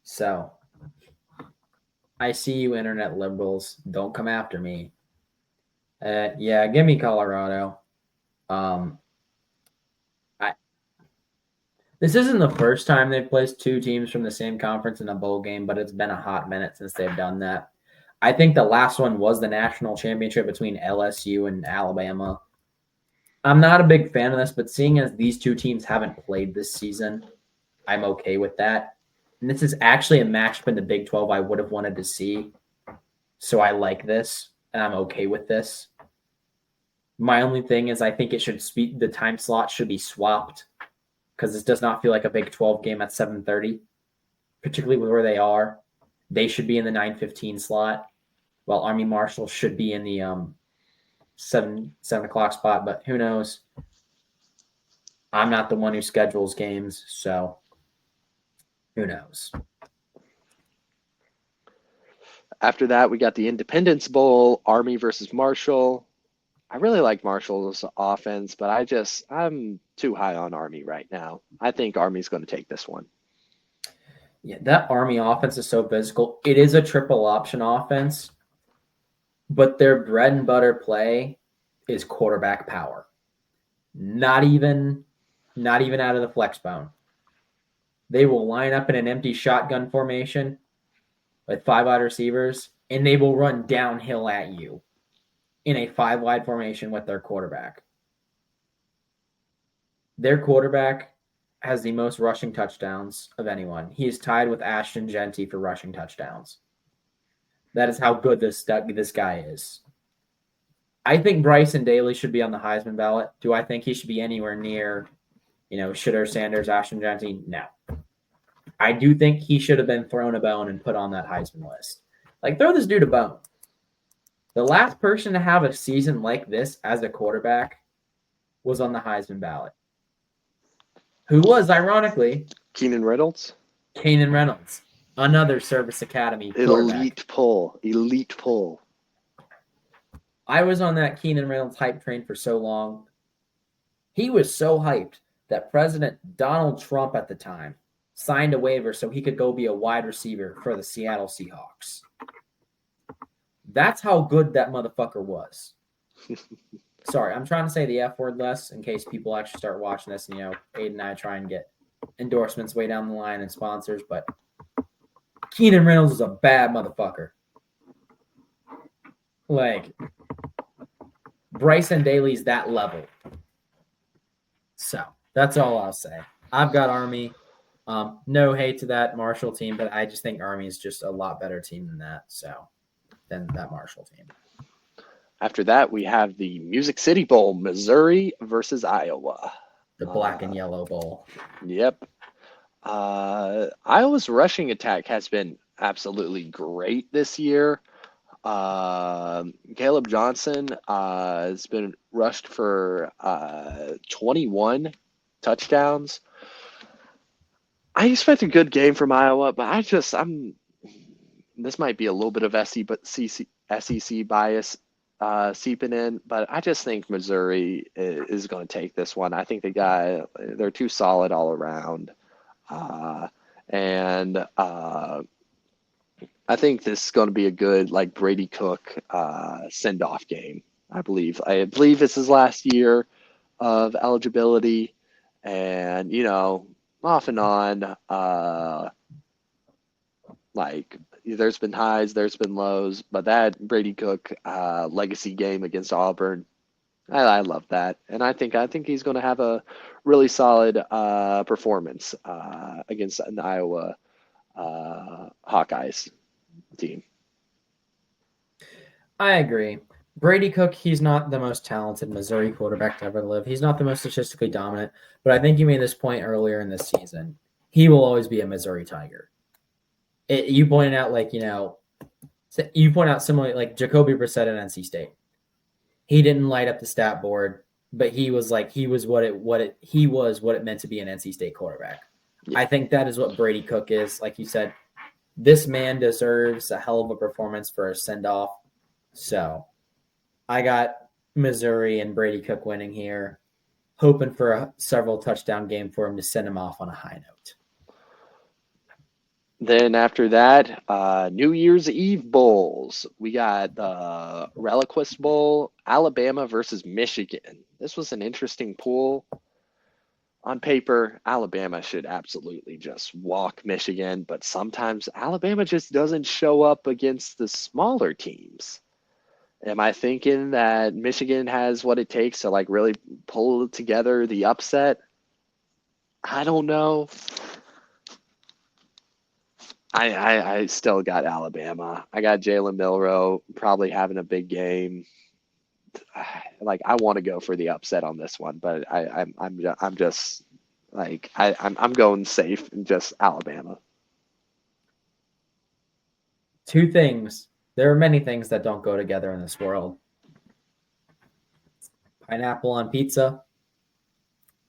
So, I see you, internet liberals. Don't come after me. Yeah, give me Colorado. This isn't the first time they've placed two teams from the same conference in a bowl game, but it's been a hot minute since they've done that. I think the last one was the national championship between LSU and Alabama. I'm not a big fan of this, but seeing as these two teams haven't played this season, I'm okay with that. And this is actually a matchup in the Big 12 I would have wanted to see. So I like this, and I'm okay with this. My only thing is I think the time slot should be swapped because this does not feel like a Big 12 game at 7:30, particularly with where they are. They should be in the 9:15 slot, while Army Marshall should be in the 7 o'clock spot. But who knows? I'm not the one who schedules games, so who knows? After that, we got the Independence Bowl, Army versus Marshall. I really like Marshall's offense, but I'm too high on Army right now. I think Army's going to take this one. Yeah, that Army offense is so physical. It is a triple option offense, but their bread and butter play is quarterback power. Not even out of the flex bone. They will line up in an empty shotgun formation with 5 wide receivers, and they will run downhill at you in a 5 wide formation with their quarterback. Their quarterback has the most rushing touchdowns of anyone. He is tied with Ashton Genty for rushing touchdowns. That is how good this guy is. I think Bryson Daly should be on the Heisman ballot. Do I think he should be anywhere near, Shadur Sanders, Ashton Genty? No. I do think he should have been thrown a bone and put on that Heisman list. Like, throw this dude a bone. The last person to have a season like this as a quarterback was on the Heisman ballot. Who was, ironically, Keenan Reynolds? Kanan Reynolds, another Service Academy quarterback. Elite pull. I was on that Keenan Reynolds hype train for so long. He was so hyped that President Donald Trump at the time signed a waiver so he could go be a wide receiver for the Seattle Seahawks. That's how good that motherfucker was. Sorry, I'm trying to say the F word less in case people actually start watching this and, Aiden and I try and get endorsements way down the line and sponsors, but Keenan Reynolds is a bad motherfucker. Like, Bryson Daly's that level. So, that's all I'll say. I've got Army. No hate to that Marshall team, but I just think Army is just a lot better team than that Marshall team. After that, we have the Music City Bowl, Missouri versus Iowa. The black and yellow bowl. Yep. Iowa's rushing attack has been absolutely great this year. Caleb Johnson has been rushed for 21 touchdowns. I expect a good game from Iowa, but this might be a little bit of SEC bias seeping in, but I just think Missouri is going to take this one. I think they're too solid all around. And I think this is going to be a good, like, Brady Cook send-off game, I believe. I believe it's his last year of eligibility, and, off and on, there's been highs, there's been lows, but that Brady Cook legacy game against Auburn, I love that, and I think he's going to have a really solid performance against an Iowa Hawkeyes team. I agree. Brady Cook, he's not the most talented Missouri quarterback to ever live. He's not the most statistically dominant, but I think you made this point earlier in this season. He will always be a Missouri Tiger. You pointed out, you point out similarly, like Jacoby Brissett at NC State. He didn't light up the stat board, but he was what it meant to be an NC State quarterback. Yeah. I think that is what Brady Cook is. Like you said, this man deserves a hell of a performance for a send off. So I got Missouri and Brady Cook winning here, hoping for a several touchdown game for him to send him off on a high note. Then after that, New Year's Eve bowls. We got the Reliquist Bowl, Alabama versus Michigan. This was an interesting pool. On paper, Alabama should absolutely just walk Michigan, but sometimes Alabama just doesn't show up against the smaller teams. Am I thinking that Michigan has what it takes to like really pull together the upset? I don't know. I still got Alabama. I got Jalen Milroe probably having a big game. Like I want to go for the upset on this one, but I'm just like I'm going safe and just Alabama. Two things. There are many things that don't go together in this world. Pineapple on pizza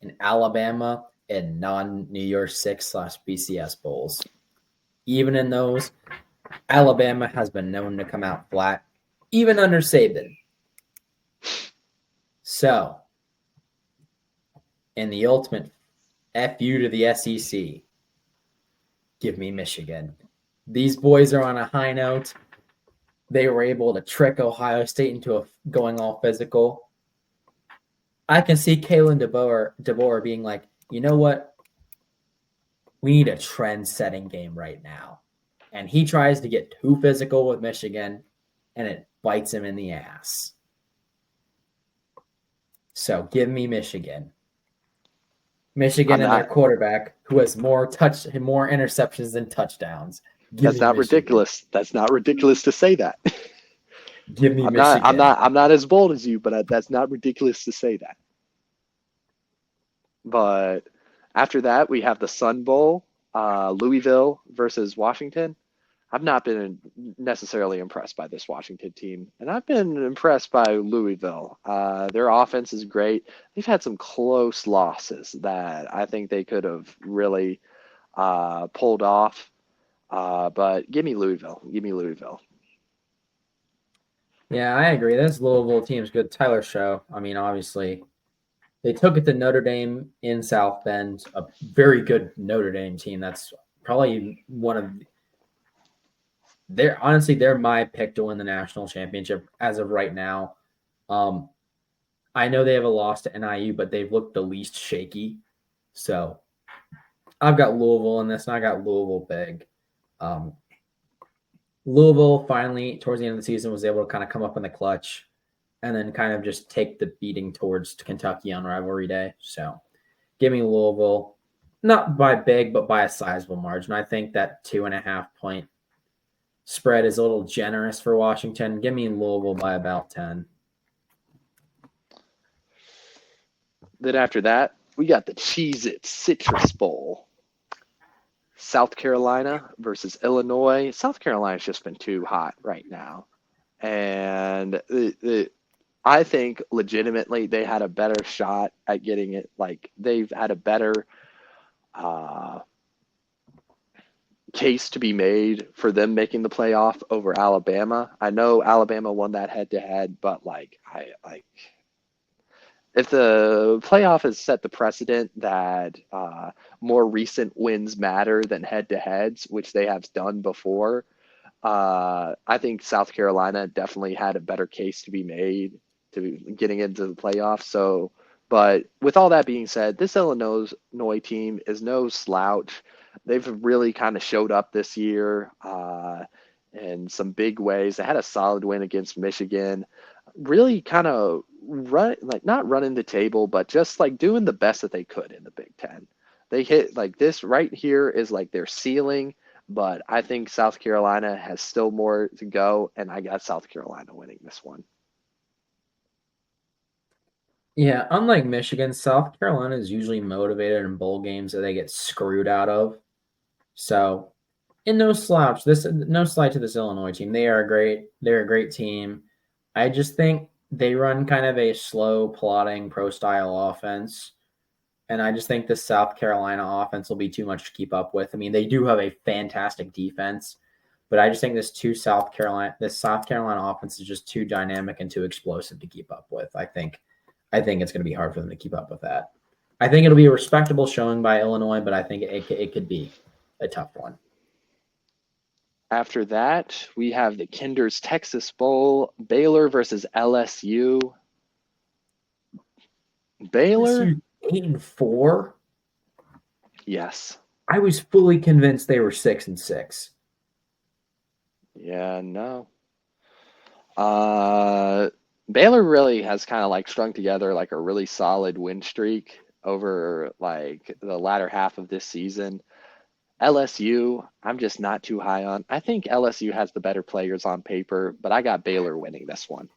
in Alabama and non-New Year's Six/BCS bowls. Even in those, Alabama has been known to come out flat, even under Saban. So, in the ultimate FU to the SEC, give me Michigan. These boys are on a high note. They were able to trick Ohio State into going all physical. I can see Kalen DeBoer being like, you know what? We need a trend-setting game right now. And he tries to get too physical with Michigan, and it bites him in the ass. So give me Michigan. Michigan and their quarterback, who has more interceptions than touchdowns. That's not ridiculous. That's not ridiculous to say that. Give me Michigan. I'm not as bold as you, but that's not ridiculous to say that. But after that, we have the Sun Bowl, Louisville versus Washington. I've not been necessarily impressed by this Washington team, and I've been impressed by Louisville. Their offense is great. They've had some close losses that I think they could have really pulled off. But give me Louisville. Give me Louisville. Yeah, I agree. This Louisville team's good. Tyler Show. I mean, obviously, they took it to Notre Dame in South Bend, a very good Notre Dame team. That's probably one of they're my pick to win the national championship as of right now. I know they have a loss to NIU, but they've looked the least shaky. So I've got Louisville in this, and I got Louisville big. Louisville finally, towards the end of the season, was able to kind of come up in the clutch and then kind of just take the beating towards Kentucky on rivalry day. So give me Louisville, not by big, but by a sizable margin. I think that 2.5 point spread is a little generous for Washington. Give me Louisville by about 10. Then after that, we got the Cheez-It Citrus Bowl. South Carolina versus Illinois. South Carolina's just been too hot right now. And I think legitimately they had a better shot at getting it. Like they've had a better case to be made for them making the playoff over Alabama. I know Alabama won that head to head, but if the playoff has set the precedent that more recent wins matter than head to heads, which they have done before, I think South Carolina definitely had a better case to be made to getting into the playoffs. So, but with all that being said, this Illinois team is no slouch. They've really kind of showed up this year in some big ways. They had a solid win against Michigan. Really kind of not running the table, but just like doing the best that they could in the Big Ten. They hit like this right here is like their ceiling, but I think South Carolina has still more to go, and I got South Carolina winning this one. Yeah, unlike Michigan, South Carolina is usually motivated in bowl games that they get screwed out of. So, and no slouch. This no slight to this Illinois team. They're a great team. I just think they run kind of a slow, plodding, pro style offense. And I just think the South Carolina offense will be too much to keep up with. I mean, they do have a fantastic defense, but I just think this South Carolina offense is just too dynamic and too explosive to keep up with. I think it's going to be hard for them to keep up with that. I think it'll be a respectable showing by Illinois, but I think it could be a tough one. After that, we have the Kinder's Texas Bowl, Baylor versus LSU. Baylor, LSU 8-4. yes. I was fully convinced they were 6-6. Yeah, no. Baylor really has kind of like strung together like a really solid win streak over like the latter half of this season. LSU, I'm just not too high on. I think LSU has the better players on paper, but I got Baylor winning this one.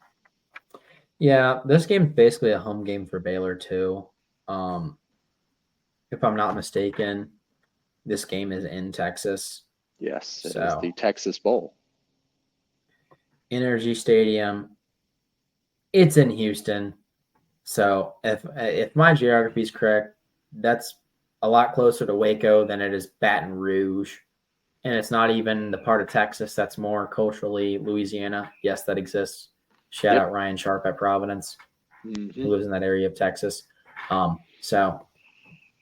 Yeah, this game's basically a home game for Baylor too. Um, if I'm not mistaken, this game is in Texas. Yes, it is the So Texas Bowl. Energy Stadium. It's in Houston. So if my geography is correct, that's a lot closer to Waco than it is Baton Rouge. And it's not even the part of Texas that's more culturally Louisiana. Yes, that exists. Shout Yep. out Ryan Sharp at Providence, Mm-hmm. who lives in that area of Texas. So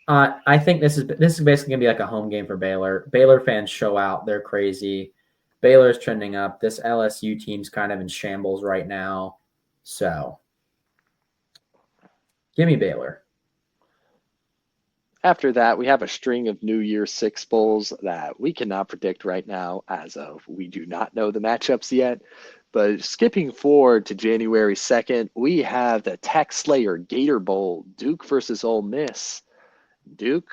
I think this is basically gonna be like a home game for Baylor. Baylor fans show out; they're crazy. Baylor's trending up. This LSU team's kind of in shambles right now. So, give me Baylor. After that, we have a string of New Year's Six bowls that we cannot predict right now, as of we do not know the matchups yet. But skipping forward to January 2nd, we have the Tech Slayer Gator Bowl, Duke versus Ole Miss. Duke,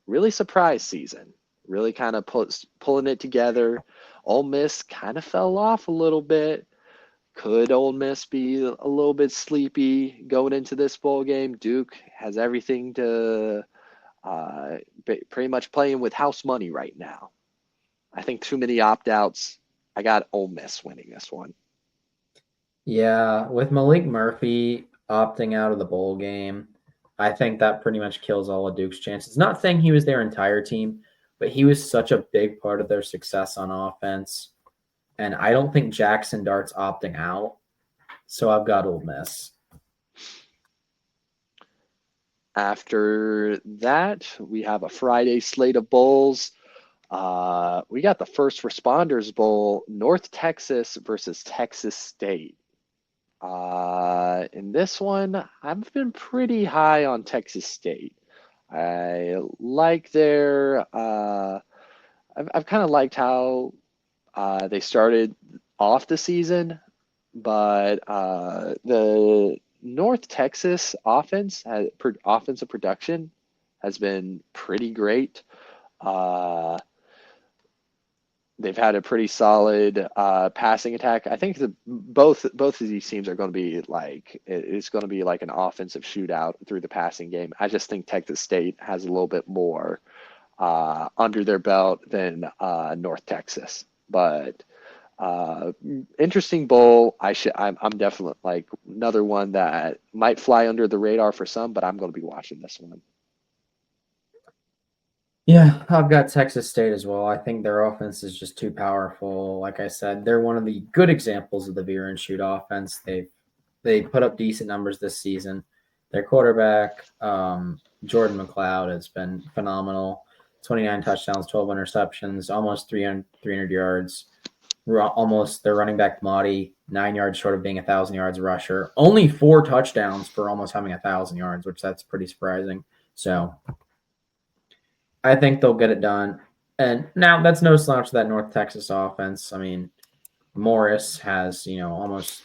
really surprise season, really kind of pulling it together. Ole Miss kind of fell off a little bit. Could Ole Miss be a little bit sleepy going into this bowl game? Duke has everything to pretty much playing with house money right now. I think too many opt outs. I got Ole Miss winning this one. Yeah, with Malik Murphy opting out of the bowl game, I think that pretty much kills all of Duke's chances. Not saying he was their entire team, but he was such a big part of their success on offense. And I don't think Jackson Dart's opting out. So I've got Ole Miss. After that, we have a Friday slate of bowls. We got the First Responders Bowl, North Texas versus Texas State. In this one, I've been pretty high on Texas State. I like I've kind of liked how they started off the season, but the North Texas offensive production has been pretty great. Uh, they've had a pretty solid passing attack. I think both of these teams are going to be like it's going to be like an offensive shootout through the passing game. I just think Texas State has a little bit more under their belt than North Texas, but interesting bowl. I'm definitely like another one that might fly under the radar for some, but I'm going to be watching this one. Yeah, I've got Texas State as well. I think their offense is just too powerful. Like I said, they're one of the good examples of the veer and shoot offense. They put up decent numbers this season. Their quarterback, Jordan McLeod, has been phenomenal. 29 touchdowns, 12 interceptions, almost 300 yards. Almost their running back Mahdi, 9 yards short of being 1,000 yards rusher. Only 4 touchdowns for almost having 1,000 yards, which that's pretty surprising. So I think they'll get it done. And now that's no slouch to that North Texas offense. I mean, Morris has, almost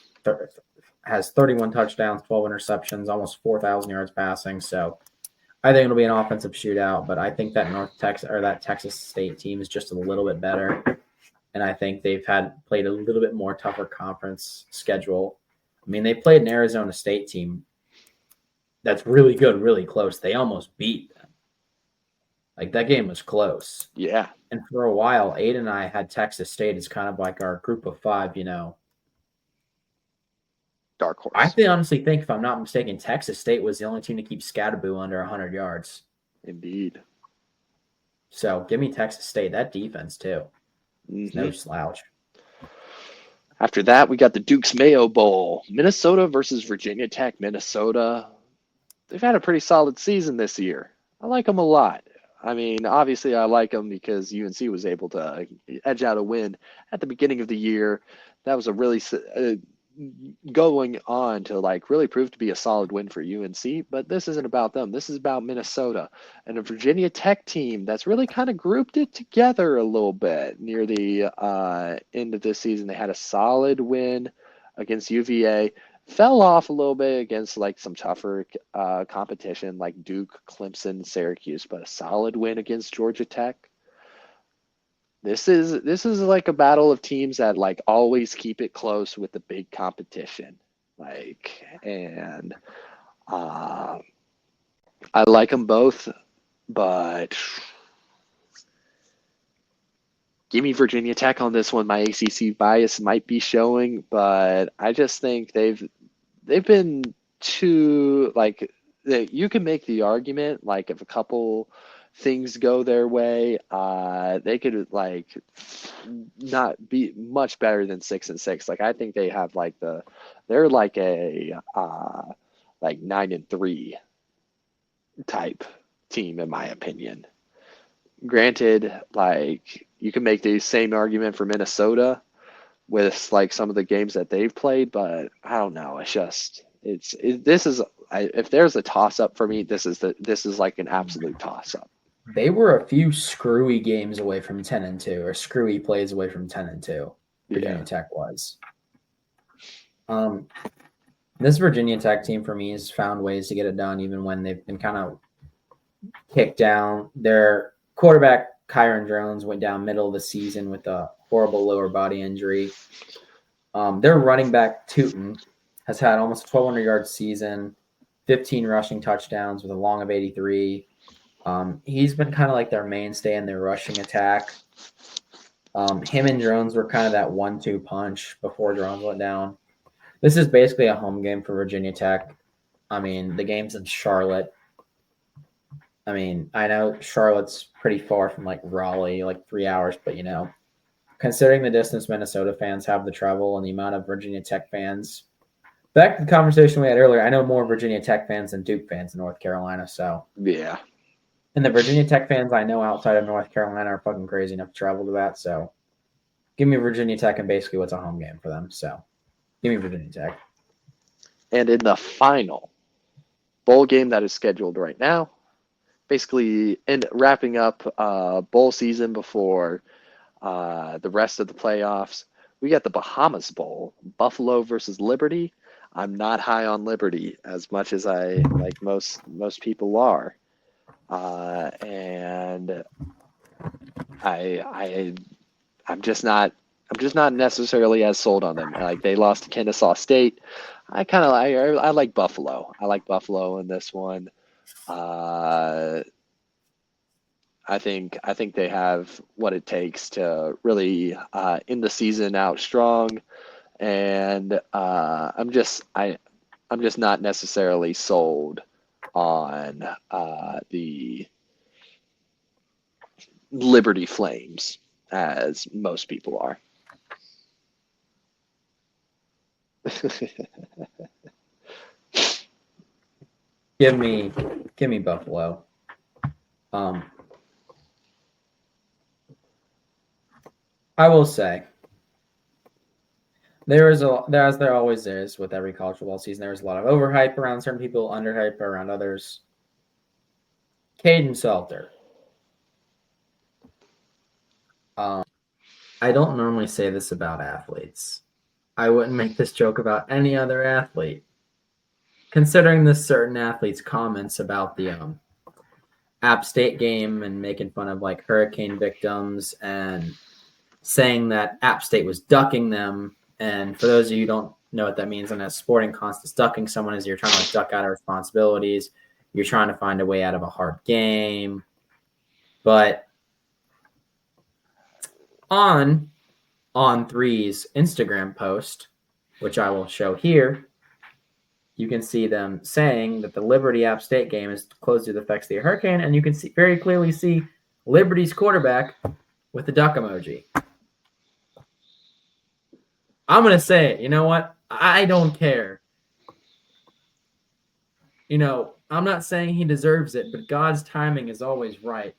has 31 touchdowns, 12 interceptions, almost 4,000 yards passing. So I think it'll be an offensive shootout, but I think that that Texas State team is just a little bit better, and I think they've played a little bit more tougher conference schedule. I mean, they played an Arizona State team that's really good, really close. They almost beat them. Like, that game was close. Yeah. And for a while, Aiden and I had Texas State as kind of like our group of five, Dark horse. I honestly think, if I'm not mistaken, Texas State was the only team to keep Scadaboo under 100 yards. Indeed. So give me Texas State. That defense, too. Mm-hmm. No slouch. After that, we got the Duke's Mayo Bowl. Minnesota versus Virginia Tech. Minnesota, they've had a pretty solid season this year. I like them a lot. I mean, obviously, I like them because UNC was able to edge out a win at the beginning of the year. That was a really going on to really prove to be a solid win for UNC, but this isn't about them. This is about Minnesota and a Virginia Tech team that's really kind of grouped it together a little bit near the end of this season. They had a solid win against UVA, fell off a little bit against some tougher competition like Duke, Clemson, Syracuse, but a solid win against Georgia Tech. This is like a battle of teams that always keep it close with the big competition. And I like them both, but give me Virginia Tech on this one. My ACC bias might be showing, but I just think they've been too you can make the argument if a couple things go their way, they could not be much better than 6-6. I think they have they're a 9-3 type team in my opinion. Granted, you can make the same argument for Minnesota with some of the games that they've played, but I don't know. It's just if there's a toss up for me, this is an absolute toss up. They were a few screwy games away from 10-2, or screwy plays away from 10-2. Virginia Tech was. This Virginia Tech team for me has found ways to get it done, even when they've been kind of kicked down. Their quarterback Kyron Jones went down middle of the season with a horrible lower body injury. Their running back Tootin has had almost a 1,200 yard season, 15 rushing touchdowns with a long of 83. He's been kind of like their mainstay in their rushing attack. Him and Jones were kind of that 1-2 punch before Jones went down. This is basically a home game for Virginia Tech. I mean, the game's in Charlotte. I mean, I know Charlotte's pretty far from Raleigh, 3 hours, but considering the distance Minnesota fans have to travel and the amount of Virginia Tech fans, back to the conversation we had earlier, I know more Virginia Tech fans than Duke fans in North Carolina, so. Yeah. And the Virginia Tech fans I know outside of North Carolina are fucking crazy enough to travel to that, so give me Virginia Tech, and basically what's a home game for them, so give me Virginia Tech. And in the final bowl game that is scheduled right now, basically wrapping up bowl season before the rest of the playoffs, we got the Bahamas Bowl, Buffalo versus Liberty. I'm not high on Liberty as much as I most people are, and I'm just not necessarily as sold on them. They lost to Kennesaw State. I like Buffalo. I like Buffalo in this one. I think they have what it takes to really end the season out strong, and I'm just not necessarily sold on the Liberty Flames as most people are. Give me Buffalo. I will say as there always is with every college football season, there's a lot of overhype around certain people, underhype around others. Caden Salter. I don't normally say this about athletes. I wouldn't make this joke about any other athlete. Considering this certain athlete's comments about the App State game and making fun of like hurricane victims and saying that App State was ducking them. And for those of you who don't know what that means, in a sporting context, ducking someone is you're trying to like duck out of responsibilities. You're trying to find a way out of a hard game. But on three's Instagram post, which I will show here, you can see them saying that the Liberty App State game is closed due to the effects of the hurricane, and you can see very clearly see Liberty's quarterback with the duck emoji. I'm gonna say it. You know what? I don't care. I'm not saying he deserves it, but God's timing is always right.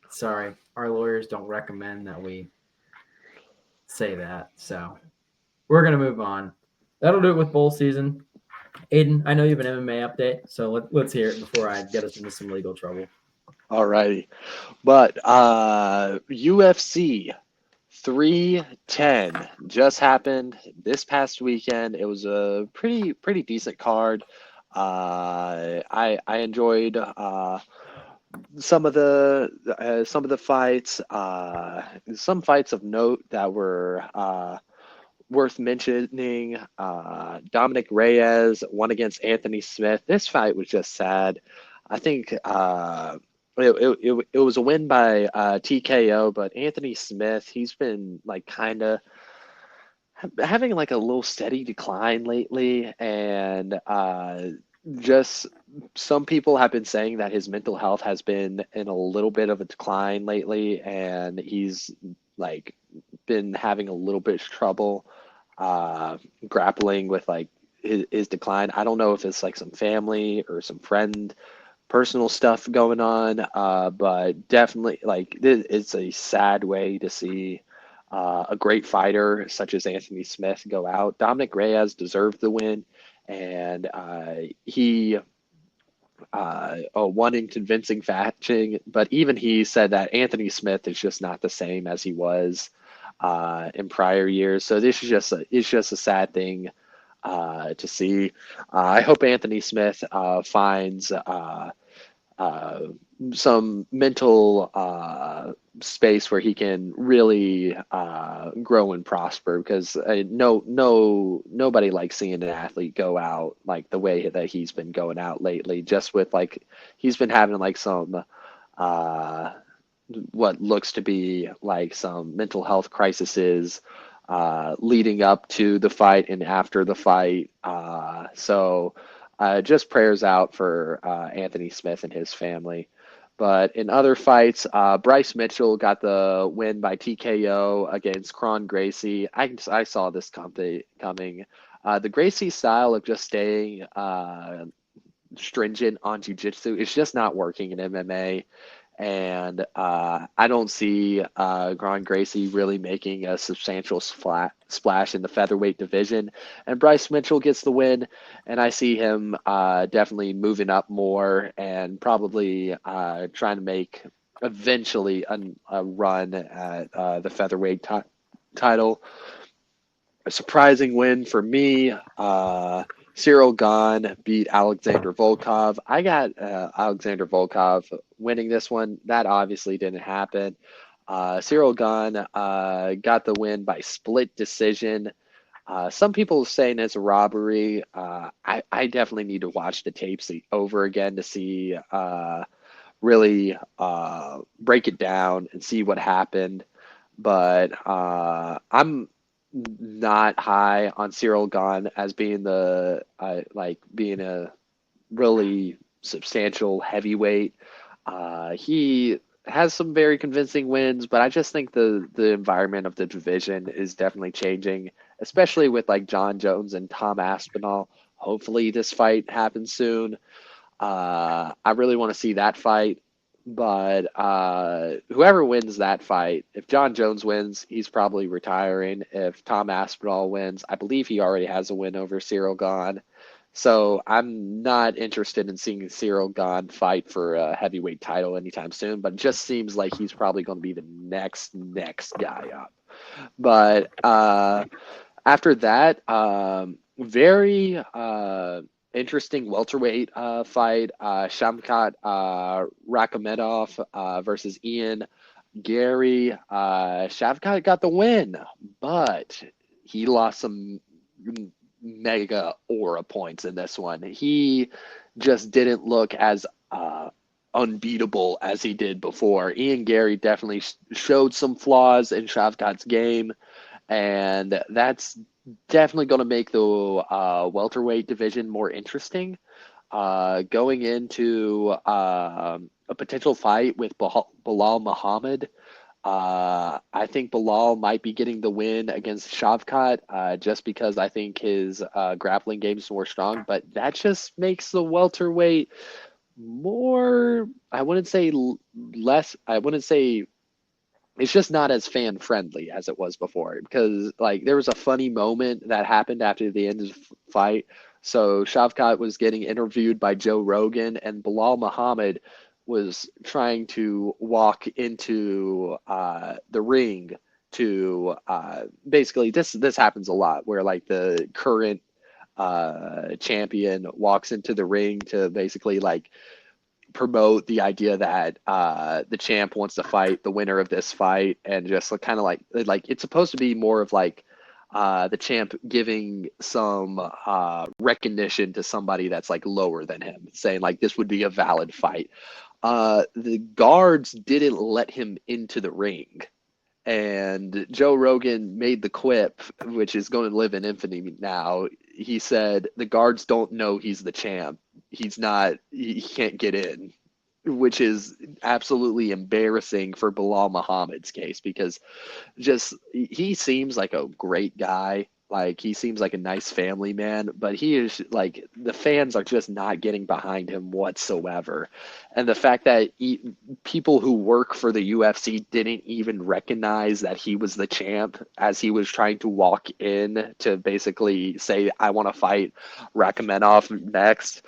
Sorry, our lawyers don't recommend that we say that, so we're gonna move on. That'll do it with bowl season. Aiden, I know you have an MMA update, so let's hear it before I get us into some legal trouble. Alrighty. But UFC 310 just happened this past weekend. It was a pretty decent card. I enjoyed some of the fights. Some fights of note that were worth mentioning. Dominic Reyes won against Anthony Smith. This fight was just sad. I think it was a win by TKO, but Anthony Smith, he's been like kind of having like a little steady decline lately, and just some people have been saying that his mental health has been in a little bit of a decline lately, and he's like been having a little bit of trouble grappling with like his decline. I don't know if it's like some family or some friend personal stuff going on, but definitely like it's a sad way to see a great fighter such as Anthony Smith go out. Dominic Reyes deserved the win, and he won in convincing fashion. But even he said that Anthony Smith is just not the same as he was in prior years. So this is just a sad thing to see. I hope Anthony Smith finds some mental space where he can really grow and prosper, because nobody likes seeing an athlete go out like the way that he's been going out lately, just with like he's been having like some what looks to be like some mental health crises leading up to the fight and after the fight. So just prayers out for Anthony Smith and his family. But in other fights, Bryce Mitchell got the win by TKO against Kron Gracie. I saw this coming. The Gracie style of just staying stringent on jiu-jitsu is just not working in MMA. And I don't see Kron Gracie really making a substantial splash in the featherweight division. And Bryce Mitchell gets the win, and I see him definitely moving up more and probably trying to make eventually a run at the featherweight title. A surprising win for me. Cyril Gahn beat Alexander Volkov. I got Alexander Volkov winning this one. That obviously didn't happen. Cyril Gahn got the win by split decision. Some people are saying it's a robbery. I definitely need to watch the tapes over again to see really break it down and see what happened. But I'm not high on Cyril Gahn as being being a really substantial heavyweight. He has some very convincing wins, but I just think the environment of the division is definitely changing, especially with like John Jones and Tom Aspinall. Hopefully this fight happens soon. I really want to see that fight. But whoever wins that fight, if John Jones wins, he's probably retiring. If Tom Aspinall wins, I believe he already has a win over Cyril Gahn. So I'm not interested in seeing Cyril Gahn fight for a heavyweight title anytime soon, but it just seems like he's probably going to be the next guy up. But after that, very interesting welterweight fight. Shamkat Rakhimedov versus Ian Gary. Shavkat got the win, but he lost some mega aura points in this one. He just didn't look as unbeatable as he did before. Ian Gary definitely showed some flaws in Shavkat's game, and that's definitely going to make the welterweight division more interesting. Going into a potential fight with Bilal Muhammad, I think Bilal might be getting the win against Shavkat just because I think his grappling game is more strong. But that just makes the welterweight more, I wouldn't say less, I wouldn't say it's just not as fan friendly as it was before because like there was a funny moment that happened after the end of the fight. So Shavkat was getting interviewed by Joe Rogan, and Bilal Muhammad was trying to walk into the ring to basically this happens a lot where like the current champion walks into the ring to basically like promote the idea that the champ wants to fight the winner of this fight, and just kind of like it's supposed to be more of like the champ giving some recognition to somebody that's like lower than him, saying like this would be a valid fight. The guards didn't let him into the ring, and Joe Rogan made the quip, which is going to live in infamy now. He said the guards don't know he's the champ. He's not. He can't get in, which is absolutely embarrassing for Bilal Muhammad's case because just he seems like a great guy. Like he seems like a nice family man, but he is like the fans are just not getting behind him whatsoever. And the fact that people who work for the UFC didn't even recognize that he was the champ as he was trying to walk in to basically say, I want to fight Rakhimedov next,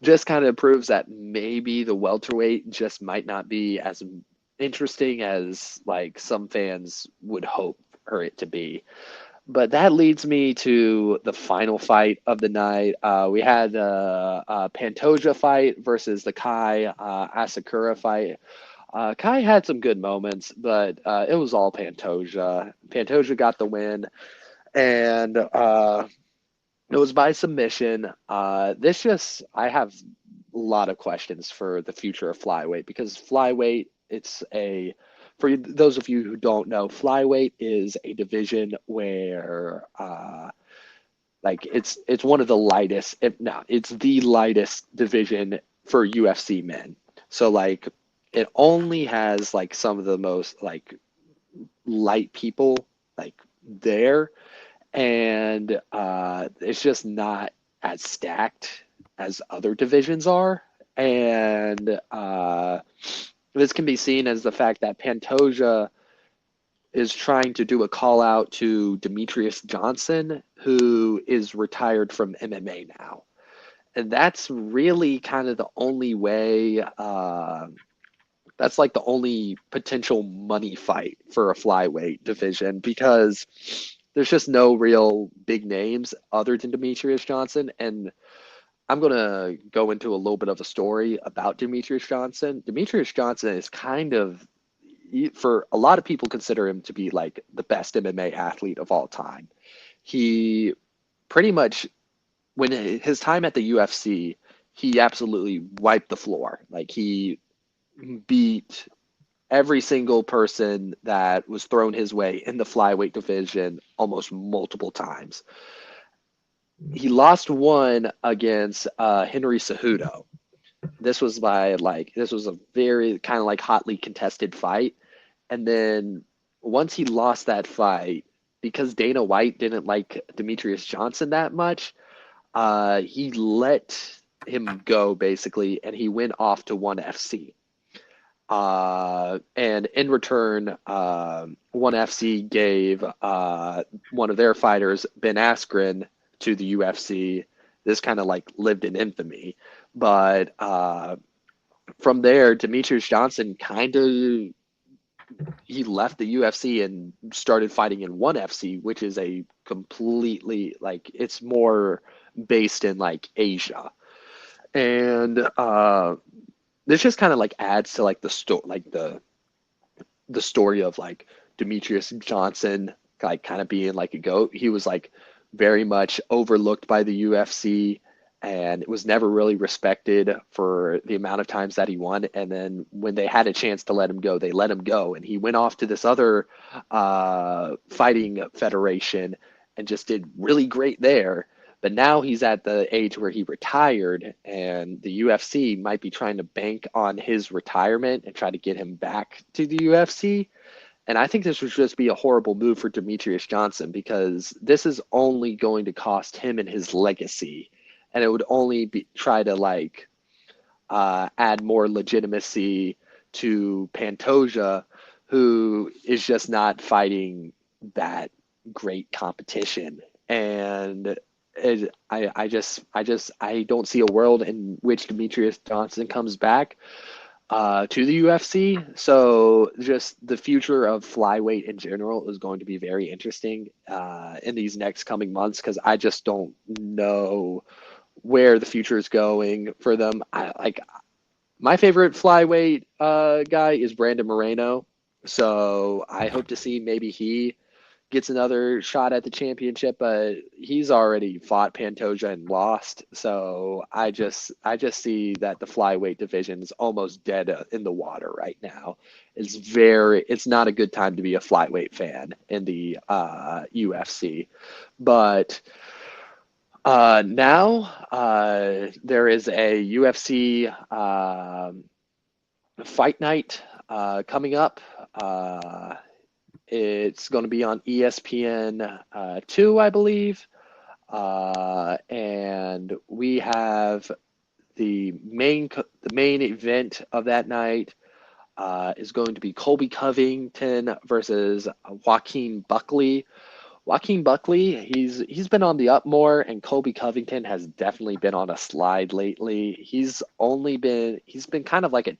just kind of proves that maybe the welterweight just might not be as interesting as like some fans would hope for it to be. But that leads me to the final fight of the night. We had a Pantoja fight versus the Kai Asakura fight. Kai had some good moments, but it was all Pantoja. Pantoja got the win, and it was by submission. I have a lot of questions for the future of flyweight because flyweight, for those of you who don't know, flyweight is a division where, like, it's one of the lightest, if not, it's the lightest division for UFC men. So, like, it only has, like, some of the most, like, light people, like, there and it's just not as stacked as other divisions are. And this can be seen as the fact that Pantoja is trying to do a call out to Demetrius Johnson, who is retired from MMA now. And that's really kind of the only way, that's like the only potential money fight for a flyweight division because there's just no real big names other than Demetrius Johnson. And I'm going to go into a little bit of a story about Demetrius Johnson. Demetrius Johnson is kind of, for a lot of people, consider him to be like the best MMA athlete of all time. He pretty much, when his time at the UFC, he absolutely wiped the floor. Like he beat every single person that was thrown his way in the flyweight division almost multiple times. He lost one against Henry Cejudo. This was a very kind of like hotly contested fight. And then once he lost that fight, because Dana White didn't like Demetrius Johnson that much, he let him go basically, and he went off to ONE FC. And in return, ONE FC gave one of their fighters, Ben Askren, to the UFC. This kind of like lived in infamy. But from there, Demetrius Johnson kind of he left the UFC and started fighting in ONE FC, which is a completely like it's more based in like Asia. And this just kind of like adds to like the story, like the story of like Demetrius Johnson, like kind of being like a goat. He was like very much overlooked by the UFC and it was never really respected for the amount of times that he won. And then when they had a chance to let him go, they let him go. And he went off to this other fighting federation and just did really great there. But now he's at the age where he retired, and the UFC might be trying to bank on his retirement and try to get him back to the UFC. And I think this would just be a horrible move for Demetrius Johnson because this is only going to cost him and his legacy. And it would only be try to like add more legitimacy to Pantoja, who is just not fighting that great competition. And I don't see a world in which Demetrius Johnson comes back to the UFC. So just the future of flyweight in general is going to be very interesting in these next coming months because I just don't know where the future is going for them. I like my favorite flyweight guy is Brandon Moreno. So I hope to see maybe he gets another shot at the championship, but he's already fought Pantoja and lost. So I just see that the flyweight division is almost dead in the water right now. It's not a good time to be a flyweight fan in the UFC, but now there is a UFC fight night coming up. It's going to be on ESPN 2, I believe. And we have the main event of that night is going to be Colby Covington versus Joaquin Buckley. Joaquin Buckley, he's been on the up more, and Colby Covington has definitely been on a slide lately. He's been kind of like a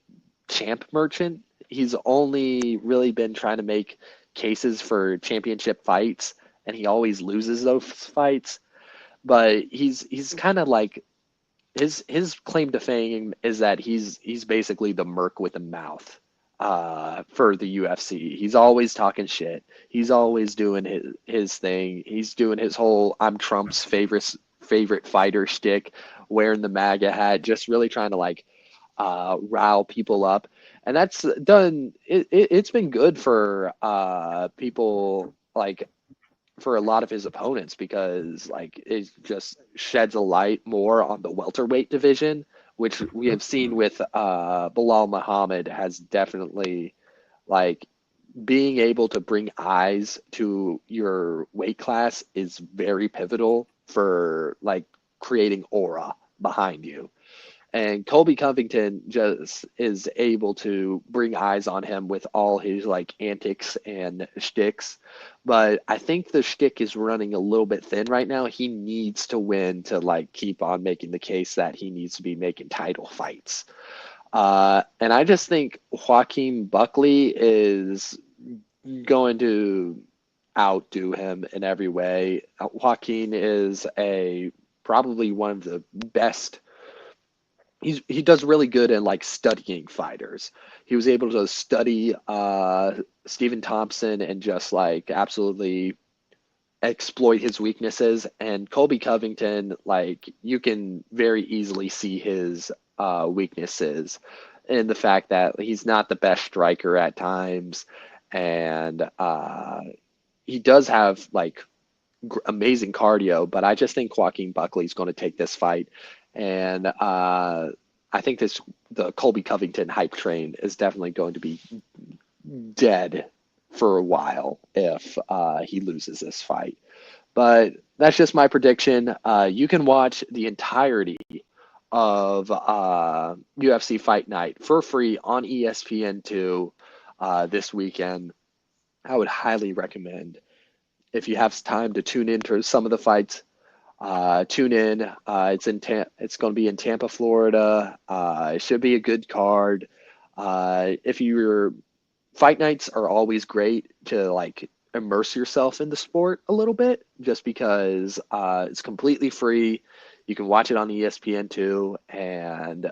champ merchant. He's only really been trying to make cases for championship fights, and he always loses those fights. But he's kind of like his claim to fame is that he's basically the merc with a mouth for the UFC. He's always talking shit. He's always doing his thing. He's doing his whole "I'm Trump's favorite fighter" shtick, wearing the MAGA hat, just really trying to like rile people up, and that's done. It's been good for people like for a lot of his opponents because like it just sheds a light more on the welterweight division, which we have seen with Bilal Muhammad has definitely like being able to bring eyes to your weight class is very pivotal for like creating aura behind you. And Colby Covington just is able to bring eyes on him with all his like antics and shticks. But I think the shtick is running a little bit thin right now. He needs to win to like keep on making the case that he needs to be making title fights. And I just think Joaquin Buckley is going to outdo him in every way. Joaquin is a probably one of the best he does really good in like studying fighters. He was able to study Stephen Thompson and just like absolutely exploit his weaknesses. And Colby Covington, like you can very easily see his weaknesses in the fact that he's not the best striker at times, and he does have like amazing cardio. But I just think Joaquin Buckley is going to take this fight, and I think the Colby Covington hype train is definitely going to be dead for a while if he loses this fight. But that's just my prediction. You can watch the entirety of UFC Fight Night for free on ESPN2 this weekend. I would highly recommend if you have time to tune into some of the fights. Tune in. It's going to be in Tampa, Florida. It should be a good card. If you're fight nights are always great to like immerse yourself in the sport a little bit, just because it's completely free. You can watch it on ESPN2, and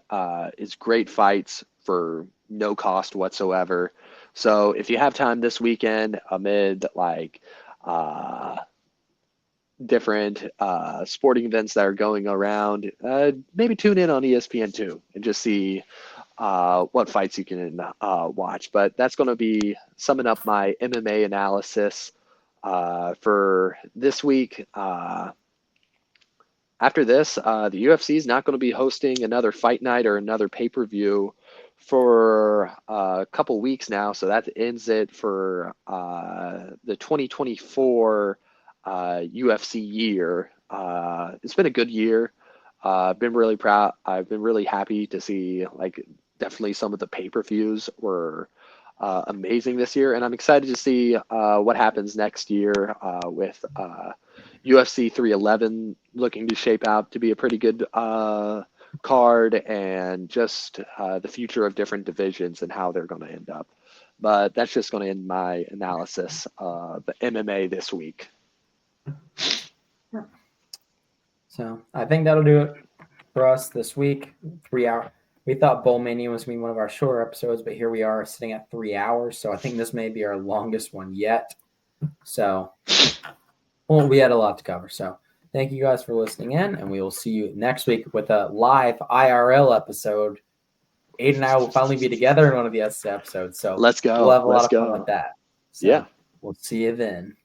it's great fights for no cost whatsoever. So if you have time this weekend amid like uh, different sporting events that are going around, maybe tune in on ESPN2 and just see what fights you can watch. But that's going to be summing up my MMA analysis for this week. After this, the UFC is not going to be hosting another fight night or another pay-per-view for a couple weeks now. So that ends it for the 2024 UFC year. It's been a good year. I've been really proud. I've been really happy to see like definitely some of the pay-per-views were amazing this year, and I'm excited to see what happens next year with UFC 311 looking to shape out to be a pretty good card, and just the future of different divisions and how they're going to end up. But that's just going to end my analysis of MMA this week. So I think that'll do it for us this week. 3 hour. We thought Bowl Mania was going to be one of our shorter episodes, but here we are sitting at 3 hours. So I think this may be our longest one yet. So well, we had a lot to cover. So thank you guys for listening in, and we will see you next week with a live IRL episode. Aiden and I will finally be together in one of the episodes. So Let's go. we'll have a lot of fun with that. So yeah. we'll see you then.